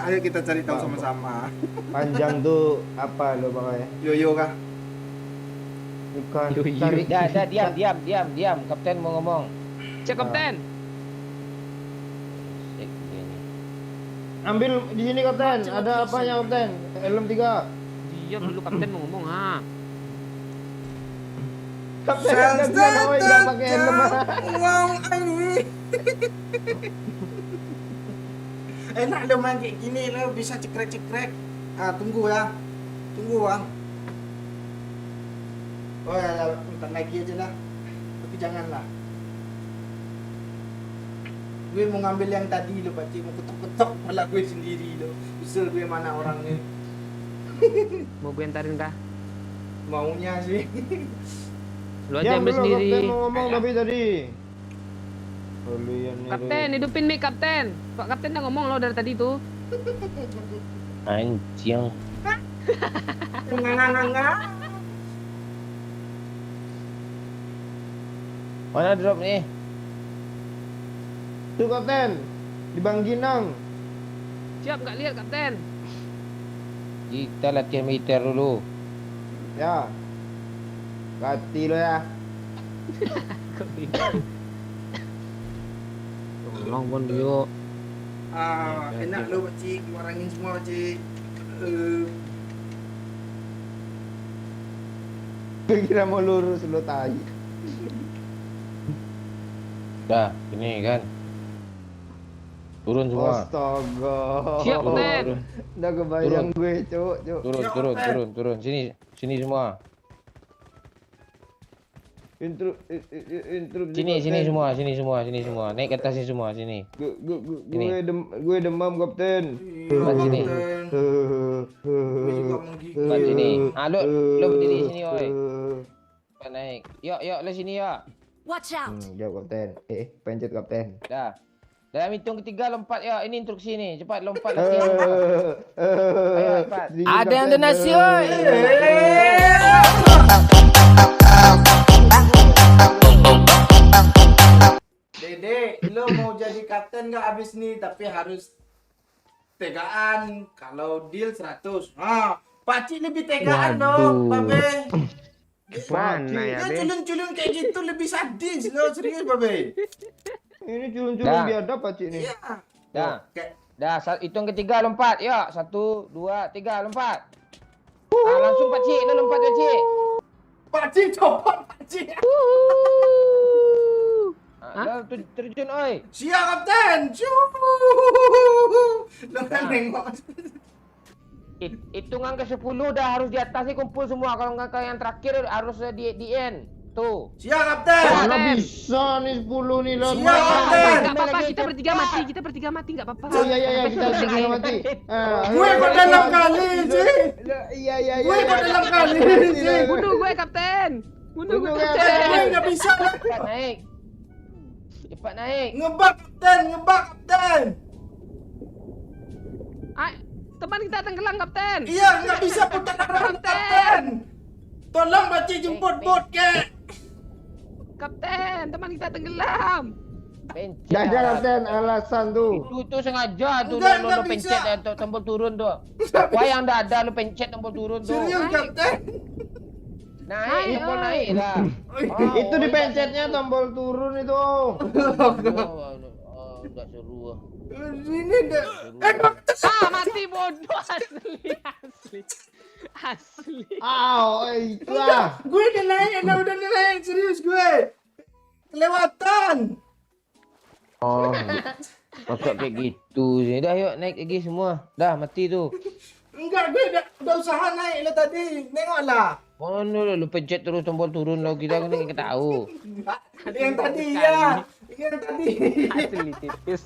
Ayo kita cari tahu sama-sama. Panjang tuh apa lo makanya? Yoyo kah? Bukan. Yo-yo. Dah, diam. Kapten mau ngomong. Cek kapten. Ambil di sini Kapten. Ada apanya Kapten? Helm 3. Diam dulu kapten mau ngomong Kapten ada bilang oi enggak pakai helm. Wow, ini. Enak lo main kayak gini lo bisa cekrek. Tunggu ya. Tunggu Bang. Oh ya, bentar lagi aja lah. Tapi janganlah. Gue mau ngambil yang tadi lo Pak Cik, mau ketok-ketok malah gue sendiri lo. Usul gue mana orangnya. Mau gue antarin kah? Maunya sih. Lu aja ambil sendiri. Kapten mau ngomong tapi tadi. Kalian nih. Kapten, hidupin mic kapten. Pak kapten udah ngomong lo dari tadi tuh. Anjing. Mana drop nih? Tuh kapten, di Bangginang. Siap nggak lihat kapten? Kita latihan militer dulu. Ya. Hati lo ya. Tolong pun yuk. Enak lo pakcik, warangin semua pakcik. Gue kira mau lurus lo tai. Dah, ini kan. Turun semua. Astaga. Siap kapten. Udah kebayang Turun. gue, cuk. Turun. Sini semua. Intro Sini semua. Naik ke atas sini semua, sini. Gue demam kapten. Tempat sini. Gue juga menggigil. Tempat sini. Ah, lu berdiri sini, oi. Cepat naik. Yuk, lu sini ya. Watch out! Jawab kapten. Pencet kapten. Dah. Dalam hitung ketiga lompat ya. Ini instruksi nih. Cepat lompat latihan. Ayo, cepat. Ada yang donasi, Dede, lo mau jadi kapten nggak abis nih? Tapi harus tegaan. Kalau deal 100. Pakcik lebih tegaan dong, Babe. Mana ya, Be? Culun-culun kayak gitu lebih sadis lo, serius, Babe. Ini culun-culun Dah. biadab pakcik nih. Iya. Dah. Kayak Dah, hitung ketiga lompat. Ya, 1, 2, 3 lompat. Langsung pakcik, lo lompat pakcik. Pakcik copot, Pakcik. Lo terjun, oi. Siap, Kapten. Lo kan nengok. Hitungan ke 10 dah harus di atas nih kumpul semua. Kalau nggak yang terakhir harus di end. Tuh. Siap, Kapten. Mana bisa nih 10 nih lo. Siap, Kapten. Nggak apa-apa, kita bertiga mati nggak apa-apa. Oh iya kita bertiga mati. Gue kok dalam kali sih. Iya. Gue kok dalam kali sih. Bunuh gue kapten. Bunuh gue Bunuh, kapten. Gue nggak bisa. Cepat naik. Ngebak, Kapten. Teman kita tenggelam kapten. Iya, nggak bisa putar arah, Kapten. Tolong Pakcik jemput bot, kek. Kapten, teman kita tenggelam. Pencet. Jaga kapten alasan tuh. Itu sengaja tuh Enggak, lo enggak pencet bisa. ya, tombol turun tuh. Wah yang dah ada lo pencet tombol turun tuh. Serius, Kapten. Naik, tombol naik lah. Itu dipencetnya tombol turun itu. Enggak seru. Ini dah. Mati bodoh asli. Itu lah. Gue udah naik, serius gue. Kelewatan. Masuk kayak gitu sih. Dah yuk naik lagi semua. Dah mati tuh. Enggak, gue udah usaha naik lah tadi. Nengoklah. Mana lu pencet terus tombol turun lo kita kan tahu. Yang tadi ya. Yang tadi. Asli tipis.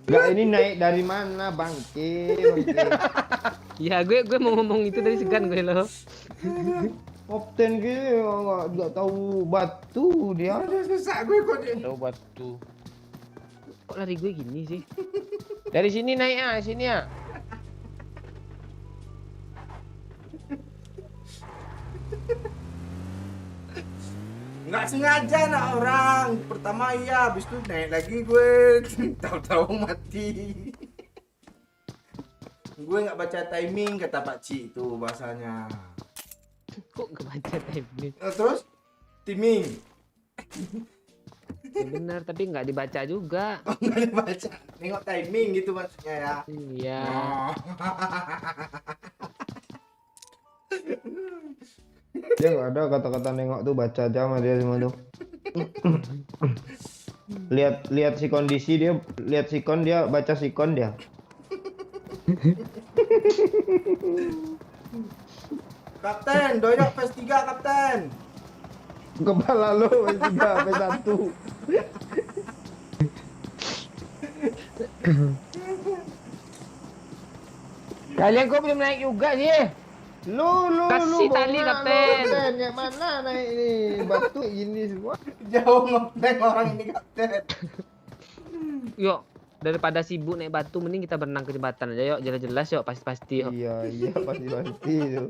Enggak ini naik dari mana bangke. Ya gue mau ngomong itu dari segan gue loh. Kapten gitu enggak tahu batu dia. Aduh, susah gue kok. Tahu batu. Kok lari gue gini sih? Dari sini naik ah, sini ah. Nggak sengaja nak orang. Pertama iya, habis itu naik lagi gue. Tahu-tahu mati. Gue nggak baca timing kata Pakcik itu bahasanya. Kok gak baca timing? Terus timing. Ya benar, tapi nggak dibaca juga. Oh, nggak dibaca. Nengok timing gitu maksudnya ya. Iya. Oh. Dia nggak ada kata-kata nengok tuh, baca aja sama dia semua tuh. lihat si kondisi dia, lihat sikon dia, baca sikon dia. Kapten, doyok phase 3 Kapten. Kepala lo P3 P1. Kalian kok belum naik juga sih? Lu Kasih tali, bawa Kapten. Kayak mana naik ini batu ini semua. Jauh ngepleng orang ini Kapten. Yuk, daripada sibuk naik batu, mending kita berenang ke jembatan aja. Yuk, jelas-jelas yuk, pasti-pasti yuk. Iya pasti itu.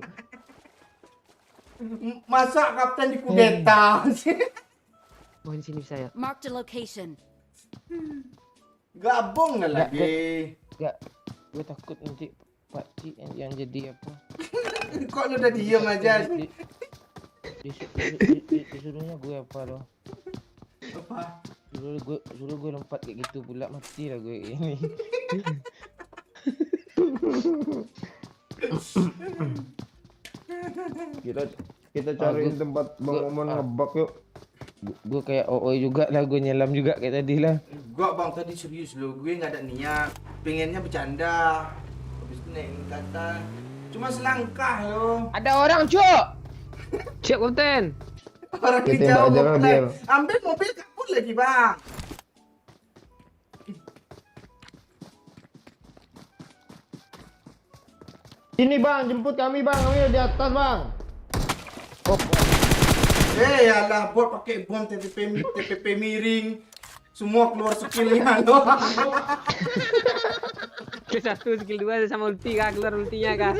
Masa kapten dikudeta? Oh, di sini saya. Marked a location. Gabung lah Nggak, lagi. Enggak. Gue takut nanti Pak Cik yang jadi apa? Kok lu udah diem aja? Disuruhnya gue apa loh? Apa? Suruh gue lompat kayak gitu pula, mati lah gue ini. Kita cariin tempat Bang Oman ngebak yuk. Gue kayak juga lah, gue nyelam juga kayak tadi lah. Gua bang tadi serius lo, gue nggak ada niat, pengennya bercanda. Habis itu naik kata, cuma selangkah lo. Ada orang, Cuk. Siap, Kapten. Orang di Kita jauh tembak aja lah dia. ambil mobil kabur lagi bang. Sini Bang, jemput kami Bang, kami di atas Bang. Alah bot pakai bom TPP miring, semua keluar skillnya lo. Skill 1, skill 2 sama ulti kah, keluar ultinya kah?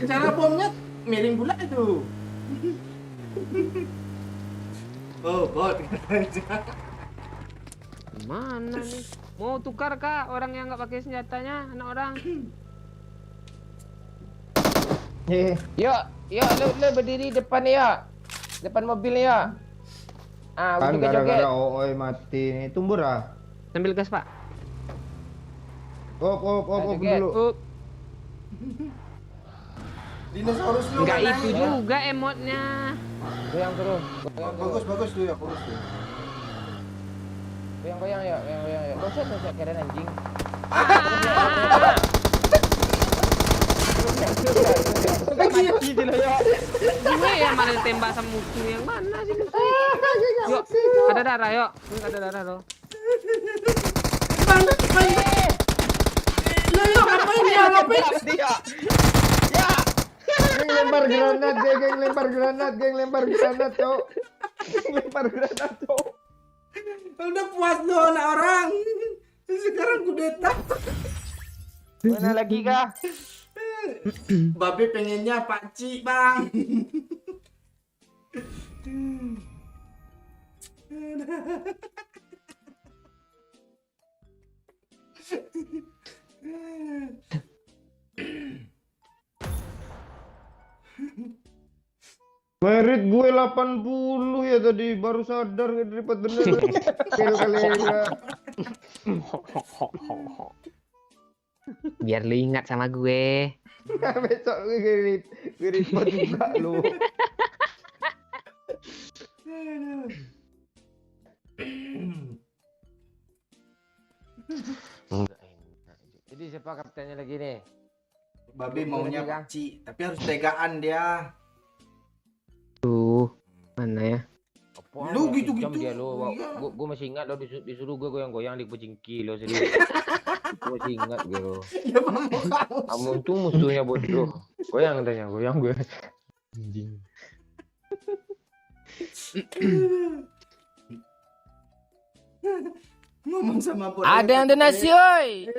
Cara bomnya miring pula itu. Oh bot. Mana nih? Mau tukar kah orang yang nggak pakai senjatanya, anak orang? Yuk, lu berdiri depan ni ya. Depan mobil ni ya. Kan joget-joget. gara-gara Oi mati nih. Tumbur ah. Sambil gas, Pak. Op joget. dulu. Dinosaurus lo. Enggak kan itu naik. juga emotnya. Goyang terus. Bagus tuh ya, bagus tuh. Goyang ya. Gosok keren anjing. Mati dia ya. Gue yang mana tembak sama musuh yang mana sih? Yuk, ada darah yuk. Ini ada darah loh. Lo yuk ngapain ya? Geng lempar granat, Cok. Lempar granat, Cok. Udah puas lo anak orang. Sekarang kudeta. Mana lagi kah? Babe pengennya Pak Cik, Bang. Merit gue 80 ya tadi, baru sadar daripada bener. Kill kali ya. Biar lu ingat sama gue. Besok gue report juga lu. Jadi siapa kaptennya lagi nih? Babe maunya Pak Cik, tapi harus tegaan dia. Tuh, mana ya? Lu gitu-gitu. Dia lo. Iya. Gua masih ingat lo disuruh gue goyang-goyang di pecingki lo serius. Gua masih ingat gue lo. Ya Bang. Kamu tuh musuhnya bodoh. Goyang katanya, goyang gue. Anjing. Ngomong sama bot. Ada yang donasi, oi.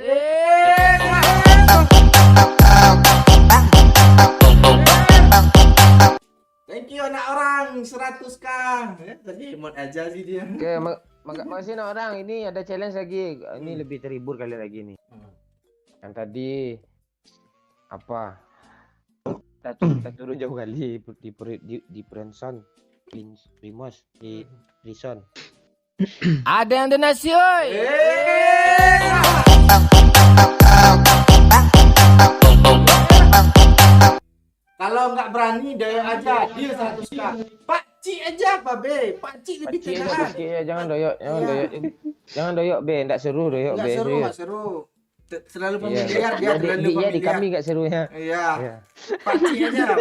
Thank you anak orang 100k. Ya, tadi emot aja sih dia. Oke, makasih anak orang. Ini ada challenge lagi. Ini lebih terhibur kali lagi nih. Yang tadi apa? Kita turun jauh kali di Prenson, Primos, di Rison. Ada yang donasi, oi. Kalau nggak berani doyok aja, deal 100k. Pak Cik aja, Babe. Pak Cik lebih tegaan. Jangan doyok, jangan doyok, be, enggak seru doyok, be. Nggak seru. Selalu familiar dia, terlalu Dia familiar. di kami enggak serunya. Iya. Pak Cik aja.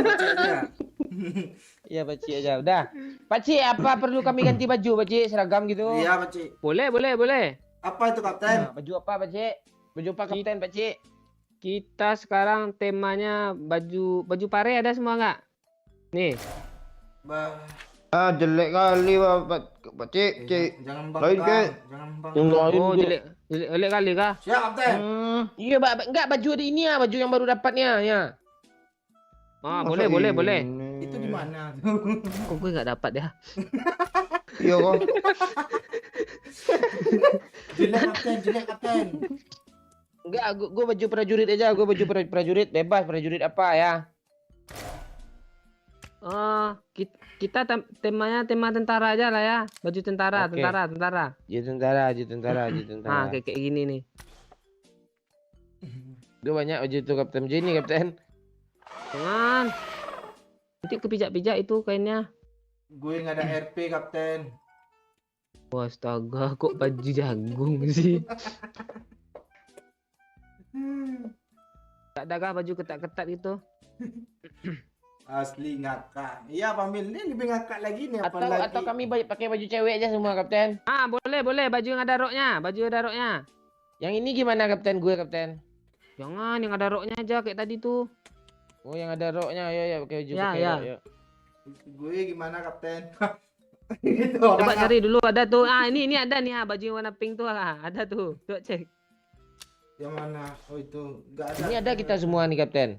Iya, Pak Cik aja. Udah. Pak Cik, apa perlu kami ganti baju, Pak Cik? Seragam gitu? Iya, Pak Cik. Boleh. Apa itu, Kapten? Baju apa, Pak Cik? Baju apa, Kapten, Pak Cik? Kita sekarang temanya baju pare ada semua nggak? Nih. Ah jelek kali Pak Cik. Jangan bang. Lain ke? Jangan bang. Oh jelek kali kah? Siap, Kapten. Iya, enggak baju ada ini ya, baju yang baru dapatnya ya. Ah, Masa boleh. ini? Itu di mana? Kok gue nggak dapat ya? Iya kok. Jelek kapten. Enggak, gua baju prajurit aja, gua baju prajurit bebas, prajurit apa ya? Oh, kita temanya tema tentara aja lah ya. Baju tentara, Oke. tentara. Ji tentara. Ah, kayak gini nih. Gua banyak baju itu Kapten Jenny, Kapten. Jangan. Nanti kepijak-pijak itu kainnya. Gue nggak ada RP kapten. Wah, astaga, kok baju jagung sih? Tak ada kah baju ketat-ketat itu? Asli ngakak. Iya Pamil, ini lebih ngakak lagi nih apalagi. Atau kami pakai baju cewek aja semua, Kapten. Ah, boleh. Baju yang ada roknya. Yang ini gimana, Kapten? Gue, Kapten. Jangan, yang ada roknya aja kayak tadi tuh. Oh, yang ada roknya. Ya, pakai baju Ya, pakai ya. rok, ya. Gue gimana kapten? Gitu Coba orang cari dulu, ada tuh. Ah, ini ada nih, baju yang warna pink tuh lah. Ada tuh. Coba cek. yang mana? Oh itu nggak ada. Ini ada kita semua nih, Kapten.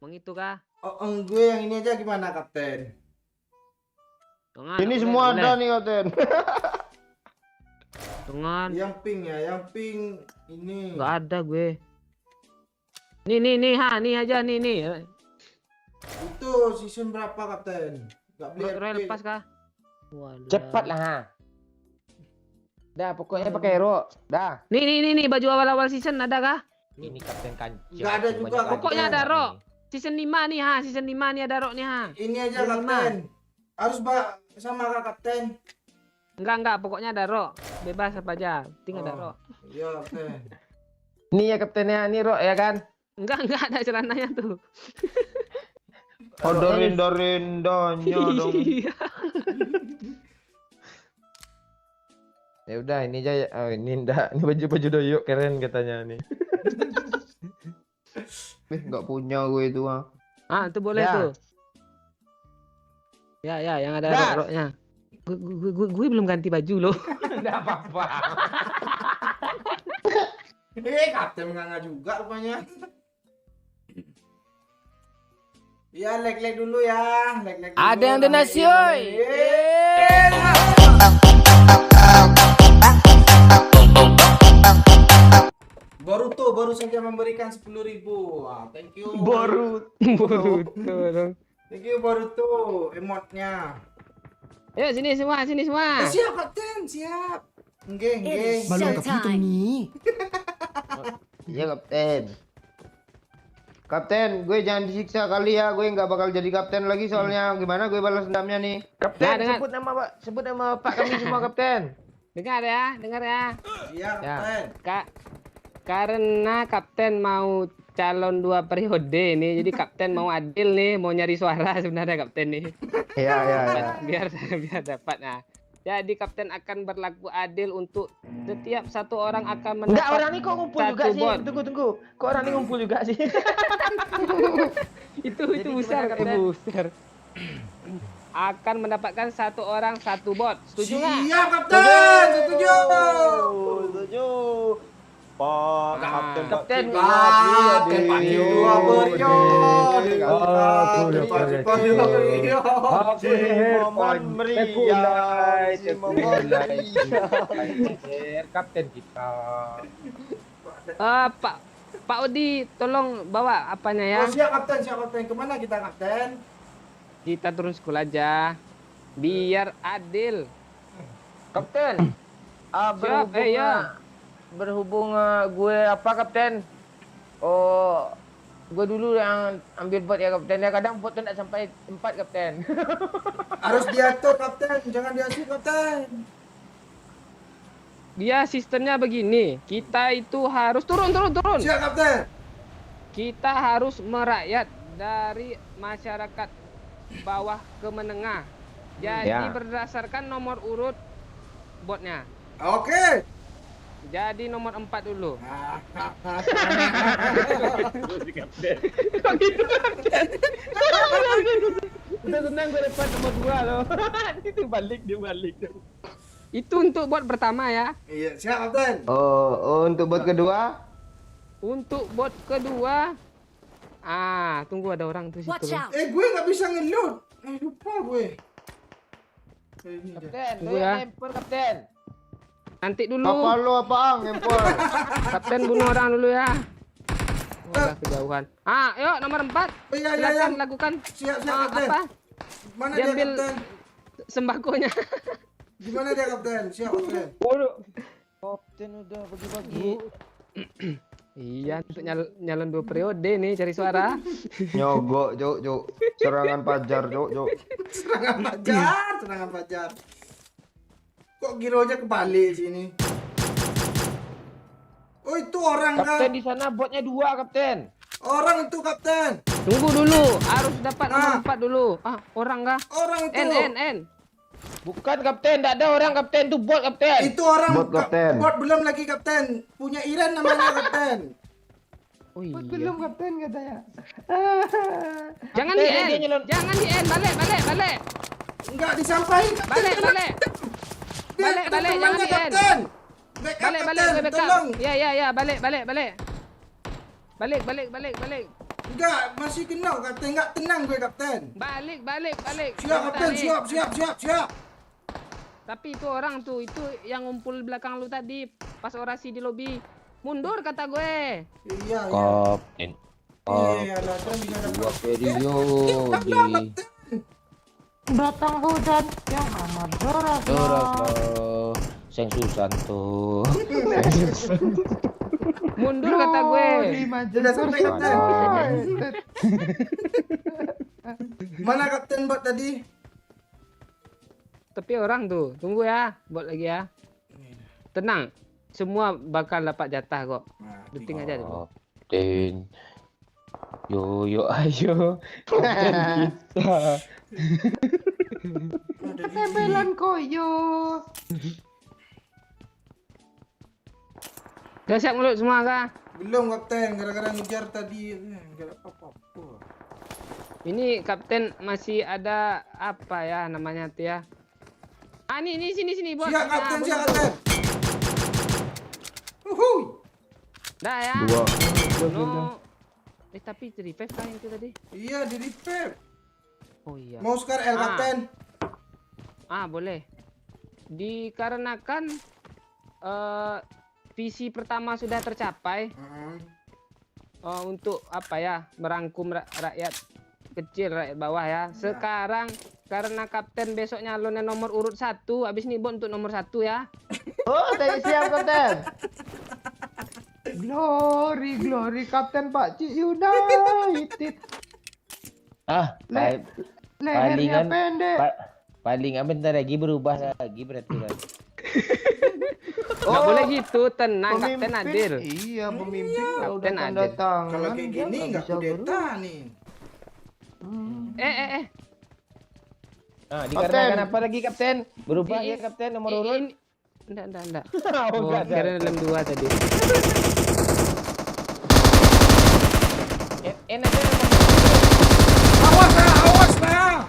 Mengitu kah? Oh, gue yang ini aja gimana kapten? Jangan. Ini nggak semua boleh. ada nih kapten. Jangan. Yang pink ya, yang pink ini. Nggak ada gue. Nih, nih aja nih. Itu season berapa kapten? Nggak beli Royal RP. lepas kah? Walah. Cepat lah, ha. Dah, pokoknya pakai rok. Dah. Nih, baju awal-awal season ada kah? Ini Kapten Kancil. Nggak ada juga, Banyak Pokoknya lagi. ada rok. Season 5 nih, Season 5 nih ada rok nih, Ini aja Yang kapten. Harus sama kak kapten. Enggak, pokoknya ada rok. Bebas apa aja. Tinggal ada Oh. rok. Iya kapten. Ini ya Kaptennya, ini rok ya kan? Enggak ada celananya tuh. Ada rinda-rindanya dong. Iya. Ya udah, ini aja. Oh, ini enggak. Ini baju doyok keren katanya nih. Nggak punya gue itu ah. Ah, itu boleh Ya. tuh. Ya, yang ada Das. rok-roknya. Gue belum ganti baju loh. Enggak apa-apa. Kapten nganga juga rupanya. Ya, leg dulu ya. Leg dulu. Ada yang donasi, oi. Baru saja memberikan 10.000. Ah, thank you. Baru. Betul. Thank you Boruto. Emotnya. Ayo sini semua. Siap kapten, siap. Nggih. It is showtime. Iya kapten. Kapten, gue jangan disiksa kali ya. Gue nggak bakal jadi kapten lagi soalnya gimana gue balas dendamnya nih. Kapten, Nah, dengan- sebut nama Pak kami semua, Kapten. Dengar ya. Iya Ya. kapten. Karena kapten mau calon 2 periode nih, jadi kapten mau adil nih, mau nyari suara sebenarnya kapten nih. Iya. biar dapat. Nah, jadi kapten akan berlaku adil untuk setiap satu orang akan mendapat. Enggak, orang ini kok ngumpul juga satu sih? bot. Tunggu. Kok orang ini ngumpul juga sih? itu Jadi besar, gimana, Kapten? besar. Akan mendapatkan satu orang 1 bot. Setuju nggak? Siap kapten, setuju. Setuju. Pak Kapten, Kapten pagi 2 berio. Momen meriah. Kapten kita. Pak Odi, tolong bawa apanya ya? Oh, siap kapten. Kemana kita kapten? Kita turun sekolah aja. Biar adil. Kapten. Siap, ya. Berhubung gue apa, Kapten? Oh, gue dulu yang ambil bot ya, Kapten. Ya kadang bot tuh nggak sampai 4, Kapten. Harus diatur kapten, jangan diasuh kapten. Dia sistemnya begini. Kita itu harus turun. Siap kapten. Kita harus merakyat dari masyarakat bawah ke menengah. Jadi Ya. berdasarkan nomor urut botnya. Oke. Jadi nomor 4 dulu. Udah tenang, gue dapat nomor 2 loh. Itu balik. Itu untuk bot pertama ya. Iya, siap kapten. Oh, untuk bot kedua? Untuk bot kedua Tunggu ada orang tuh situ. Watch loh. out! Gue nggak bisa ngeload. Lupa gue. Ini dia. Kapten, Tunggu saya ya. lempar kapten. Nanti dulu. Apa lu apaan ngempor? Kapten bunuh orang dulu ya. Udah kejauhan. Yuk nomor 4. Oh, iya, iya, Silakan iya. lakukan. Siap, kapten. Apa? Mana dia Diambil kapten? sembakonya. Gimana dia kapten? Siap kapten. Waduh. Kapten udah bagi-bagi. Iya, untuk nyalon 2 periode nih cari suara. Nyogok, Cuk. Serangan Fajar, Cuk. Serangan Fajar. Kok gironya kebalik sini? Oh, itu orang Kapten kan? di sana botnya 2 kapten. Orang itu kapten. Tunggu dulu, harus dapat nomor Ah. 4 dulu. Orang kah? Orang itu. N. Bukan kapten, tidak ada orang kapten, itu bot kapten. Itu orang Bot, kapten. Bot belum lagi kapten. Punya Iren namanya kapten. Oh iya. kapten katanya. Jangan Kapten, di dia N. nyelon- Jangan di N. Balik. Enggak disampaikan kapten. Balik. Balik, jangan temannya di N. kapten. Backup Balik, kapten, gue backup. tolong. Ya, balik. Balik. Enggak, masih kena kapten. Enggak tenang gue kapten. Balik. Siap kapten, Bentar nih. siap. Tapi itu orang tuh, itu yang ngumpul belakang lu tadi pas orasi di lobi. Mundur kata gue. Iya. Kapten. Iya, lah kan bisa dapat. 2 periode. Datang hujan yang amat deras. Seng Susanto. Mundur kata gue. Sudah sampai kapten. Mana kapten bot tadi? Tapi orang tuh, tunggu ya, buat lagi ya. Tenang, semua bakal dapat jatah kok. Deting aja dulu. Kapten. Yo ayo. Kapten kita. Tempelan koyo. Udah siap mulut semua kah? Belum kapten, gara-gara ngejar tadi enggak ada apa-apa. Ini kapten masih ada apa ya namanya tuh ya? Ini sini bos. Siap kapten, Nah, siap bunuh. kapten. Uhuy. Dah ya. 2. No. Tapi revive kan itu tadi? Iya, di repair. Oh iya. Mau Scar L kapten. Boleh. Dikarenakan visi pertama sudah tercapai untuk apa ya, merangkum rakyat kecil, rakyat bawah ya. Sekarang karena kapten besok nyalonnya nomor urut 1, habis nih Bon untuk nomor 1 ya. Oh, tadi siap kapten. Glory Kapten Pak Cik United. Lehernya Palingan pendek. palingan bentar lagi berubah lagi peraturan. Nggak boleh gitu, tenang kapten hadir. Iya, pemimpin kalau udah Kapten tanda hadir. tangan. Kalau kayak dia gini nggak bisa kudeta nih. Dikarenakan apa lagi kapten? Berubah Ini- ya kapten nomor urut. Enggak. Oh, Oh, enggak ada. kira dalam 2 tadi. Enak aja nomor Awas lah.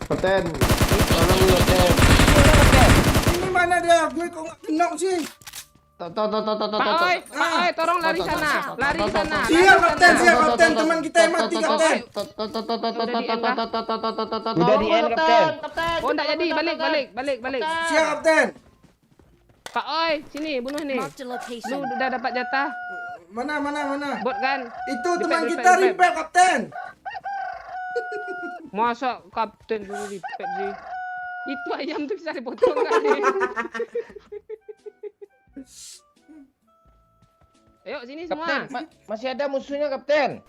Kapten. tolong dulu kapten. Ini mana dia? Gue kok nggak kena sih? Pak Oi, tolong lari sana. Lari sana. Siap kapten, teman kita yang mati kapten. Udah di end kapten. Oh, enggak jadi. Balik. Siap kapten. Pak Oi, sini bunuh nih. Marked a Lu location. udah dapat jatah. Mana? Bot kan? Itu Repair, teman repair, kita repair. repair kapten. Masa kapten dulu repair sih? Itu ayam tuh bisa dipotong kali. Ayo sini Kapten, semua. masih ada musuhnya kapten.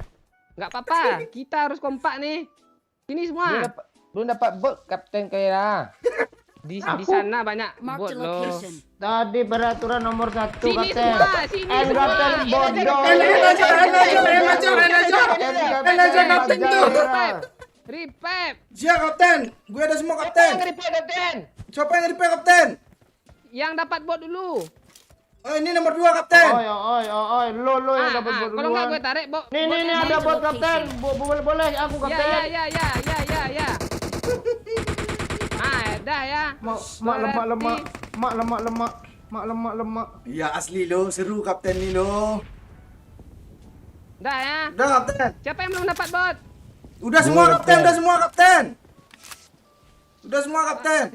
Nggak apa-apa. Kita harus kompak nih. Sini semua. Belum dapat bot kapten Kaira. Di sana banyak bot Marked a loh. location. Tadi peraturan nomor 1 Sini kapten. semua. Sini And semua. kapten bodoh. Enak kapten tuh. Repair. Siap kapten. Gue ada semua kapten. Repair kapten. Siapa yang repair kapten? Yang dapat bot dulu. Oh, ini nomor 2 kapten. Oi, lo yang dapat bot Kalau nggak gue duluan. tarik bot. Nih ada bot kapten. Boleh aku kapten. Ya. Dah ya. Mak lemak. Iya asli lo, seru kapten nih lo. Dah ya. Udah kapten. Siapa yang belum dapat bot? Udah semua kapten, udah semua kapten. Udah semua kapten.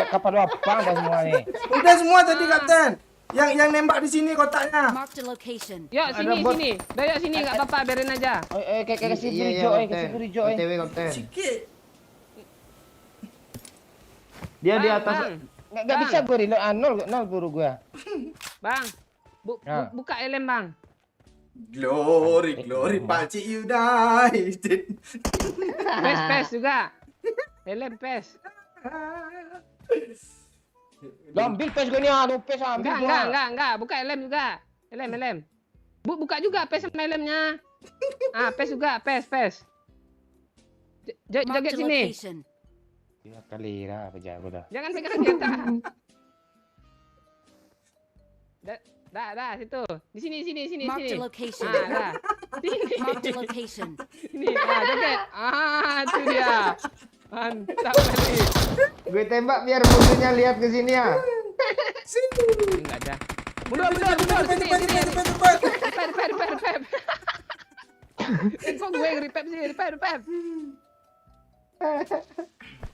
Kapal lu apa dah semua nih? Udah semua tadi kapten. Yang nembak di sini kotaknya. Marked a location. Yuk sini bot. sini. Dah yuk sini enggak apa-apa, biarin aja. Kasih Iya, burijo, kapten. kasih burijo. OTW kapten. Sikit. Dia di Bang, atas. Bang. Enggak bisa gue di nol buru gue. Bang. Ya. Buka helm, Bang. Glory, glory Pakcik United. Pes juga. Helm pes. Ambil pes gue nih, pes ambil. Enggak. Buka helm juga. Helm. Buka juga pes sama helmnya. Pes juga, pes. Marked Joget a sini. location. Ya kali lah pejago dah. Jangan pegang senjata. Dah, situ. Di sini. Marked a location. Dah. Marked a Sini. location. Ini, joget. Itu dia. Mantap kali. Gue tembak biar musuhnya lihat ke sini ya. Enggak ada. Mundur. Sini. Cepat. Repair. Kok gue repair sih? Repair.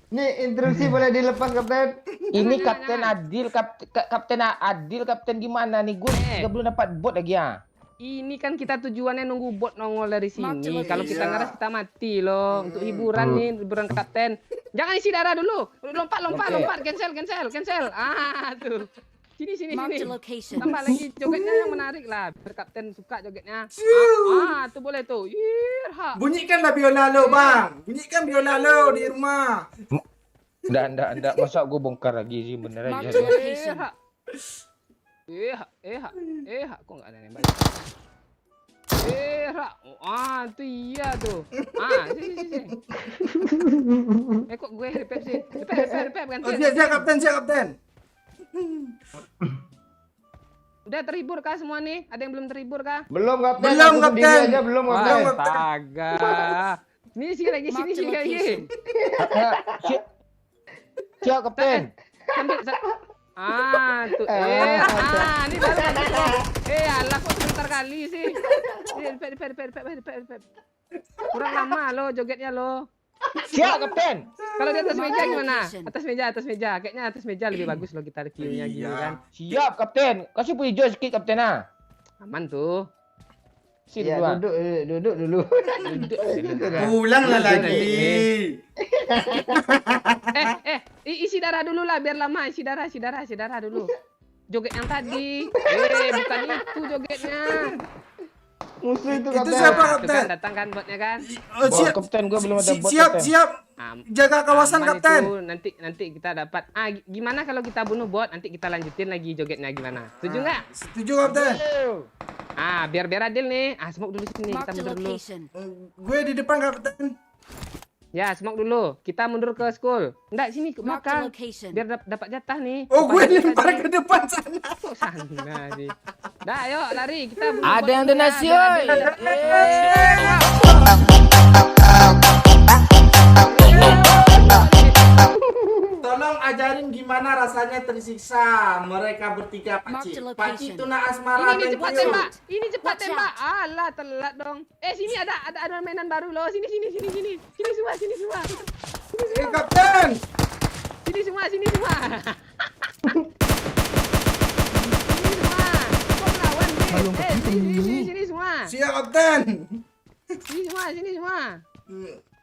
Nih intrusi boleh dilepas kapten. Ini Kapten Adil, Kapten Adil, Kapten gimana nih? Gue juga belum dapat bot lagi ya. Ini kan kita tujuannya nunggu bot nongol dari Marked sini. location. Kalau kita ngeras kita mati loh. Untuk hiburan nih, hiburan kapten. Jangan isi darah dulu. Lompat. Cancel. Tuh. Sini. Marked a location. Tambah lagi jogetnya yang menarik lah. Biar kapten suka jogetnya. Tuh boleh tuh. Irha. Bunyikanlah biola lo, Bang. Bunyikan biola lo di rumah. Enggak. Masa gue bongkar lagi sih bener aja. Marked a location. Kok enggak ada nembak? Tuh iya tuh. Sini. Kok gue repair sih? Repair ganti. Oh, siap kapten. Udah terhibur kah semua nih? Ada yang belum terhibur kah? Belum kapten. Belum, Aku sendiri kapten. aja belum kapten. Astaga. Sini lagi. Marked a location. Siap Kapten. Sambil tuh. Ini baru alah kok sebentar kali sih. Repair. Kurang lama lo jogetnya lo. Siap Kapten. Kalau di atas meja gimana? Location. Atas meja. Kayaknya atas meja lebih bagus lo kita queue-nya gini kan. Siap Kapten. Kasih hijau sedikit Kapten ah. Aman tuh. Sini Ya, duluan. duduk dulu. Pulanglah lagi. Isi darah dulu lah biar lama. Isi darah dulu. Joget yang tadi. Bukan itu jogetnya. Musuh itu Itu kapten. siapa Tuh kapten? kan, datang kan botnya kan? Oh, Bot, siap. Kapten gue belum ada bot. Siap. Kapten. Jaga kawasan Aman kapten. itu. Nanti kita dapat. Gimana kalau kita bunuh bot? Nanti kita lanjutin lagi jogetnya gimana? Setuju nggak? Setuju kapten. Biar adil nih. Smoke dulu sini. Kita Marked a mundur dulu. location. Gue di depan kapten. Ya, smoke dulu. Kita mundur ke school. Enggak, sini ke Marked a belakang. location. Biar dapat jatah nih. Oh, gue Depan lempar tadi. ke depan sana. Kok sana sih? Dah, ayo lari. Kita bunuh Ada bot yang dulu ya, donasi, biar oi. adil dapat. Tolong ajarin gimana rasanya tersiksa mereka bertiga Marked Pakcik. a location. Pakcik tuna asmara Ini cepat thank you. tembak. Ini cepat Watch tembak. Alah, telat dong. Sini ada mainan baru loh. Sini. Sini semua. Sini semua. Kapten. Sini semua. Sini semua. Kau melawan nih. Sini semua. Siap kapten. Sini semua.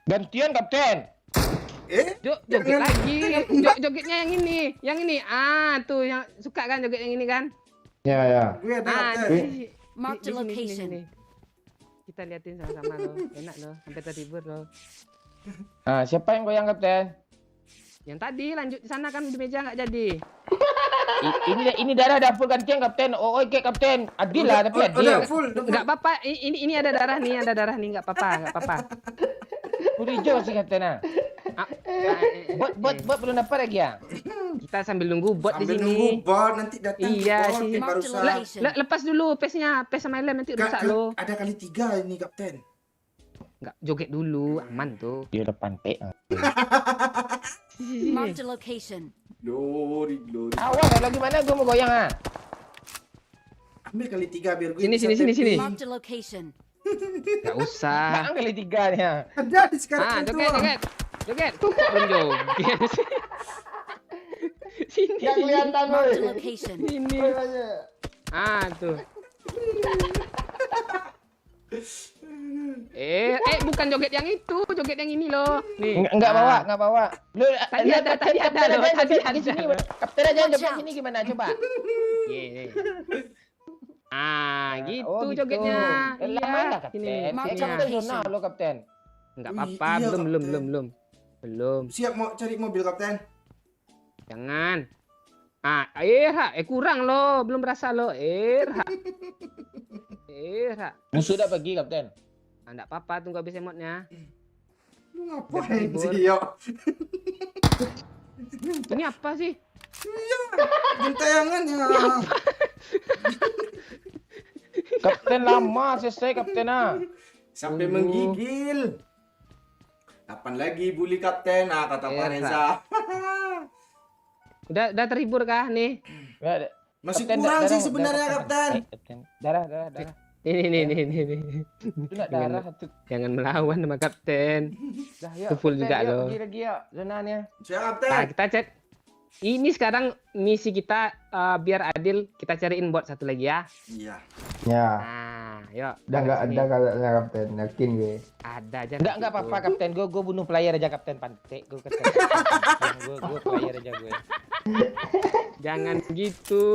Gantian Kapten. Joget lagi. Jogetnya yang ini. Tuh yang suka kan joget yang ini kan? Ya. Gue ada kapten. Sini. Marked a Di location. sini. Kita liatin sama-sama loh. Enak loh. Sampai terhibur loh. Siapa yang goyang Kapten? Yang tadi lanjut di sana kan di meja nggak jadi. Ini darah dah full gantian Kapten. Oke Kapten. Adil lah tapi adil. Udah full. Nggak apa-apa. Ini ada darah nih. Nggak apa-apa. Full hijau sih Kapten ah. Bot belum dapat lagi ya? Kita sambil nunggu bot di Sambil sini. nunggu bot nanti datang Iya, bot sini. yang barusan. Lepas dulu pesnya, pes sama helm nanti rusak lo. Ada kali 3 ini kapten. Nggak joget dulu, aman tuh. Dia depan P. Marked a location. Glory. Awas lagi mana gue mau goyang ah. Ambil kali 3 biar gue Sini, bisa sini, sini. tapping. Marked a location. Gak usah. Jangan kali 3 nya. Ada di sekarang Ah, itu. joget, joget. Joget. Kok belum joget? Sini. Nggak kelihatan Marked a woi. location. Sini. Ah, tuh. Bukan joget yang itu, joget yang ini loh. Nih. Enggak bawa, enggak bawa. Lu Tadi lihat ada, tadi ada kapten loh, aja tadi joget di sini. ada. Kapten aja Watch joget out. sini gimana coba? Ye. Ah, gitu Oh, gitu. jogetnya. Lama lah kapten. Sini, Mark sini. Kapten zona lo kapten. Enggak Wih, apa-apa, iya, belum, belum, Kapten. belum. Belum. Siap mau cari mobil kapten. Jangan. Kurang loh, belum berasa loh. Musuh udah pergi kapten. Enggak apa-apa, tunggu habis emotnya. Lu ngapain Libur. sih, yo? Ini apa sih? Gentayangan ya. Kapten lama selesai kapten ah. Sampai menggigil. Kapan lagi bully kapten? Ah, kata Pak Iya, Reza. Udah terhibur kah nih? Ya, Masih kapten, kurang darah, sih darah, sebenarnya kapten. Kapten. Darah. Ini. Itu nak darah satu. Jangan melawan sama kapten. Dah ya. Itu full kapten, juga yuk, loh. Pergi lagi ya zonanya. Siap kapten. Nah, kita cek. Ini sekarang misi kita biar adil, kita cariin bot satu lagi ya. Iya. Ya, Nah, yuk. udah nggak sini. ada kayaknya kapten, yakin gue. Ada aja. Enggak apa-apa kapten. Gue bunuh player aja kapten pantek. Gue kata. Gue player aja gue. Jangan gitu.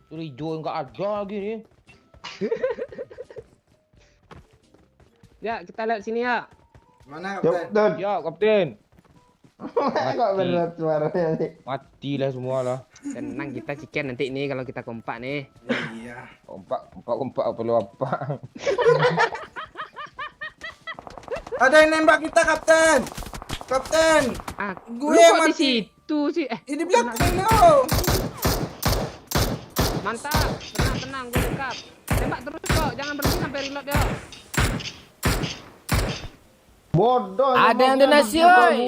Tuh hijau enggak ada lagi nih. Ya, kita lihat sini ya. Mana Yuk, kapten? Dod. Ya kapten. Kok berat suaranya sih? Matilah semua lah. Tenang, kita chicken nanti nih kalau kita kompak nih. Iya. Kompak perlu apa? Ada yang nembak kita kapten. Kapten. Ah, Gue lu kok di mati. situ sih? Ini belakang lo. Mantap. Tenang, gue dekat. Tembak terus kok, jangan berhenti sampai reload ya. Bodoh. Ada yang donasi, oi. oi.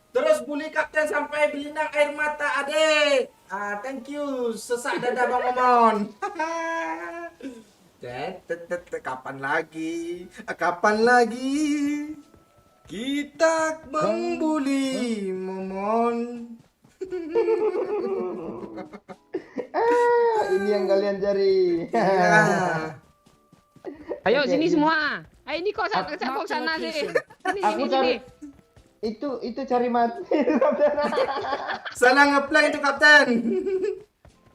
Terus bully kapten sampai belinang air mata adek. Ah, thank you. Sesak dada Bang Momon. Kapan lagi? Kapan lagi? Kita membuli Momon. Ini yang kalian cari. Ya. Ayo Oke, sini ini. semua. Ayo ini kok sana, kok sana sih. Sini, sini. Itu cari mati. Salah ngeplank itu kapten.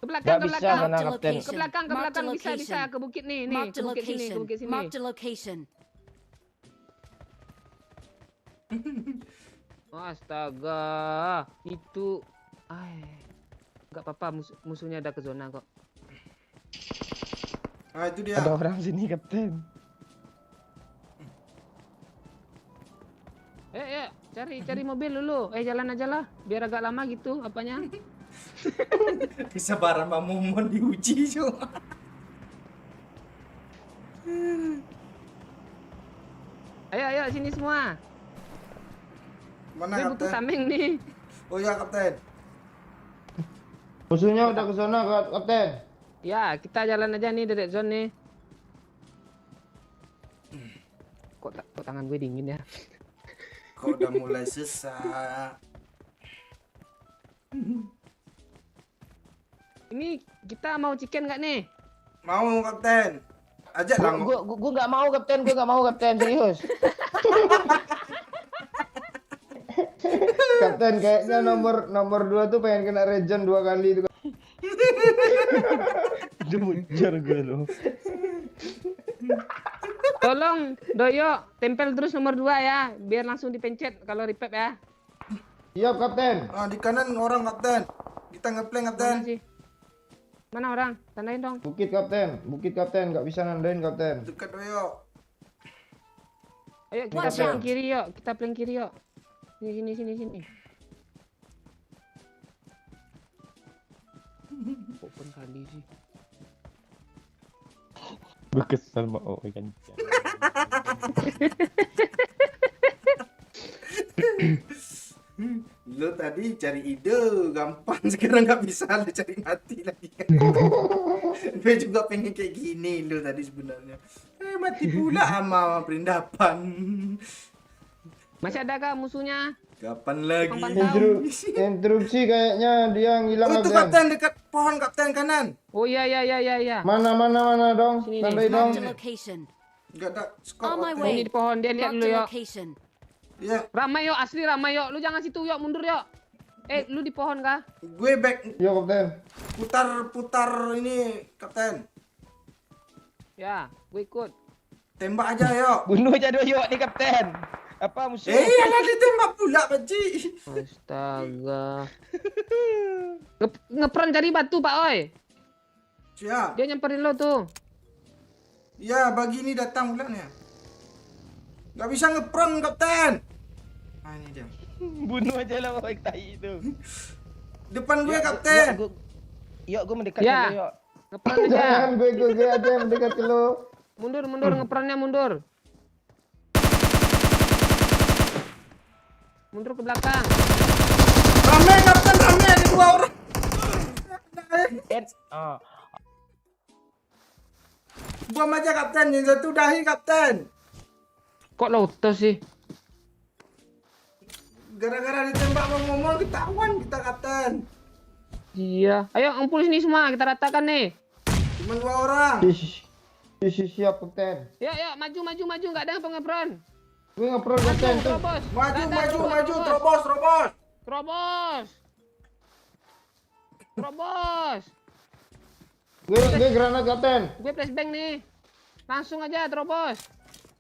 Ke belakang, Enggak ke bisa belakang. sana Marked a kapten. Ke location. belakang, Marked a bisa, location. ke bukit nih, Marked ke a bukit sini, location. ke bukit sini. Marked a location. Astaga, itu, nggak apa-apa, musuhnya ada ke zona kok. Ah, itu dia. Ada orang sini kapten. Ya, cari mobil dulu. Jalan aja lah, biar agak lama gitu, apanya? Kesabaran Bang Momon diuji cuma. Ayo, sini semua. Mana Gue butuh kapten? tameng nih. Oh ya kapten. Musuhnya udah ke sana, kapten. Ya, kita jalan aja nih dari zone nih. Kok tangan gue dingin ya? Kok udah mulai sesak. Ini kita mau chicken nggak nih? Mau kapten. Ajak lah. Gue nggak mau kapten, serius. Kapten kayaknya nomor 2 tuh pengen kena regen 2 kali itu. Mujar gue lo. Tolong, Doyo, tempel terus nomor 2 ya, biar langsung dipencet kalau repair ya. Siap, kapten. Ah, di kanan orang kapten. Kita ngeplank kapten. Mana sih? Mana orang? Tandain dong. Bukit, kapten. Nggak bisa nandain, kapten. Dekat Doyo. Ayo kita Watch plan out. kiri yuk, kita plan kiri yuk. Sini. Open kali sih. Gue kesel mau kan. Lo tadi cari ide gampang, sekarang nggak bisa lo cari mati lagi kan. Gue juga pengen kayak gini lo tadi sebenarnya. Mati pula sama perindapan. Masih ada kah musuhnya? Kapan lagi? Tukang pantau. Interupsi kayaknya dia ngilang Oh, itu kapten. kapten dekat pohon kapten kanan. Oh iya iya. Mana dong? Sini Tandai nih. dong. Marked a location. Enggak ada skop On my kapten. way. Ini di pohon dia lihat Marked dulu a yuk. location. Ya, Ramai yuk, asli ramai yuk. Lu jangan situ yuk, mundur yuk. Lu di pohon kah? gue back Yo kapten. putar ini kapten. Ya, gue ikut. Tembak aja yuk. Bunuh aja Doyok nih kapten. Apa musuh? Alah ditembak pula Pakcik. Astaga. Ngepron cari batu Pak Oi. Siap. Dia nyamperin lo tuh. Ya, bagi ini datang bulannya. Gak bisa ngepron kapten. Ah, ini dia. Bunuh aja lah baik tai itu. Depan gue kapten. Yuk, gue mendekat Ya. dulu yuk. Ngepron aja. Jangan gue aja yang mendekat ke lo. Mundur ngepronnya mundur. Mundur ke belakang. Rame kapten, rame ada 2 orang. Bom aja kapten, yang satu dahi kapten. Kok lauto sih? Gara-gara ditembak ngomong ketahuan kita kapten. Iya. Ayo ngumpul sini semua, kita ratakan nih. Cuma 2 orang. Siap kapten. Yuk, maju, nggak ada yang pengepron. Gue ngepron kapten tuh. Terobos. Maju, Nggak ada, maju, terobos. Terobos. Gue granat kapten. Gue flashbang nih. Langsung aja terobos.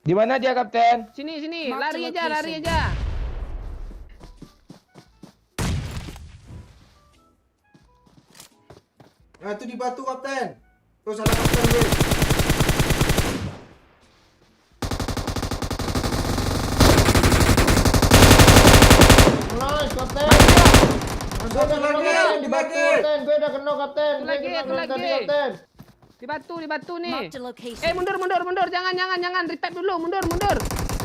Di mana dia kapten? Sini, Mark lari the aja. location. Nah, itu di batu kapten. Tuh salah kapten gue. Nice kapten. Gue udah kena lagi, kapten di satu batu lagi. kapten. Gue udah kena kapten. Satu lagi, Gue kena satu granat tadi, lagi. kapten. Di batu nih. Marked a location. Mundur. Jangan. Repack dulu, mundur.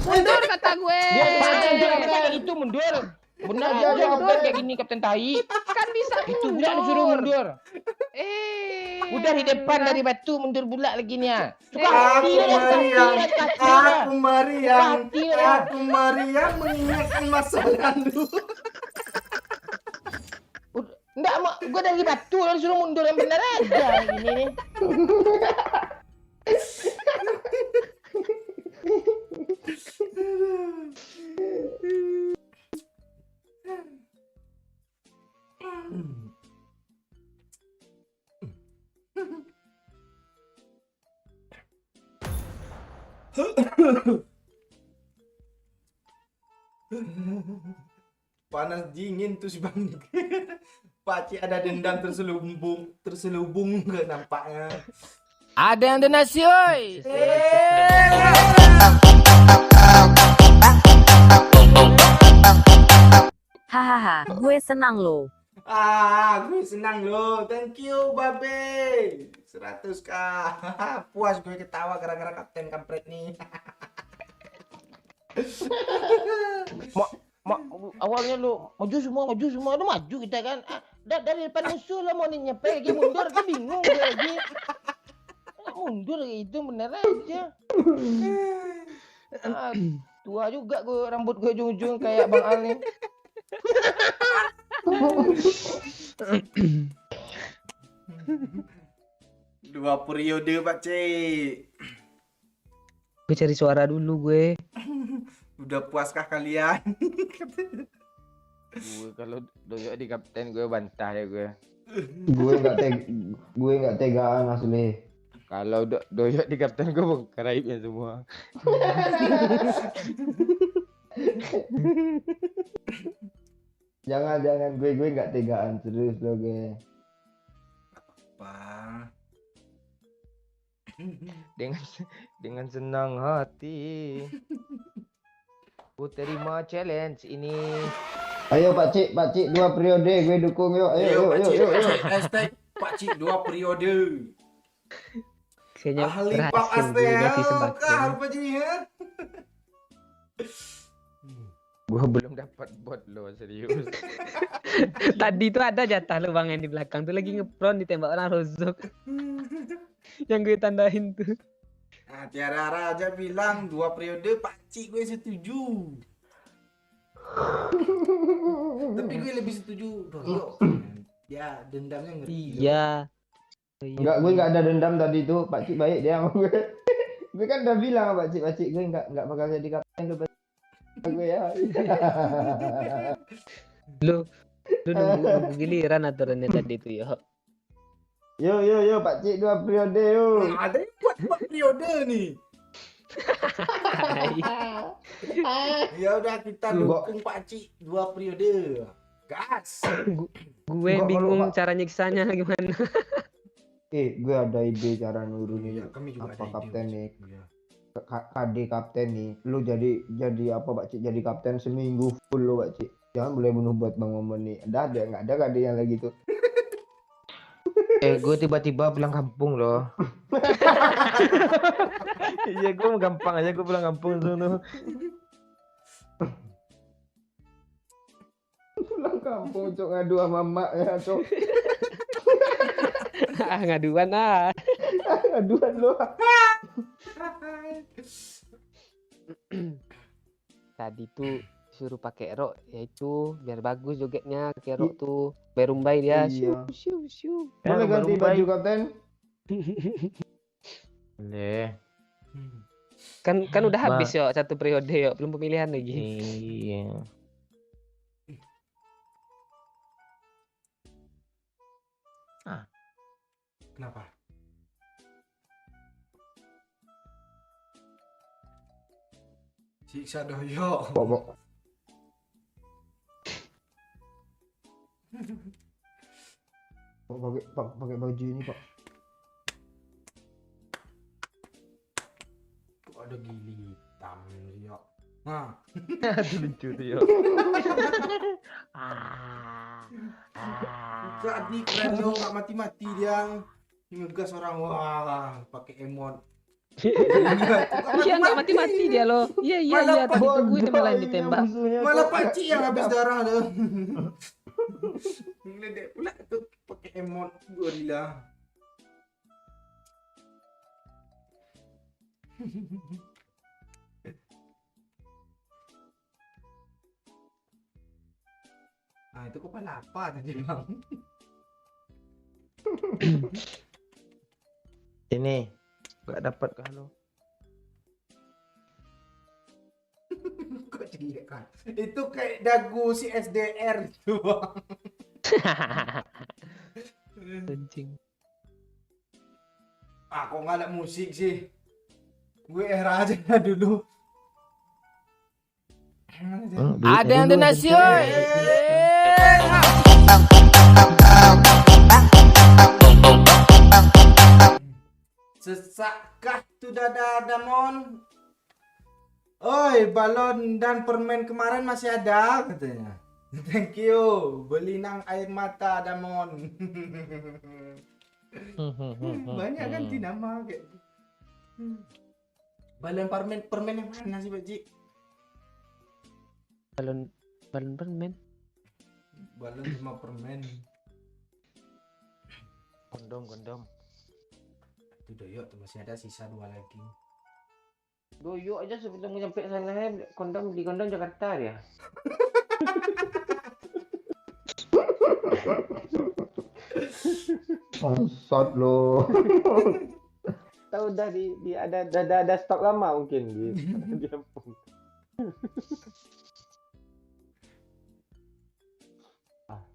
Mundur kata gue. Dia mundur kapten itu mundur. Benar Aja, aja kapten kapten. kayak gini kapten tai. Kan bisa Itu mundur. bilang disuruh mundur. Udah di depan enggak. dari batu mundur pula lagi nih ya. Suka Aku hati lah Mariam, kaki Mariam, Hati lah. aku Mariam mengingatkan masa lalu. Enggak mau, gue dari batu lalu suruh mundur yang benar aja gini nih. Panas dingin tuh si Bang. Pakcik ada dendam terselubung ke nampaknya. Ada yang donasi oi. Hahaha, gue senang loh. Gue senang loh. Thank you, Babe. 100k. Puas gue ketawa gara-gara kapten kampret nih. Awalnya lu maju semua lu maju kita kan. Dari depan musuh lo mau nyampe lagi mundur kan bingung gue lagi. Mundur itu bener aja. Tua juga gue rambut gue ujung-ujung kayak Bang Al nih. Dua periode Pakcik. Gue cari suara dulu gue. Udah puaskah kalian? Gue kalau Doyok di kapten gue bantah ya gue. Gue nggak tegaan asli. Kalau Doyok di kapten gue bongkar aibnya semua. Jangan gue nggak tegaan serius lo gue. Apa? Dengan senang hati. Ku terima challenge ini. Ayo Pakcik 2 periode gue dukung yuk. Ayo. Hashtag Pakcik 2 periode. Kayaknya Ahli Pak berhasil gue ngasih Astel sembako. kah Pakcik ya? Gua belum dapat bot lo, serius. Tadi tuh ada jatah lubang yang di belakang tuh lagi ngepron ditembak orang rozok. Yang gue tandain tuh. Nah, Tiara Raja bilang 2 periode pakcik gue setuju. Tapi gue lebih setuju Doyo. Ya, dendamnya ngeri. Iya. Enggak, gue enggak ada dendam tadi tuh. Pak Cik baik dia sama gue. Gue kan udah bilang sama Pak Cik gue enggak bakal jadi kapten lu gue ya. Lu nunggu giliran aturannya tadi tuh ya. Yo Pak Cik 2 periode yo. Ada yang buat 4 periode nih. Ya udah kita dukung pakcik 2 periode. Gas. Gue Enggak, bingung kalau Pak- cara nyiksanya gimana. Gue ada ide cara nurunin Iya, kami juga apa ada ide. kapten nih. Iya. KD kapten nih. Lu jadi apa Pak Cik, jadi kapten seminggu full lu Pak Cik. Jangan boleh bunuh buat Bang Momen nih. Ada enggak ada KD yang lagi tuh. Gue tiba-tiba pulang kampung loh. Iya, gue gampang aja gue pulang kampung sono. Pulang kampung cok ngadu sama mak ya cok. Ngaduan ah. Ngaduan lu. Tadi tuh suruh pakai rok yaitu biar bagus jogetnya pakai rok tuh berumbai dia. Iya. Siu. Boleh ganti baju kapten? Boleh. Kan udah Ma- habis yo 1 periode yo, belum pemilihan lagi. Iya. Kenapa? Siksa Doyo. Pokok. Pakai baju ini Pak. Kok ada gili hitam Doyo. Nah, Aduh, lucu tuh ya. tadi keren lo nggak mati-mati dia ngegas orang wah pakai emot. Iya nggak mati-mati dia loh. Iya Malah tadi tuh gue malah yang ditembak. Malah pakcik yang habis darah lo. Ngeledek pula tuh pakai emot gorila. Ah itu kepala apa tadi bang? Ini gak dapat kalau. Kok jelek kan? Itu kayak dagu si SDR itu bang. Kencing. Ah kok nggak ada musik sih? Gue era aja dulu. Ada yang donasi. Sesakkah tuh dada Damon? Oi, balon dan permen kemarin masih ada katanya. Thank you. Beli nang air mata Damon. Banyak ganti nama kayak. Balon permen yang mana sih Pak Ji? Balon permen. Balon sama permen. Kondom. Itu Doyo tuh masih ada sisa 2 lagi. Doyo aja sebelum nyampe sana kondom di kondom Jakarta ya. Bangsat lo. Tahu dah di ada stok lama mungkin di Lampung.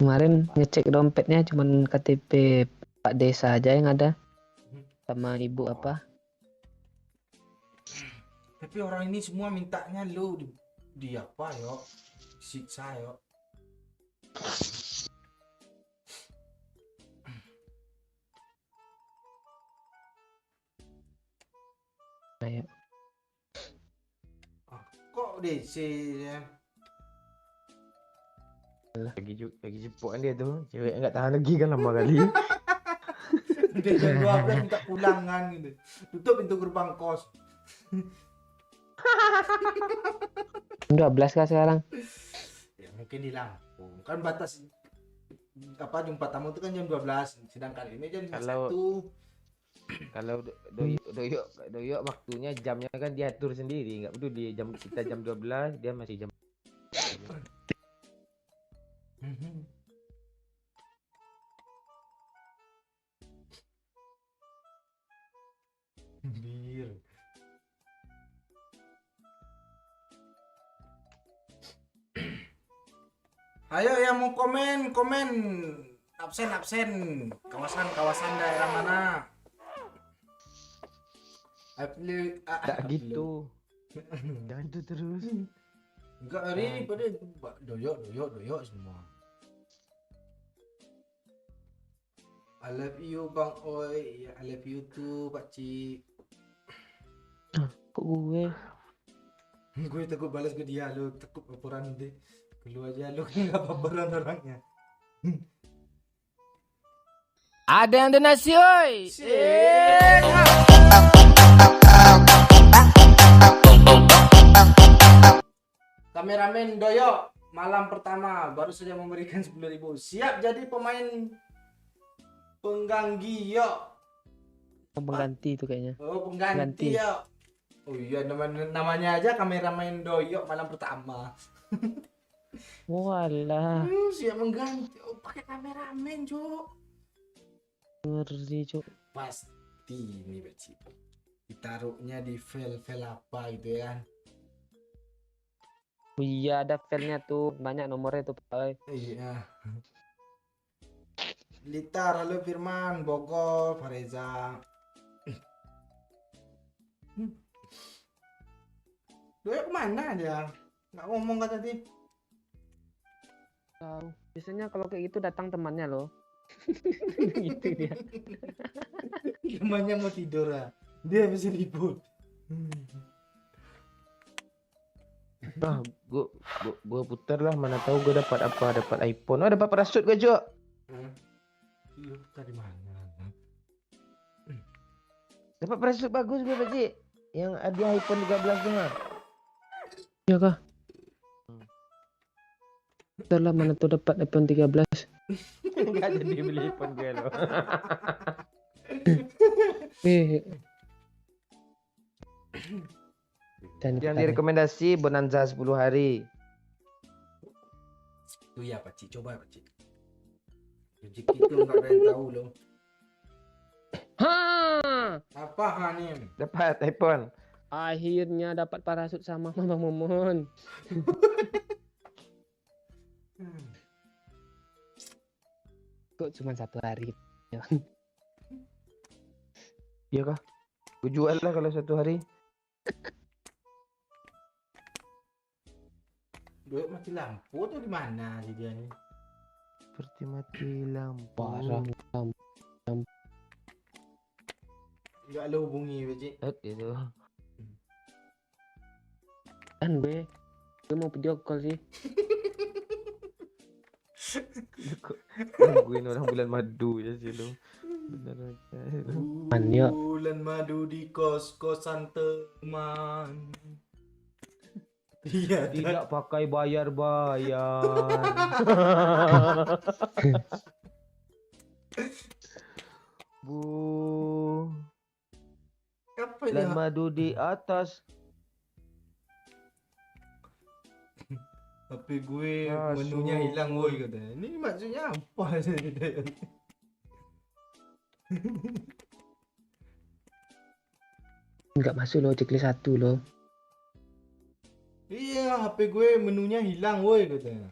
Kemarin ngecek dompetnya cuman KTP Pak Desa aja yang ada. Sama ibu apa? Tapi orang ini semua mintanya lo di apa yo? Siksa yo. Ayo. Kok DC ya? Lagi jepuan dia tuh. Cewek enggak tahan lagi kan lama kali. Dia jam 12 minta pulangan gitu. Tutup pintu gerbang kos. 12 kah sekarang? Ya mungkin di Lampung. Kan batas apa jumpa tamu itu kan jam 12, sedangkan ini jam Kalau- 1. Kalau doyok waktunya jamnya kan diatur sendiri, nggak peduli jam kita jam 12 dia masih jam. Bir. Ayo yang mau komen, komen. Absen, absen. Kawasan daerah mana? Tak gitu. Jangan itu terus. Enggak hari pada doyok semua. I love you Bang Oi, I love you too Pak Ci. Kok gue? Gue takut balas ke dia lu, takut laporan deh. Keluar aja lu kan enggak baperan orangnya. Ada yang donasi, oi. Kameramen Doyo, malam pertama baru saja memberikan 10.000. Siap jadi pemain pengganti yo. Pengganti itu kayaknya. Oh, pengganti Ganti. yo. Oh iya, namanya aja kameramen Doyo malam pertama. Walah, Siap mengganti. Oh, pakai kameramen, Cuk. ngeri cuk. Pasti ini Beci. Ditaruhnya di file-file apa gitu ya. Oh iya, ada filenya tuh, banyak nomornya tuh, Pak. Iya. Blitar, halo Firman, Bogor, Fareza. Doya kemana dia? Nggak ngomong kata tadi. Tahu. Biasanya kalau kayak gitu datang temannya loh. Gitu dia. Temannya mau tidur ya. Dia bisa ribut. Nah, gua putar lah, mana tahu gua dapat apa, dapat iPhone. Oh, dapat parasut gua, Cok. Iya, tadi mana? Dapat parasut bagus gua, Pak Cik. Yang ada iPhone 13 tuh, mah. Iya kah? Bentar lah, mana tuh dapat iPhone 13. Enggak jadi beli iPhone gue loh. Dan Yang direkomendasi Bonanza 10 hari. Tuh ya, Pak Cik, coba Pak Cik. Rezeki itu nggak ada yang tahu loh. Apa Hanim? Dapat iPhone. akhirnya dapat parasut sama Mama Momon. Kok cuma 1 hari? Iya kah? Gue jual lah kalau 1 hari. Doyok mati lampu atau di mana sih dia nih? Seperti mati lampu. Parah. Nggak lo hubungi Pak Cik. Itu. Kan gue mau video call sih. Nungguin orang bulan madu ya sih lo. Bener aja. Manyo. Bulan madu di kos-kosan teman. Iya, Tidak pakai bayar-bayar. Bu, apa bulan dia? madu di atas. HP gue Ya, menunya so- hilang woi katanya. Ini maksudnya apa? Enggak masuk loh checklist 1 loh. Iya, HP gue menunya hilang woi katanya.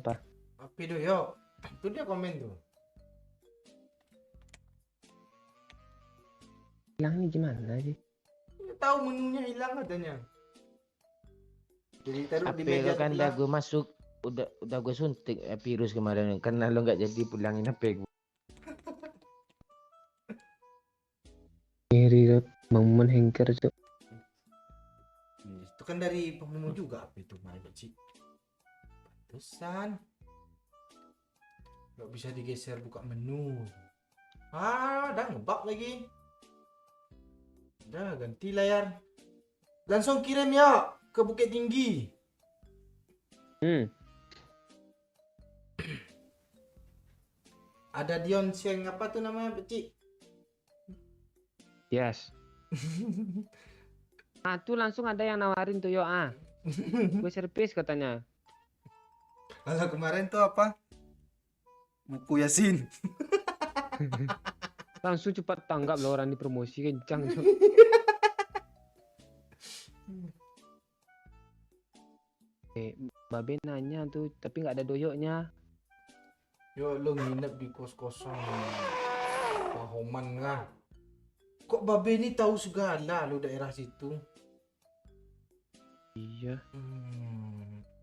Apa? HP Doyok. Itu dia komen tuh. Hilangnya gimana sih? Dia tahu menunya hilang katanya. Jadi taruh di HP meja lo kan udah sebelah. gue masuk, udah gue suntik virus kemarin karena lo nggak jadi pulangin HP gue. Ngiri loh, Momon hacker cok. Itu kan dari penemu juga HP itu Pak Cik. Pantesan. Gak bisa digeser buka menu. Udah ngebug lagi. Udah ganti layar. Langsung kirim ya. ke Bukit Tinggi. Ada Dion Seng apa tuh namanya, Becik? Yes. Ah, tuh langsung ada yang nawarin tuh yo gue servis katanya. Kalau kemarin tuh apa? Buku Yasin. Langsung cepat tanggap loh orang dipromosi kencang. Babe nanya tuh, tapi nggak ada doyoknya. Yo, lo nginep di kos-kosan Pahoman kah? Kok Babe ini tahu segala lo daerah situ? Iya.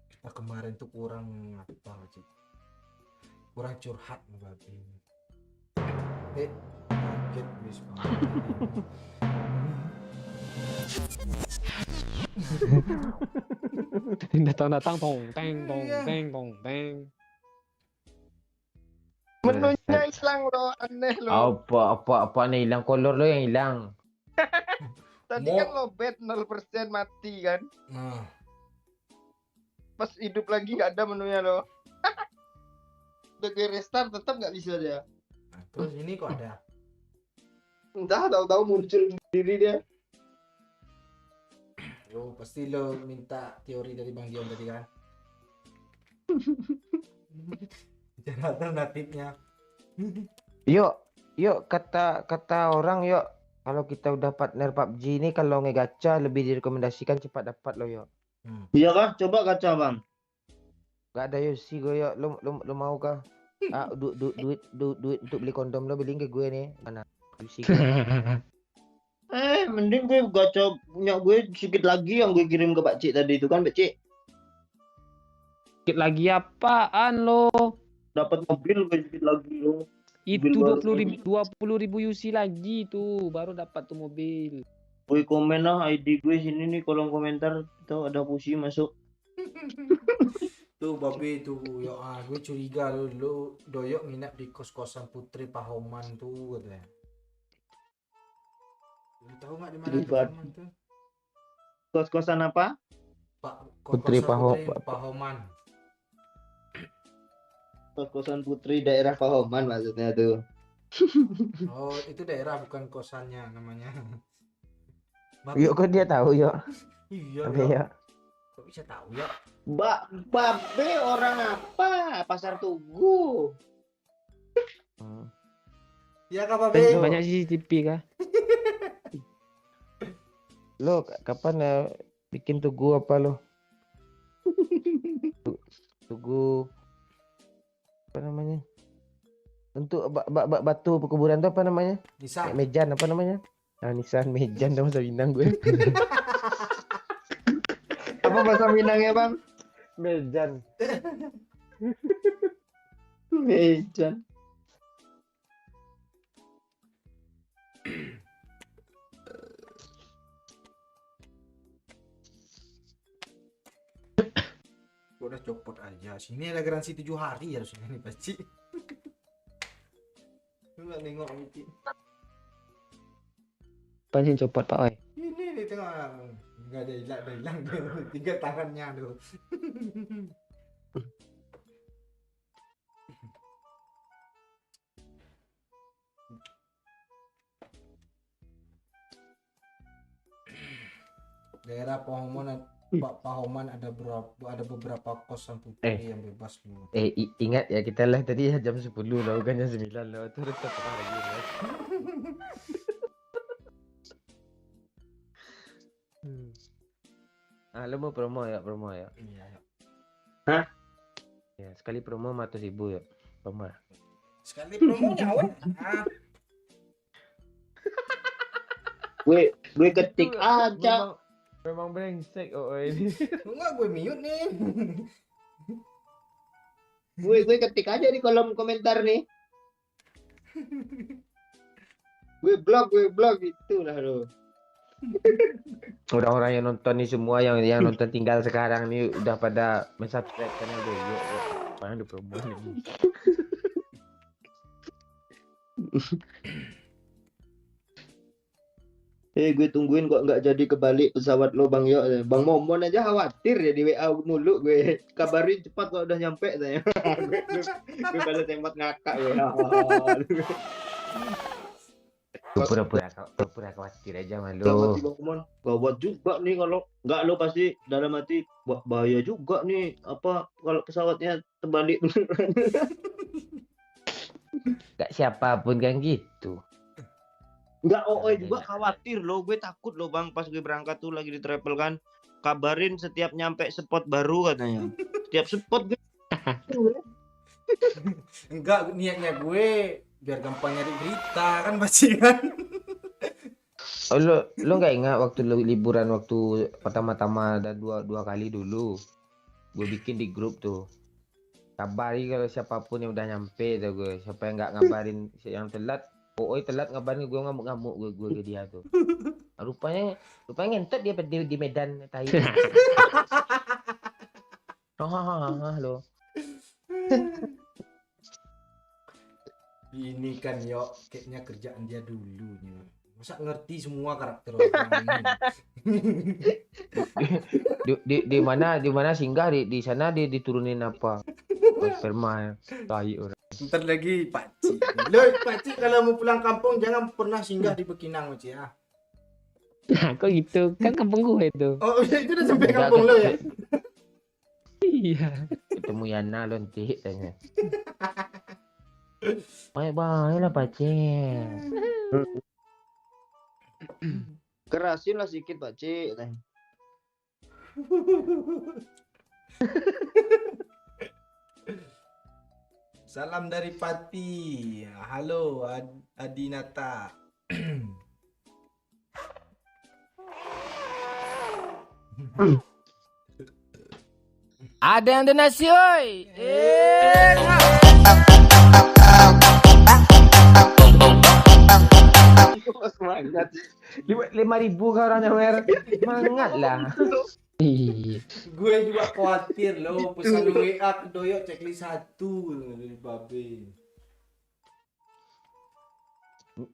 Kita kemarin tuh kurang apa sih? Kurang curhat sama Babe. Kaget bis Datang-datang tong teng tong teng tong teng. Menunya hilang lo, aneh lo. Apa nih hilang, kolor lo yang hilang. Tadi kan lo bet 0% mati kan. Nah, Pas hidup lagi nggak ada menunya lo. Udah gue restart tetap nggak bisa dia. nah, terus ini kok ada? Entah tahu-tahu muncul sendiri dia. Yo, pasti lo minta teori dari Bang Dion tadi kan? Cara alternatifnya. Yuk kata orang yuk, kalau kita udah partner PUBG ini kalau ngegacha lebih direkomendasikan cepat dapat lo yuk. Iya kah? Coba kaca bang. Gak ada Yosi gue yuk, lo mau kah? Duit untuk beli kondom lo beliin ke gue nih. Mana? Yosi gue. Mending gue gacha punya gue sedikit lagi yang gue kirim ke Pak Cik tadi itu kan, Pak Cik. Dikit lagi apaan lo? Dapat mobil gue sedikit lagi lo. Itu Mobil baru. 20.000 UC lagi tuh baru dapat tuh mobil. Gue komen lah ID gue sini nih kolom komentar, tuh ada pusi masuk. Tuh Babe tuh, yo gue curiga lo doyok nginep di kos-kosan Putri Pahoman tuh katanya. Lu tahu nggak di mana tuh Terlibat. Pahoman tuh? Kos-kosan apa? Putri Pahoman. Kos-kosan Putri daerah Pahoman maksudnya tuh. Oh, itu daerah bukan kosannya namanya. Yuk kok dia tahu yuk. Iya, Babe Yok. yuk. Kok bisa tahu ya? Babe orang apa? Pasar Tugu. Ya Kak Babe. Banyak CCTV kah? Lo kapan ya bikin tugu apa lo? Tugu apa namanya? Untuk batu pekuburan tuh apa namanya? Bisa. Mejan apa namanya? Nah, Nisan Mejan sama Minang gue. Apa bahasa Minangnya bang? Mejan. Mejan. Gua udah copot aja. Sini ada garansi 7 hari harusnya nih pasti. Lu nggak nengok Miki. Pancing copot Pak Oi. Ini di tengah. Nggak ada hilang tuh. 3 tangannya tuh. Daerah Pahoman ada beberapa kosan putri yang bebas dulu. Ingat ya kita lah tadi ya jam 10 lah bukan jam 9 lah. Itu udah tetap lagi lah. Lo mau promo ya? Iya, ya. Ya, sekali promo 100.000 ya. Promo. Sekali promonya awal. Gue ketik aja. Memang brengsek ini. Enggak, gue mute nih. Gue ketik aja di kolom komentar nih. Gue blog itulah lo. Orang-orang yang nonton nih semua yang nonton tinggal sekarang nih udah pada mensubscribe channel gue. Mana di promo nih. Gue tungguin kok nggak jadi kebalik pesawat lo Bang Yo. Bang Momon aja khawatir ya di WA mulu gue. Kabarin cepat kalau udah nyampe tanya. gue balas tembak ngakak gue. Pura-pura khawatir aja Gawat malu. sih Bang Momon. Gawat juga nih kalau nggak lo pasti dalam hati bahaya juga nih apa kalau pesawatnya terbalik. Gak siapapun kan gitu. Nggak juga khawatir lo. Gue takut lo Bang pas gue berangkat tuh lagi di travel kan. Kabarin setiap nyampe spot baru katanya. Setiap spot gue Enggak, niatnya gue biar gampang nyari berita kan bajingan. Oh, lo nggak ingat waktu lo liburan waktu pertama-tama ada dua kali dulu. Gue bikin di grup tuh. Kabari kalau siapapun yang udah nyampe tuh gue. Siapa yang nggak ngabarin yang telat. Telat ngabarin gue ngamuk-ngamuk gue ke dia tuh. Rupanya ngentot dia di Medan tai. Lo. Ini kan yo kayaknya kerjaan dia dulunya. Masa ngerti semua karakter orang ini. di mana singgah di sana diturunin apa? Sperma tai orang. Ntar lagi Pakcik. Lo Pakcik kalau mau pulang kampung jangan pernah singgah di Pekinang Pakcik ya. Nah, kok gitu? Kan kampung gue itu. Oh, itu udah sampai kampung lo ya. Iya. Ketemu Yana lo nanti tanya. Bye lah Pacet. kerasin lah sedikit Pak Cik. Salam dari Pati. Halo Adinata. Ada yang donasi oi. Semangat. 5.000 kau orang nyawer. Semangat lah. Gue juga khawatir lo pesan WA ke Doyok checklist 1 dari Babe.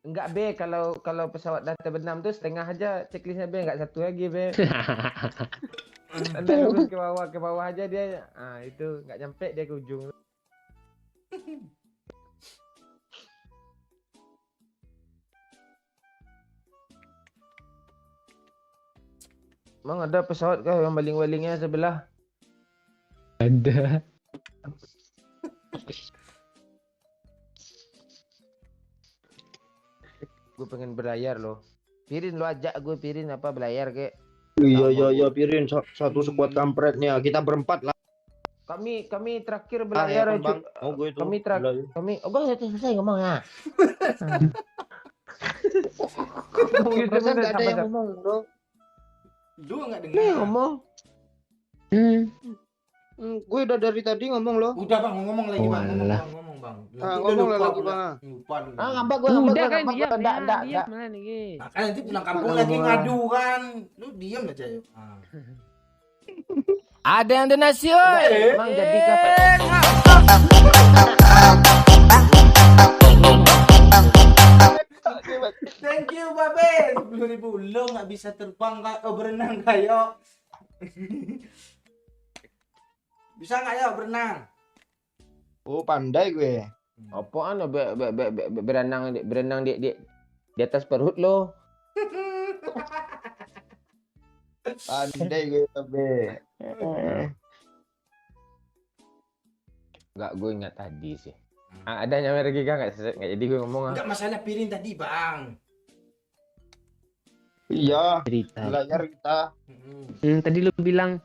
Enggak be, kalau pesawat dah terbenam tuh setengah aja checklistnya be, enggak satu lagi be. Anda lurus ke bawah aja dia. Itu enggak nyampe dia ke ujung. Emang ada pesawat kah yang baling-balingnya sebelah? Ada. Gue pengen berlayar loh. Pirin lo ajak gue Pirin apa berlayar kek. Iya Pirin satu squad kampretnya. Kita berempat lah. Kami terakhir berlayar Bang. Oh gue itu. gue selesai ngomong ya. Perasaan nggak ada yang ngomong bro. Lu enggak Nih dengar. ngomong. Gue udah dari tadi ngomong loh. Udah Bang, ngomong lagi Bang. Walah. Ngomong Bang. Ngomong lah lagi Bang. Lupa lu. Ngambak gue. Udah kan diam ya. Diam mana nih? Nah, kan nanti pulang kampung lagi ngadu kan. Lu diam aja yuk. Ada yang donasi oi. Emang jadi kapan? Thank you Babe. 10.000 lo nggak bisa terbang berenang kayo. Bisa nggak ya berenang? Oh pandai gue. Apaan berenang di atas perut lo? Pandai gue Babe. Enggak, gue ingat tadi sih. Ada nyawer lagi kan enggak jadi gue ngomong. Enggak masalah Pirin tadi Bang. Iya. Cerita. Belajar kita. Tadi lu bilang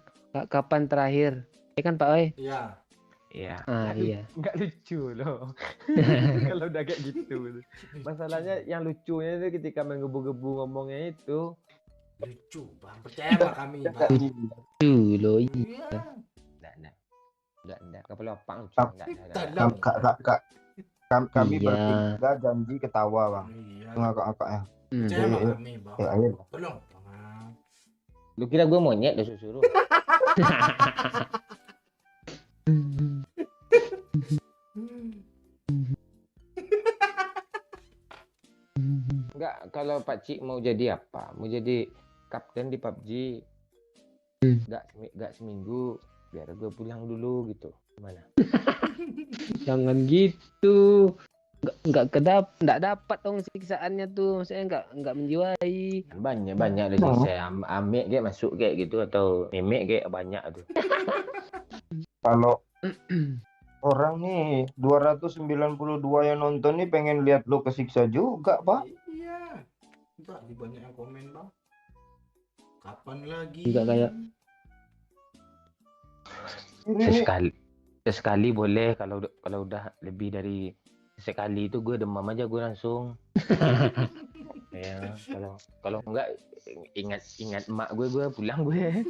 kapan terakhir? Ya kan Pak Oi? Iya. Iya. Iya. Enggak lucu loh. Kalau udah kayak gitu. Masalahnya yang lucunya itu ketika menggebu-gebu ngomongnya itu. Lucu Bang. Percaya sama kami Bang. Tuh lo. Iya. Enggak. Kepala opang. Dalam. Kami Iya. bertiga janji ketawa Bang. Iya. Ngakak-ngakak ya. Percaya sama kami Bang. Ya ayo. Tolong Bang. Lu kira gue monyet lu suruh. Enggak, kalau Pak Cik mau jadi apa? Mau jadi kapten di PUBG. Enggak seminggu, biar gue pulang dulu gitu. Gimana? Jangan gitu. Enggak dapat dong siksaannya tuh. Maksudnya enggak menjiwai. Banyak dari saya amik kayak masuk kayak gitu atau memek kayak banyak tuh. Kalau orang nih 292 yang nonton nih pengen lihat lu kesiksa juga, Pak. Iya. Enggak, di banyak yang komen, Bang. Kapan lagi? Enggak kayak Sesekali boleh, kalau udah lebih dari sekali itu gue demam aja gue langsung. Ya, kalau enggak ingat emak gue pulang gue.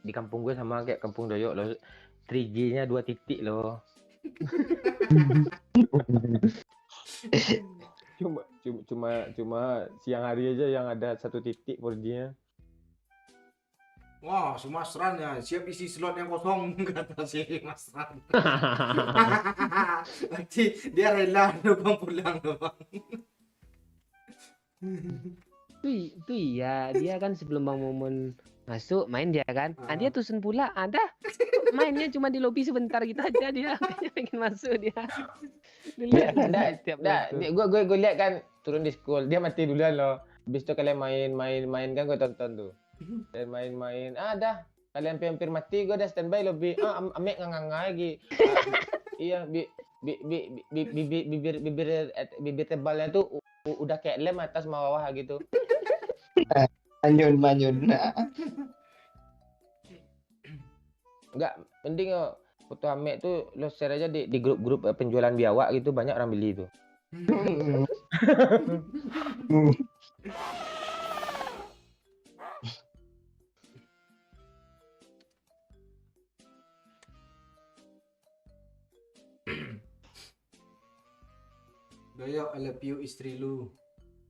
Di kampung gue sama kayak kampung Doyok loh. 3G-nya 2 titik loh. Cuma siang hari aja yang ada 1 titik 4G-nya. Wah, si Mas Ran ya, siap isi slot yang kosong kata si Mas Ran. Nanti dia rela numpang pulang loh, Bang. itu iya, dia kan sebelum Bang Momon masuk main dia kan. Dia tusen pula. Ada mainnya cuma di lobi sebentar gitu aja dia. Kayaknya pengen masuk dia. Gue lihat kan turun di school, dia mati duluan loh. Habis itu kalian main kan gue tonton tuh. Dan main, dah kalian hampir mati, gue udah standby lobby. Amek ngangang lagi. Iya, bibir tebalnya tuh udah kayak lem atas bawah gitu. Manyun. Enggak, mending foto Amek tuh lo share aja di grup-grup penjualan biawak gitu, banyak orang beli tuh. Doyok, I love you istri lu.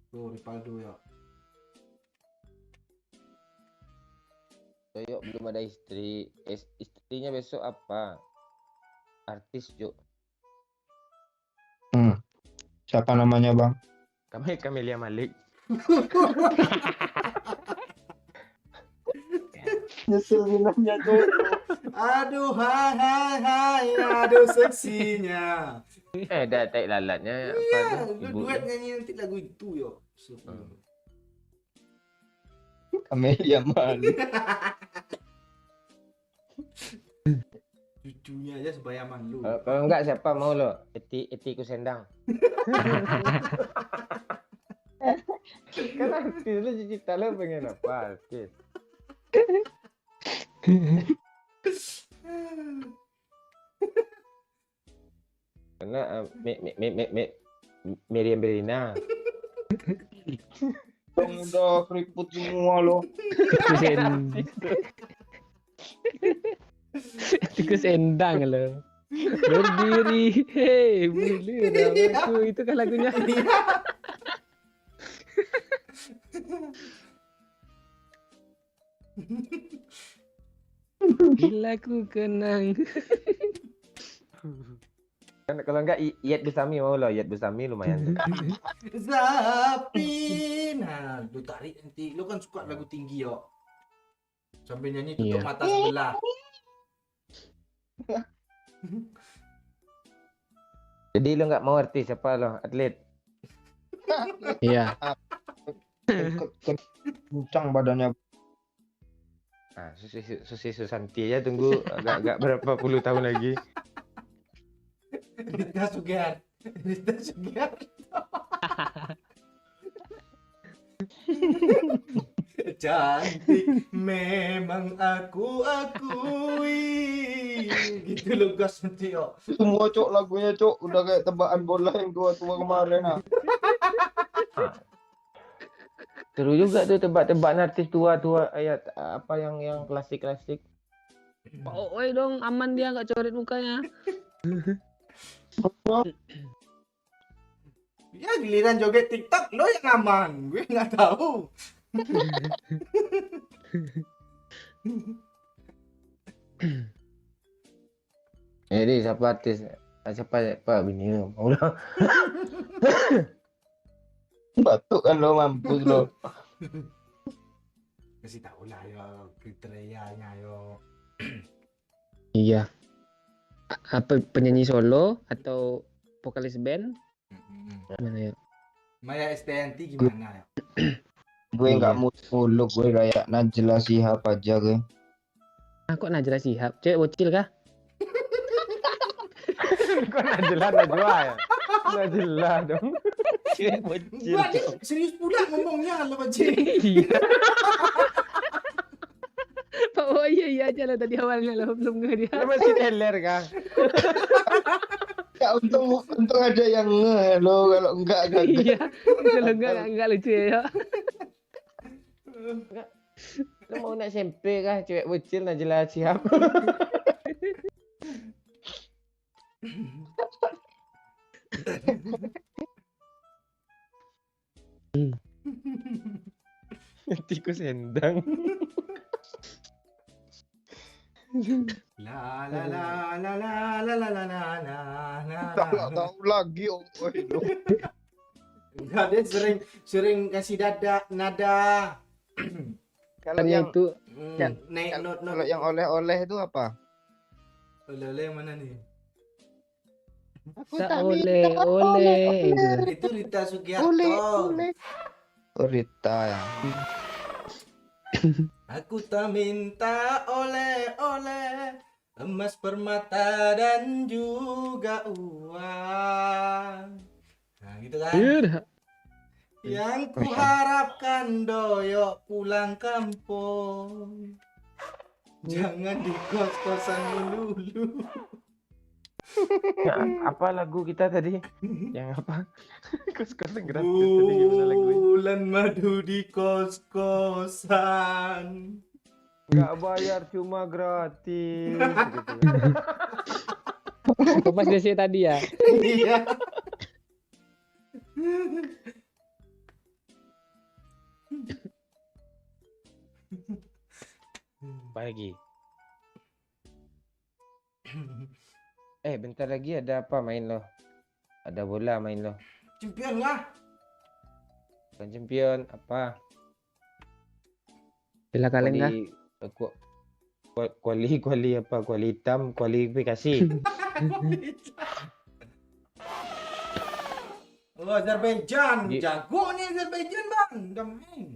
Tuh, Ripaldo ya. Doyok belum ada istri. Istrinya besok apa? Artis, Juk. Siapa namanya, Bang? Camelia Malik. Nyesel minumnya tuh. Aduh, hai, aduh seksinya. Ada tai lalatnya apa Iya, tuh? lu Ibu. duet nyanyi nanti lagu itu yo. Camelia Malik. Cucunya aja sebayaman lu. Kalau enggak siapa mau lo? Eti Kusendang. Kan artis lu cita lo pengen apa artis? Karena Miriam Bellina. Udah keriput semua loh. Tikus endang loh. Berdiri, hei, bulu ramaku. Itu kan lagunya. Bila ku kenang. Kan kalau enggak Iyat Bustami mau lo, Iyat Bustami lumayan tuh. Zapi. Nah, lu tarik nanti. Lu kan suka lagu tinggi yo. Sambil nyanyi tutup mata sebelah. Jadi lo nggak mau artis siapa lo? Atlet. Iya. Kencang badannya. Nah, Susi Susanti aja tunggu agak berapa puluh tahun lagi. Rita Sugiharto. Cantik memang aku akui. Gitu lo gas nanti yo. Semua cok lagunya cok udah kayak tebakan bola yang tua-tua kemarin ah. Seru juga tuh tebak-tebakan artis tua-tua ayat apa yang klasik-klasik. Oh, dong, aman dia nggak coret mukanya. Ya giliran joget TikTok lo yang aman. Gue nggak tahu. Jadi siapa artis? Siapa Pak bini mau lah. Batuk kan lo, mampus lo. Kasih tahu lah yo kriterianya yo. Iya. Apa penyanyi solo atau vokalis band? Mana ya? Maya Estianti gimana ya? Gue nggak Iya. muluk, gue kayak Najla Shihab aja gue. Kok Najla Shihab? Cewek bocil kah? Kok Najwa ya? Najwa dong. Cewek bocil. Gua dia serius pula ngomongnya lo Bajing. Iya. Oh iya aja lah tadi awalnya lah belum nge dia. Lu masih teler kah? Ya untung ada yang nge lo, kalau enggak Iya. Kalau enggak lucu ya. Lu mau nak SMP kah cewek bocil Najla Shihab? Tikus endang. La la la la la la la la la la la. nggak tahu lagi oh itu. Enggak, dia sering kasih nada. Kalau Kan yang itu ya. Naik not kalau yang oleh-oleh itu apa? Oleh mana nih? Aku tak oleh itu. Itu Rita Sugiarto. Oh, Rita ya. Aku tak minta oleh-oleh emas, permata dan juga uang. Nah gitu kan. Iya. Yang kuharapkan doyok pulang kampung. Jangan di kos-kosan melulu. Apa lagu kita tadi? Yang apa? Kos-kosan gratis tadi gimana lagunya? Bulan madu di kos-kosan. Enggak bayar cuma gratis gitu. Itu pas DC tadi ya. Iya. Apa lagi? Bentar lagi ada apa main lo? Ada bola main lo. Champion lah. Bukan champion apa? Bela kaleng kah? Kuali apa? Kuali hitam, kualifikasi. Oh, Azerbaijan. Di- Jago nih Azerbaijan, Bang. Udah main.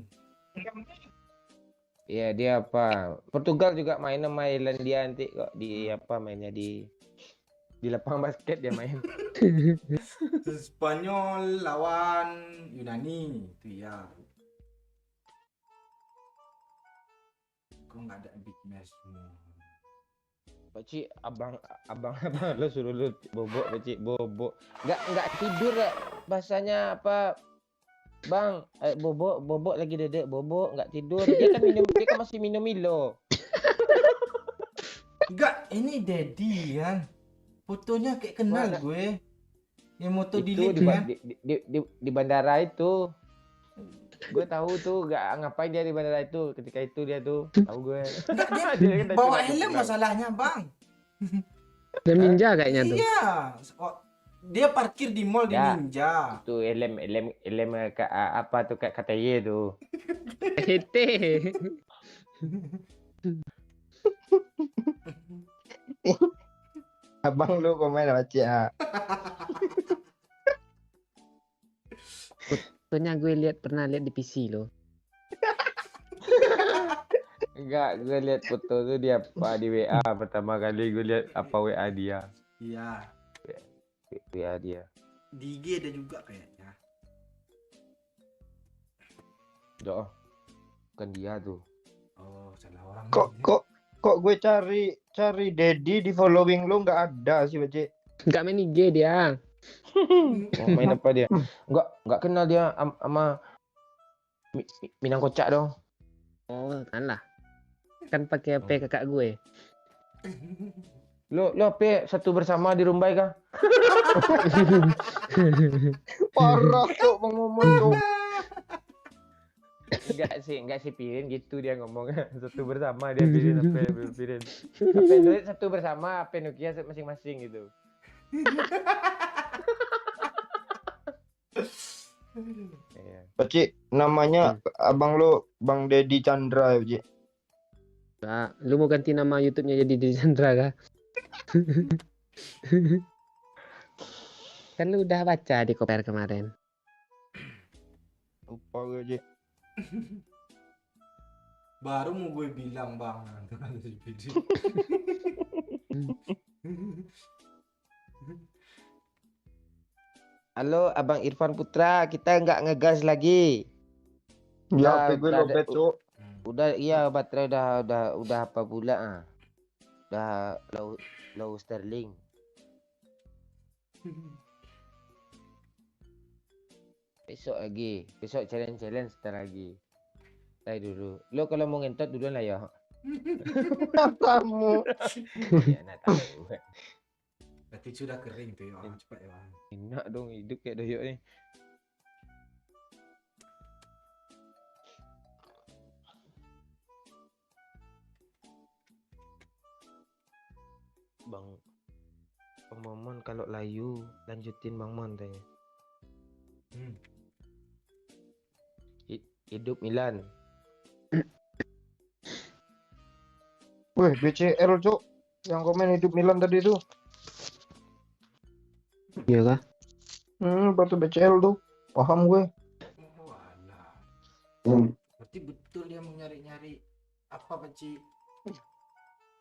Iya, dia apa? Portugal juga main sama Irlandia nanti kok di apa mainnya di lapangan basket dia main. Spanyol lawan Yunani itu ya. Kok nggak ada big match semua? Pakcik, abang lo suruh lu bobok, pakcik, bobok. Enggak tidur lah. Bahasanya apa? Bang, bobok lagi dedek, bobok enggak tidur. Dia kan masih minum Milo. Enggak, ini Daddy kan. Fotonya kayak kenal Mana? gue. Yang moto Itu delete kan. di bandara itu. Gue tahu tuh ngapain dia di bandara itu. Ketika itu dia tuh tahu gue. Enggak, dia Dia kan bawa curhat helm bilang. masalahnya, Bang. Dia ninja kayaknya tuh. Iya. Oh, dia parkir di mall di Ya. Ninja. Itu LM apa tuh kayak KTY tuh. Hete. Abang lu komen apa ya? Soalnya gue pernah lihat di PC lo. Enggak, gue lihat foto tuh dia apa di WA pertama kali gue lihat apa WA dia. Iya. WA dia. Di IG ada juga kayaknya. Doh. Bukan dia tuh. Oh, salah orang. Kok gue cari Dedi di following lu nggak ada sih, Bece. Enggak main IG dia. Oh, main apa dia? Enggak kenal dia sama Minang Kocak dong. Oh, kan lah. Kan pakai HP kakak gue. Lo apa satu bersama di Rumbai kah? Parah tuh Bang Momon tuh. Enggak sih Pirin gitu dia ngomongnya. Satu bersama dia Pirin apa Pirin. Apa Android satu bersama, apa Nokia masing-masing gitu. Iya. Pakcik, namanya abang lu Bang Dedi Chandra ya, Pakcik. Nah, lu mau ganti nama YouTube-nya jadi Dedi Chandra kah? Kan lu udah baca di koper kemarin. Lupa gue, Pakcik. Baru mau gue bilang bang, nanti kan di video. Halo, Abang Irfan Putra, kita nggak ngegas lagi. Ya, Udah- HP gue udah lobet, ada- Cuk. Udah iya baterai udah apa pula ah. Udah low Sterling. Besok challenge sebentar lagi. Saya dulu. Lo kalau mau ngentot duluan lah ya. Kamu. Ya nak tahu. Berarti sudah kering tuh ya, cepat ya. Enak dong hidup kayak doyok nih. Bang Momon kalau layu lanjutin Bang Mon tanya. Hidup Milan. Wih, BCL, Cuk. Yang komen hidup Milan tadi tuh. Iya kah? Batu BCL tuh. Paham gue. Walah. Berarti betul dia mau nyari-nyari apa Pakcik?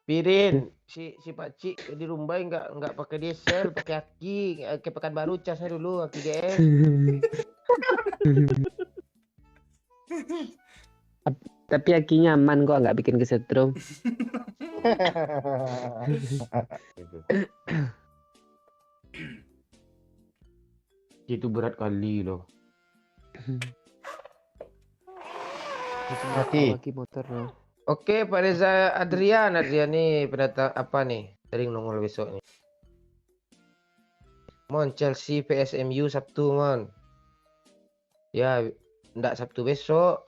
Pirin, si Pak Cik di Rumbai nggak pakai diesel, pakai aki, ke Pekanbaru casnya dulu aki GS. Tapi akinya aman kok, nggak bikin kesetrum. Itu berat kali loh. Mati. Aki motor loh. Oke, Pak Reza Adrian nih pendatang apa nih? Sering nongol besok nih. Mon Chelsea vs MU Sabtu, Mon. Ya, ndak Sabtu besok.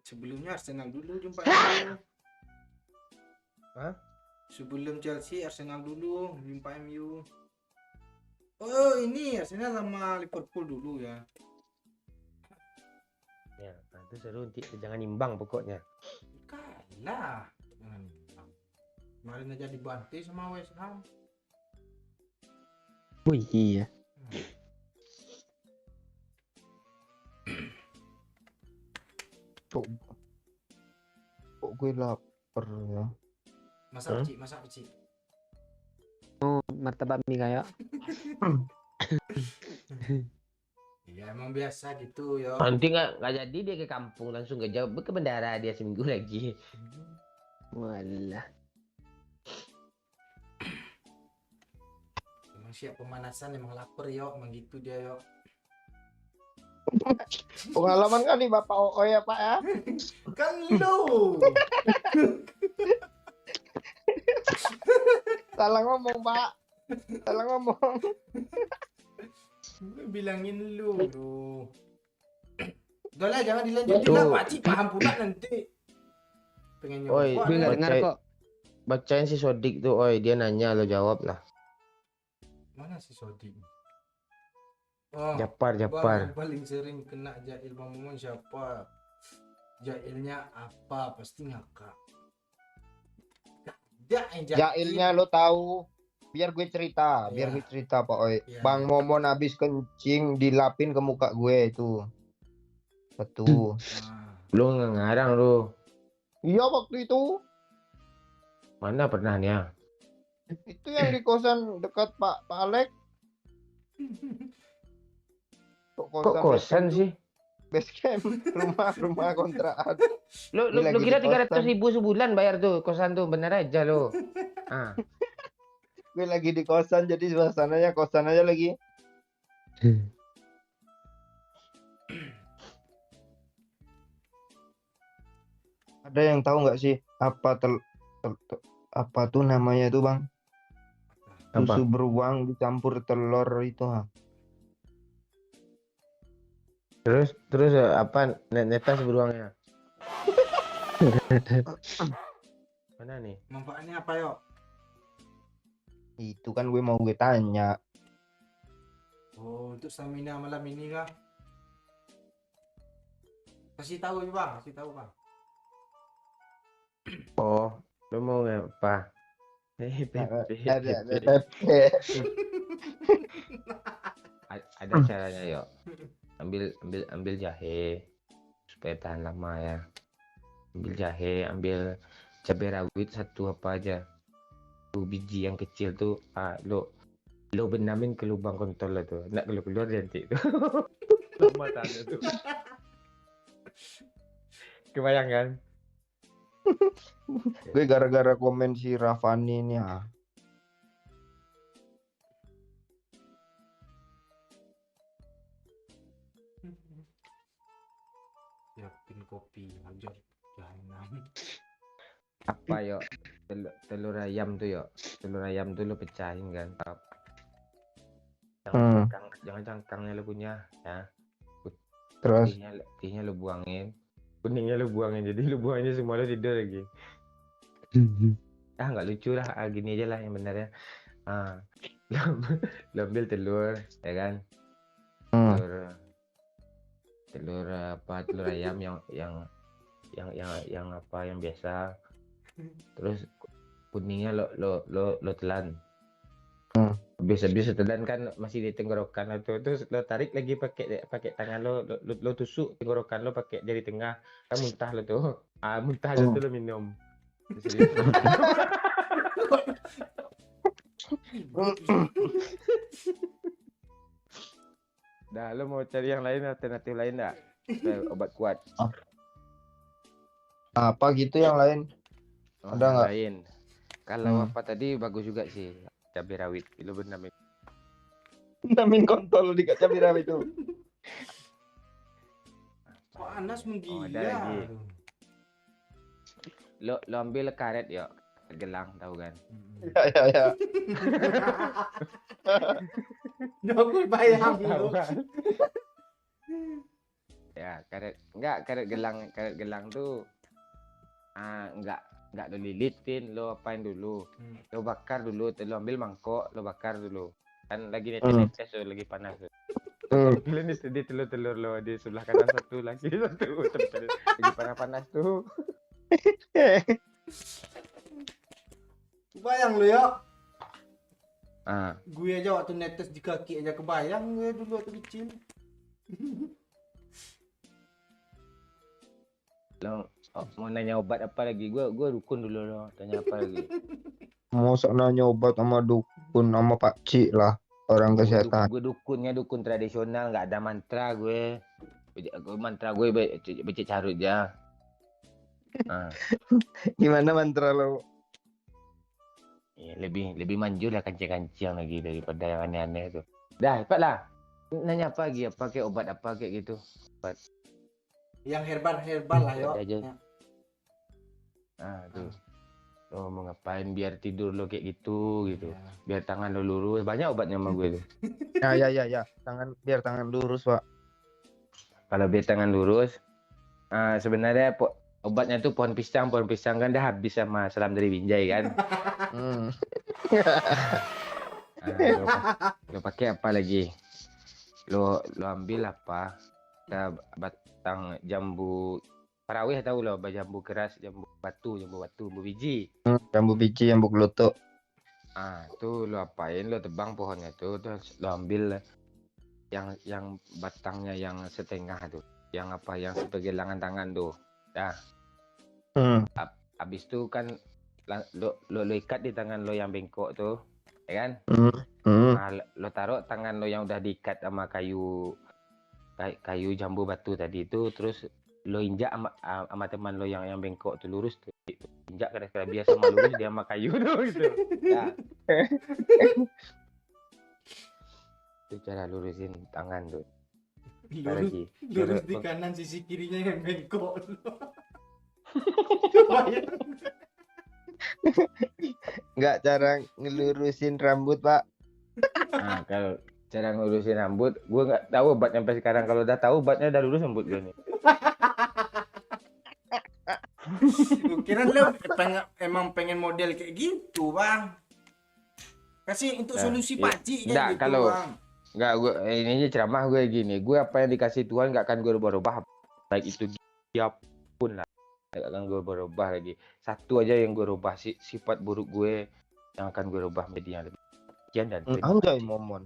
Sebelumnya Arsenal dulu jumpa MU. Hah? Sebelum Chelsea Arsenal dulu jumpa MU. Oh ini Arsenal sama Liverpool dulu ya. Ya, itu seru nanti jangan imbang pokoknya. Kalah. Jangan bilang. Kemarin aja dibantai sama West Ham. Oh iya. Cuk. Kok gue lapar ya. Masak Pakcik, masak Pakcik. Oh, martabak mie kayak. Iya emang biasa gitu ya. Nanti nggak jadi dia ke kampung langsung ke Jawa ke bandara dia seminggu lagi. Walah. Emang siap pemanasan emang lapar yo, emang gitu dia yo. Pengalaman kan nih Bapak Oo ya, Pak ya. Kan lu. Salah ngomong, Pak. Salah ngomong. Bilangin lu. Udah lah jangan dilanjutin lah Pakcik, paham pula nanti. Pengen Oi, nyoba. Gue nggak Baca- dengar kok. Bacain si Sodik tuh, oi dia nanya lo jawab lah. Mana si Sodik? Oh, Japar. Bang, yang paling sering kena jahil Bang Momon siapa? Jahilnya apa? Pasti ngakak. Jailnya lo tahu. Biar gue cerita, biar gue cerita Pak Oi. Iya. Bang Momon habis kencing dilapin ke muka gue itu. Betul. Nah, Lu ngarang lu. Iya waktu itu. Mana pernah nih ya? Itu yang di kosan dekat Pak Alek. Kok kosan base camp sih? tuh? Base camp, rumah kontrakan. Lu Ini lagi kira di kosan. 300.000 sebulan bayar tuh kosan tuh bener aja lo. Ah, Gue lagi di kosan jadi suasananya kosan aja lagi. Ada yang tahu nggak sih apa apa tuh namanya tuh Bang? Apa? Susu beruang dicampur telur itu ha. Terus apa netas beruangnya? Mana nih? Manfaatnya apa yo? Itu kan gue tanya. Oh, untuk stamina malam ini kah? Kasih tahu ya bang, kasih tahu bang. Oh, lo mau apa? Ada caranya yuk. Ambil jahe supaya tahan lama ya. Ambil jahe, ambil cabai rawit satu apa aja. Tuh biji yang kecil tuh, lo benamin ke lubang kontol lo tuh. Nak keluar nanti tuh. Lama tanya tuh. Kebayang kan? Gue gara-gara komen si Rafani ini ah. Siapin kopi aja. Jangan. Apa yuk? Telur ayam tuh yuk. Telur ayam tuh lo pecahin kan. Jangan cangkangnya lo punya ya. Terus Putihnya lo buangin. Kuningnya lo buangin. Jadi lo buangnya semua lo tidur lagi. Nggak lucu lah. Gini aja lah yang benar ya. Lo ambil telur ya kan. Telur ayam yang apa yang biasa. Terus kuningnya lo telan. Habis telan kan masih di tenggorokan lo tuh, terus lo tarik lagi pakai tangan lo tusuk tenggorokan lo pakai jari tengah, kan muntah lo tuh. Muntah aja tuh lo minum. Dah, lo mau cari yang lain, alternatif lain enggak? Obat kuat. apa gitu yang lain? Ada Yang nggak? lain. Kalau apa tadi bagus juga sih. Cabai rawit, lo benar. Vitamin kontol di cabai rawit itu. Panas menggila. ada lagi. Lo ambil karet ya, gelang tahu kan? Ya. Aku bayang Tahu lu. kan? Ya, karet gelang tuh enggak lo lilitin, lo apain dulu. Lo bakar dulu, lo ambil mangkok, lo bakar dulu. Kan lagi netes tuh, lagi panas tuh. Lo nih sedih telur lo di sebelah kanan satu lagi lagi panas tuh. Bayang lu ya. Gue aja waktu netes di kaki aja kebayang gue dulu waktu kecil. Lo mau nanya obat apa lagi? Gue dukun dulu lo. Tanya apa lagi? Mau nanya obat sama dukun sama Pak Cik lah, orang kesehatan. Gue dukunnya dukun tradisional, nggak ada mantra gue. Mantra gue becek carut aja. Gimana mantra lo? Ya, lebih manjur lah kancing-kancing lagi daripada yang aneh-aneh tuh. Dah, cepat lah. Nanya apa lagi? Apa kayak obat apa kayak gitu? Obat. Yang herbal lah yo. Aja. Tuh. Lo mau ngapain biar tidur lo kayak gitu. Biar tangan lo lurus. Banyak obatnya sama gue tuh. Ya. Biar tangan lurus, Pak. Kalau biar tangan lurus, sebenarnya obatnya tuh pohon pisang kan dah habis sama salam dari Binjai kan. Lo pakai apa lagi? Lo ambil apa? Batang jambu parawih, tahu lo, jambu keras, jambu batu, jambu biji. Jambu biji, jambu gelutuk. Tuh lo apain? Lo tebang pohonnya tuh, terus lo ambil yang batangnya yang setengah tuh, yang apa, yang sebagai lengan tangan tuh. Dah. Habis itu kan lo ikat di tangan lo yang bengkok tuh, ya kan? Lo taruh tangan lo yang udah diikat sama kayu jambu batu tadi itu, terus lo injak sama teman lo yang bengkok tuh lurus tuh. Injak kadang-kadang biasa sama lurus dia sama kayu tuh gitu. Nah. Itu cara lurusin tangan tuh. Lurus di kanan, sisi kirinya yang bengkok. Nggak cara ngelurusin rambut, Pak. Kalau cara ngelurusin rambut, gue nggak tahu obat sampai sekarang. Kalau udah tahu obatnya udah lurus rambut gue nih. Kira lu emang pengen model kayak gitu, Bang. Kasih untuk solusi pakcik Enggak, kayak gitu, kalau Bang. enggak gue ini aja ceramah gue gini. Gue apa yang dikasih Tuhan enggak akan gue rubah-rubah. Baik itu dia pun lah. Enggak akan gue berubah lagi. Satu aja yang gue rubah sifat buruk gue yang akan gue rubah menjadi yang lebih sekian dan terima Anjay kasih. momon.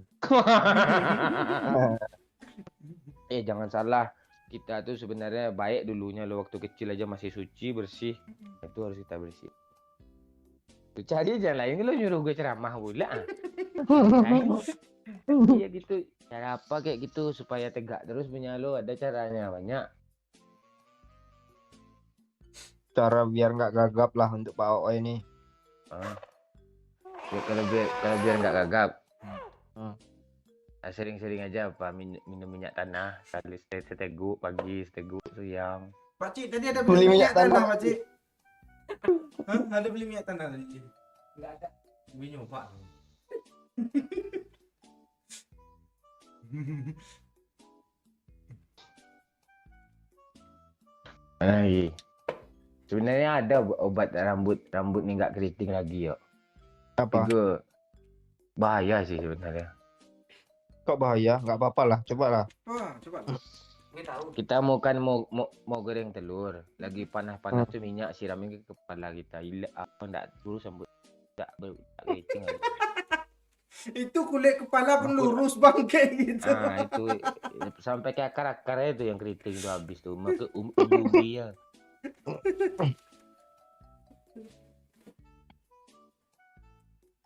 Jangan salah. Kita tuh sebenarnya baik dulunya lo waktu kecil aja masih suci, bersih. Itu harus kita bersih. Tuh, cari jalan lain lo nyuruh gue ceramah pula. Iya gitu. Cara apa kayak gitu supaya tegak terus punya lo, ada caranya banyak. Cara biar nggak gagap lah untuk Pak OO ini. Ya, kalau biar nggak gagap. Sering-sering aja apa minum minyak tanah, sekali seteguk pagi, seteguk siang. Pakcik tadi ada Beli beli minyak minyak tanah, tanah. Pakcik. Hah? Ada beli minyak tanah tadi? Enggak ada. Gue nyoba. Sebenarnya ada obat rambut nih nggak keriting lagi yo. Apa? Juga bahaya sih sebenarnya. Kok bahaya? Nggak apa-apa lah. Coba lah. Wah, coba. Gue tahu. Kita mau goreng telur, lagi panas-panas tuh minyak siramin ke kepala kita. Gila, apa enggak terus rambut enggak keriting lagi. Itu kulit kepala pun lurus bang kayak gitu. Itu sampai ke akar-akarnya itu yang keriting tuh habis tuh. Maka ubi ya.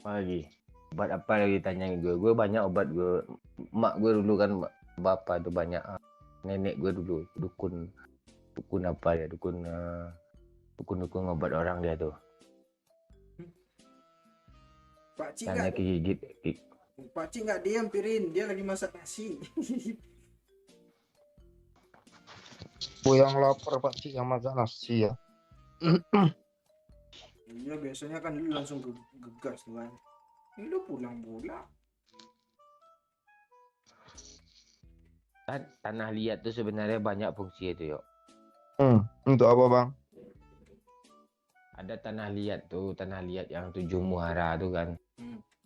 Apa lagi? Obat apa lagi tanyain gue? Gue banyak obat gue. Mak gue dulu kan bapak tuh banyak. Nenek gue dulu dukun apa ya? Dukun obat orang dia tuh. Pakcik Tanya nggak, gigit. Pakcik nggak diam pirin, dia lagi masak nasi. Gue yang lapar Pak Cik yang masak nasi ya. Iya biasanya kan lu langsung gegas tuh kan. Ini lu pulang pula. Tanah liat tuh sebenarnya banyak fungsi itu yo. Untuk apa bang? Ada tanah liat yang 7 muara tuh kan.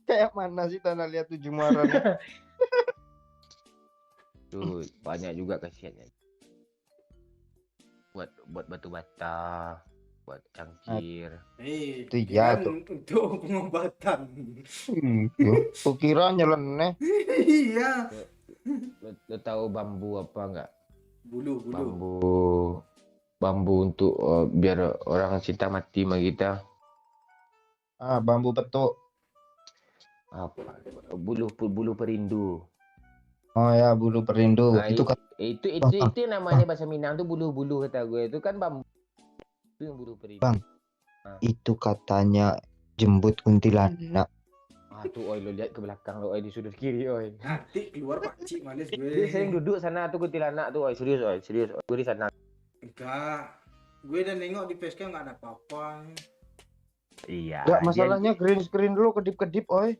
Kayak mana sih tanah liat 7 muara nih? Tuh banyak juga khasiatnya. Buat batu bata, buat cangkir. Itu ya tuh. Untuk pengobatan. Kukira nyeleneh. Iya. Lo tahu bambu apa enggak? Bulu. Bambu untuk biar orang cinta mati sama kita. Bambu petuk. Apa? Bulu perindu. Oh ya, bulu perindu. Nah, itu kan itu namanya bahasa Minang tuh bulu kata gue. Itu kan bambu. Itu yang bulu perindu. Bang. Itu katanya jembut kuntilanak. Tuh oi lo lihat ke belakang lo oi di sudut kiri oi. Nanti keluar pakcik males gue. Dia sering duduk sana tuh kuntilanak tuh oi. Serius oi. Gue di sana. Enggak. Gue udah nengok di facecam nggak ada apa-apa. Iya. Enggak, masalahnya green screen dulu kedip-kedip, oi.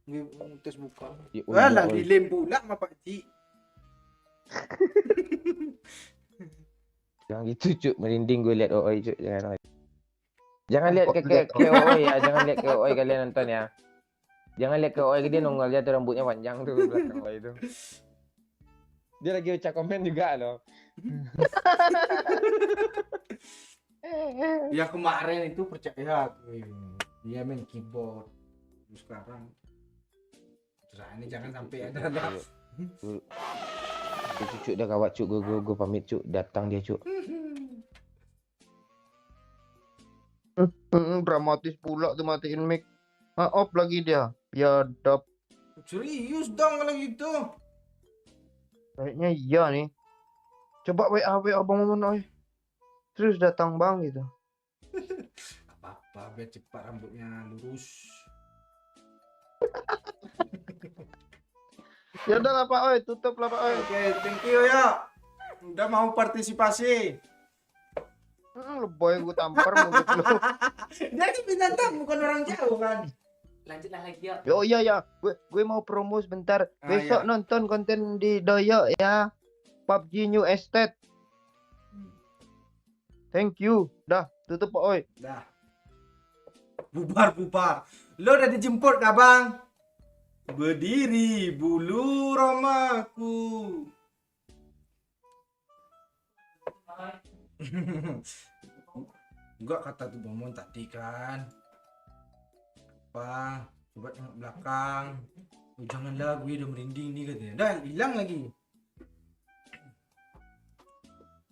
Gue tes buka. Wah, lagi lem pula sama pakcik. Jangan gitu cuk, merinding gue lihat oi cuk, jangan oi. Jangan lihat ke oi ya, jangan lihat ke oi kalian nonton ya. Jangan lihat ke oi, dia nongol dia tuh rambutnya panjang tuh belakang oi itu. Dia lagi ucap komen juga loh. Yang kemarin itu percaya gue. Dia main keyboard. Terus sekarang ini jangan sampai ada Cuk dah kawat cuk, gue pamit cuk, datang dia cuk. Dramatis pula tuh matiin mic. Off lagi dia. Biadab. Serius dong kalau gitu. Kayaknya iya nih. Coba WA Bang Momon, oi. Terus datang bang gitu. Apa-apa biar cepat rambutnya lurus. Ya udah lah Pak, oi, tutup lah Pak, oi. Oke, thank you ya. Udah mau partisipasi. Boy gue tampar mulut lu. Jadi bintang tamu bukan orang jauh kan. Lanjutlah lagi ya. Oh iya ya, gue mau promo sebentar. Besok Iya. nonton konten di Doyo ya. PUBG New Estate. Thank you. Dah. Tutup Pak Oi. Dah. Bubar. Lo udah dijemput kah bang? Berdiri bulu ramaku. Enggak kata tuh Bang Mon tadi kan. Apa? Coba tengok belakang. Oh, janganlah gue udah merinding nih katanya. Dah hilang lagi.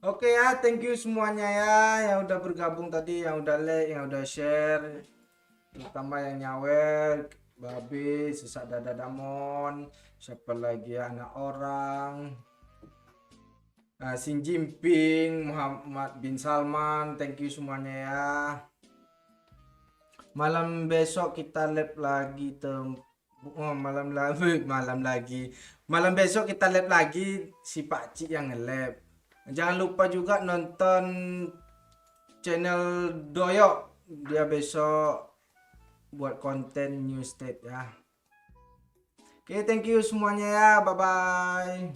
Oke ya, thank you semuanya ya yang udah bergabung tadi, yang udah like, yang udah share. Terutama yang nyawer, Babi, Sesak Dada Damon, siapa lagi ya, anak orang. Xi Jinping, Muhammad bin Salman, thank you semuanya ya. Malam besok kita live lagi malam besok kita live lagi si Pak Cik yang nge-live. Jangan lupa juga nonton channel Doyok, dia besok buat konten new state ya. Oke, thank you semuanya ya, bye bye.